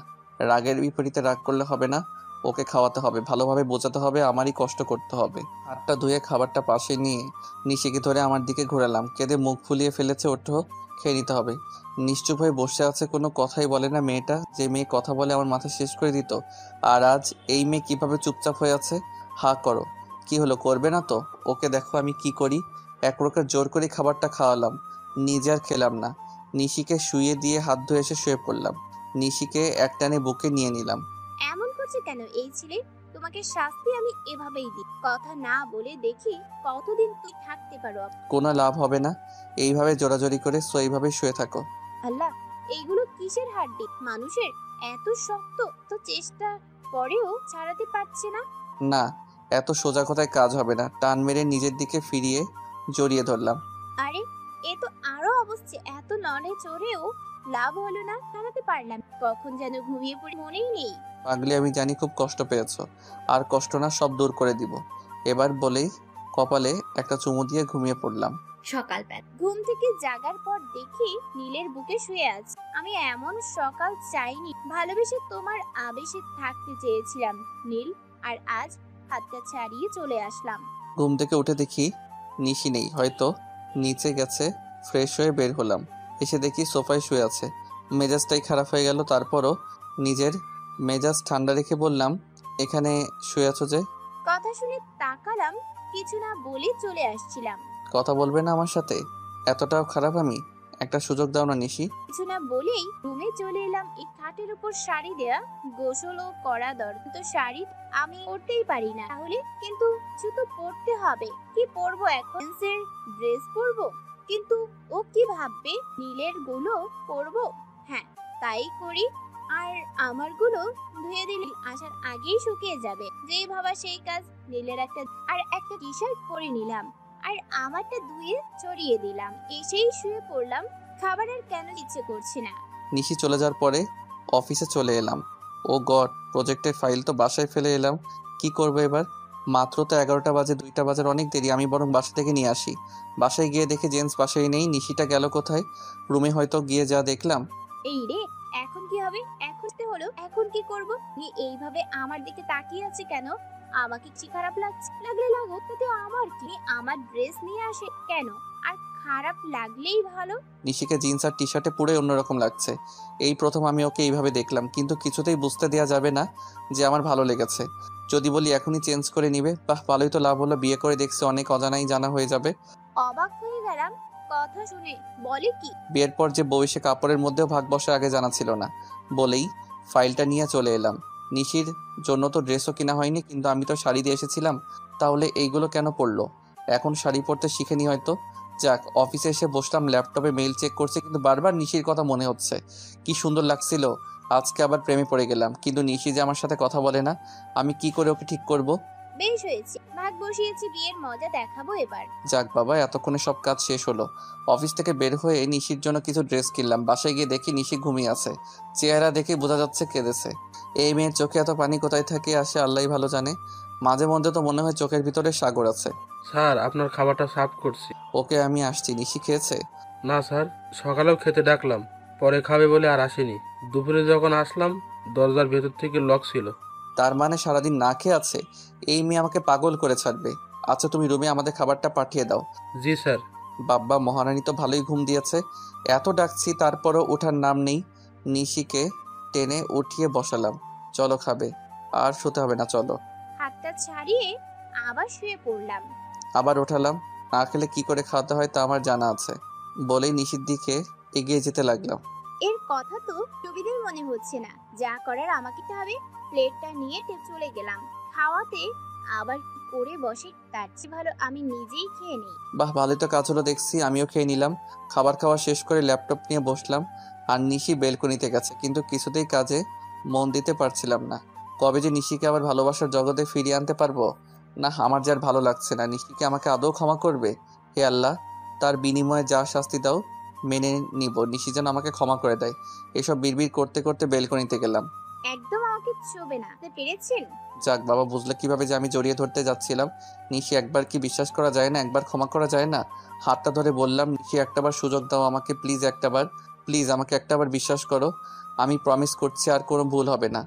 রাগের বিপরীতে রাগ করলে হবে না, ওকে খাওয়াতে হবে, ভালোভাবে বোঝাতে হবে, আমারই কষ্ট করতে হবে। হাতটা ধুয়ে খাবারটা পাশে নিয়ে নিশিকে ধরে আমার দিকে ঘোরালাম। কেঁদে মুখ ফুলিয়ে ফেলেছে, ওঠো খেয়ে নিতে হবে। নিশ্চুপ হয়ে বসে আছে, কোনো কথাই বলে না মেয়েটা। যে মেয়ে কথা বলে আমার মাথা শেষ করে দিত, আর আজ এই মেয়ে কিভাবে চুপচাপ হয়ে আছে। হা করো, কি হলো, করবে না তো? ওকে দেখো আমি কি করি। এক প্রকার জোর করে খাবারটা খাওয়ালাম, নিজে আর খেলাম না। নিশিকে শুয়ে দিয়ে হাত ধুয়ে এসে শুয়ে পড়লাম। নিশিকে একটানে বুকে নিয়ে নিলাম। এমন করছে কেন এই ছেলে? তোমাকে শাস্তি আমি এভাবেই দিই। কথা না বলে দেখি কতদিন তুই থাকতে পারো। কোনো লাভ হবে না, এইভাবে জোরাজোরি করে এইভাবে শুয়ে থাকো। আল্লাহ, এইগুলো কিসের হাড্ডি? মানুষের এত শক্ত তো চেষ্টা করেও ছাড়াতে পারছে না। না, এত সোজা কথায় কাজ হবে না। টান মেরে নিজের দিকে ফিরিয়ে জড়িয়ে ধরলাম। আরে এ তো আরো অবস্থা, এত নড়ে চড়েও লাভ হলো না, ছাড়াতে পারলাম। কখন যেন ঘুমিয়ে পড়ি মনেই নেই। পাগলি, আমি জানি খুব কষ্ট পেয়েছো, আর কষ্ট না সব দূর করে দিব এবার বলেই কপালে একটা চুমু দিয়ে ঘুমিয়ে পড়লাম। সকালবেলা ঘুম থেকে জাগার পর দেখি নীলের বুকে শুয়ে আছে। আমি এমন সকাল চাইনি, ভালোবেসে তোমার আবেশে থাকতে চেয়েছিলাম নীল, আর আজ হাতটা ছাড়িয়ে চলে আসলাম। ঘুম থেকে উঠে দেখি নিশি নেই, হয়তো নিচে গেছে। ফ্রেশ হয়ে বের হলাম, এসে দেখি সোফায় শুয়ে আছে। মেজাজটাই খারাপ হয়ে গেল, তারপরও নিজের মেজাজ ঠান্ডা রেখে বললাম, এখানে শুয়ে আছো যে? কথা শুনে তাকালাম, কিছু না বলে চলে আসছিলাম। কথা বলবে না আমার সাথে? এতটাও খারাপ আমি? একটা সুযোগ দাও না নিশি। কিছু না বলেই রুমে চলে এলাম। এই খাটের উপর শাড়ি দেয়া, গোসলও করা দরকার, তো শাড়ি আমি পরতেই পারি না, তাহলে কিন্তু কিছু তো পরতে হবে। কি পরবো এখন? ড্রেস পরবো, কিন্তু ও কি ভাববে? নীলের গুলো পরবো, হ্যাঁ তাই করি। আর আমার গুলো ধুয়ে দিলে আসার আগেই শুকিয়ে যাবে। যেই ভাবা সেই কাজ। নীলের একটা টি শার্ট পরে নিলাম, আর আমারটা ধুয়ে ছড়িয়ে দিলাম। এসেই শুয়ে পড়লাম। খাবার আর কেন ইচ্ছে করছে না। নিশি চলে যাওয়ার পরে অফিসে চলে এলাম। ও গড, প্রজেক্টের ফাইল তো বাসায় ফেলে এলাম, কি করবো এবার? মাত্র তো 11টা বাজে, 2টা বাজার অনেক দেরি। আমি বরং বাসা থেকে নিয়ে আসি। বাসায় গিয়ে দেখে জেন্স বাসায় নেই। নিশিটা গেল কোথায়? রুমে হয়তো গিয়ে যা দেখলাম। এই রে, এখন কি হবে? এখন হলো, এখন কি করব? এইভাবে আমার দিকে তাকিয়ে আছে কেন? আমাকে কি খারাপ লাগছে? লাগলে লাগুক, তাতে আমার কি? আমার ড্রেস নিয়ে আসে কেন? আর খারাপ লাগলেই ভালো। নিশিকে জিন্স আর টি শার্টে পুরো অন্যরকম লাগছে। এই প্রথম আমি ওকে এইভাবে দেখলাম, কিন্তু কিছুতেই বুঝতে দেওয়া যাবে না যে আমার ভালো লেগেছে। যদি বলি এখনই চেঞ্জ করে নিবে, বাহ ভালোই তো লাভ হলো। বিয়ে করে দেখছি অনেক অজানাই জানা হয়ে যাবে। অবাক হয়ে গেলাম কথা শুনে। বলে কি? বিয়ের পর যে বউ এসে কাপড়ের মধ্যেও ভাগ বসে আগে জানা ছিল না। বলেই ফাইলটা নিয়ে চলে এলাম। নিশির জন্য তো ড্রেসও কিনা হয়নি, কিন্তু আমি তো শাড়ি দিয়ে এসেছিলাম। তাহলে এইগুলো কেন পড়লো? এখন শাড়ি পরতে শিখেনি হয়তো। যাক, অফিসে এসে বসলাম, ল্যাপটপে মেইল চেক করছে, কিন্তু বারবার নিশির কথা মনে হচ্ছে। কি সুন্দর লাগছিল। আজকে আবার প্রেমে পড়ে গেলাম, কিন্তু নিশি যে আমার সাথে কথা বলে না। আমি কি করে ওকে ঠিক করব? বেশ হয়েছে, ভাগ বসিয়েছি, বিয়ের মজা দেখাবো এবার। যাক বাবা, এতক্ষণে সব কাজ শেষ হলো। অফিস থেকে বের হয়ে নিশির জন্য কিছু ড্রেস কিনলাম। বাসায় গিয়ে দেখি নিশি ঘুমিয়ে আছে। চেহারা দেখে বোঝা যাচ্ছে কেঁদেছে। এই মেয়ের চোখে এত পানি কোথায় থেকে আসে আল্লাহই ভালো জানে। মাঝে মধ্যে তো মনে হয় চোখের ভিতরে সাগর আছে। স্যার, আপনার খাবারটা সার্ভ করছি। ওকে, আমি আসছি। নিশি খেয়েছে? না স্যার, সকালেও খেতে ডাকলাম, পরে খাবে বলে আর আসেনি। দুপুরে যখন আসলাম দরজার ভেতর থেকে লক ছিল। তার মানে সারাদিন না খেয়ে আছে? এই মেয়ে আমাকে পাগল করে ছাড়বে। আচ্ছা, তুমি রুমে আমাদের খাবারটা পাঠিয়ে দাও। জি স্যার। বাব্বা, মহারানী তো ভালোই ঘুম দিয়েছে। এত ডাকছি তারপরও ওঠার নাম নেই। নিশিকে টেনে উঠিয়ে বসালাম। চলো খাবে। আর শুতে হবে না, চলো। হাতটা ছাড়িয়ে আবার শুয়ে পড়লাম। আবার ওঠালাম। না খেলে কি করে খাওয়াতে হয় তা আমার জানা আছে বলেই নিশির দিকে এগিয়ে যেতে লাগলাম। এর কথা তো সুবিধের মনে হচ্ছে না, যা করার আমাকে হবে। প্লেটটা নিয়ে চলে গেলাম খাওয়াতে। আবার কি করে বসে, তার চেয়ে ভালো আমি নিজেই খেয়ে নিই। বাহ, ভালোই তো কাজ হলো দেখছি। আমিও খেয়ে নিলাম। খাবার খাওয়া শেষ করে ল্যাপটপ নিয়ে বসলাম। আর নিশি বেলকনিতে গেছে, কিন্তু কিছুতেই কাজে মন দিতে পারছিলাম না। কবে যে নিশিকে আবার ভালোবাসার জগতে ফিরিয়ে আনতে পারবো? না, আমার যে আর ভালো লাগছে না। নিশিকে আমাকে আদৌ ক্ষমা করবে? হে আল্লাহ, তার বিনিময়ে যা শাস্তি দাও মেনে নিব। নিশি যেন আমাকে ক্ষমা করে দেয়। এসব বিড়বিড় করতে করতে বেলকনিতে গেলাম। একদম আমাকে ছোবে না, পেরেছেন? যাক বাবা, বুঝলে কিভাবে যে আমি জড়িয়ে ধরতে যাচ্ছিলাম। নিশি, একবার কি বিশ্বাস করা যায় না? একবার ক্ষমা করা যায় না? হাতটা ধরে বললাম, নিশি একটাবার সুযোগ দাও আমাকে, প্লিজ একটাবার। প্লিজ আমাকে একটাবার বিশ্বাস করো। আমি প্রমিস করছি আর কোনো ভুল হবে না।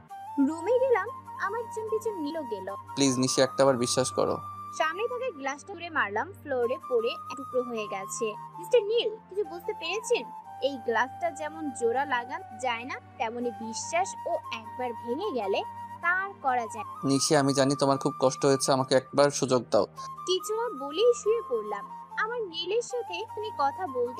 রুমে গেলাম, আমার পিছন গেল। প্লিজ নিশি, একটাবার বিশ্বাস করো। সামনে থাকা গ্লাসটা উড়ে মারলাম, ফ্লোরে পড়ে টুকরো হয়ে গেছে। মিস্টার নীল, কিছু বুঝতে পেরেছেন? এই গ্লাসটা যেমন জোড়া লাগান যায় না, তেমনি বিশ্বাস ও একবার ভেঙে গেলে তার করা যায়। নিশি, আমি জানি তোমার খুব কষ্ট হয়েছে, আমাকে একবার সুযোগ দাও। কিছু না বলেই শুয়ে পড়লাম। আমার নীলের সাথে কথা বলতে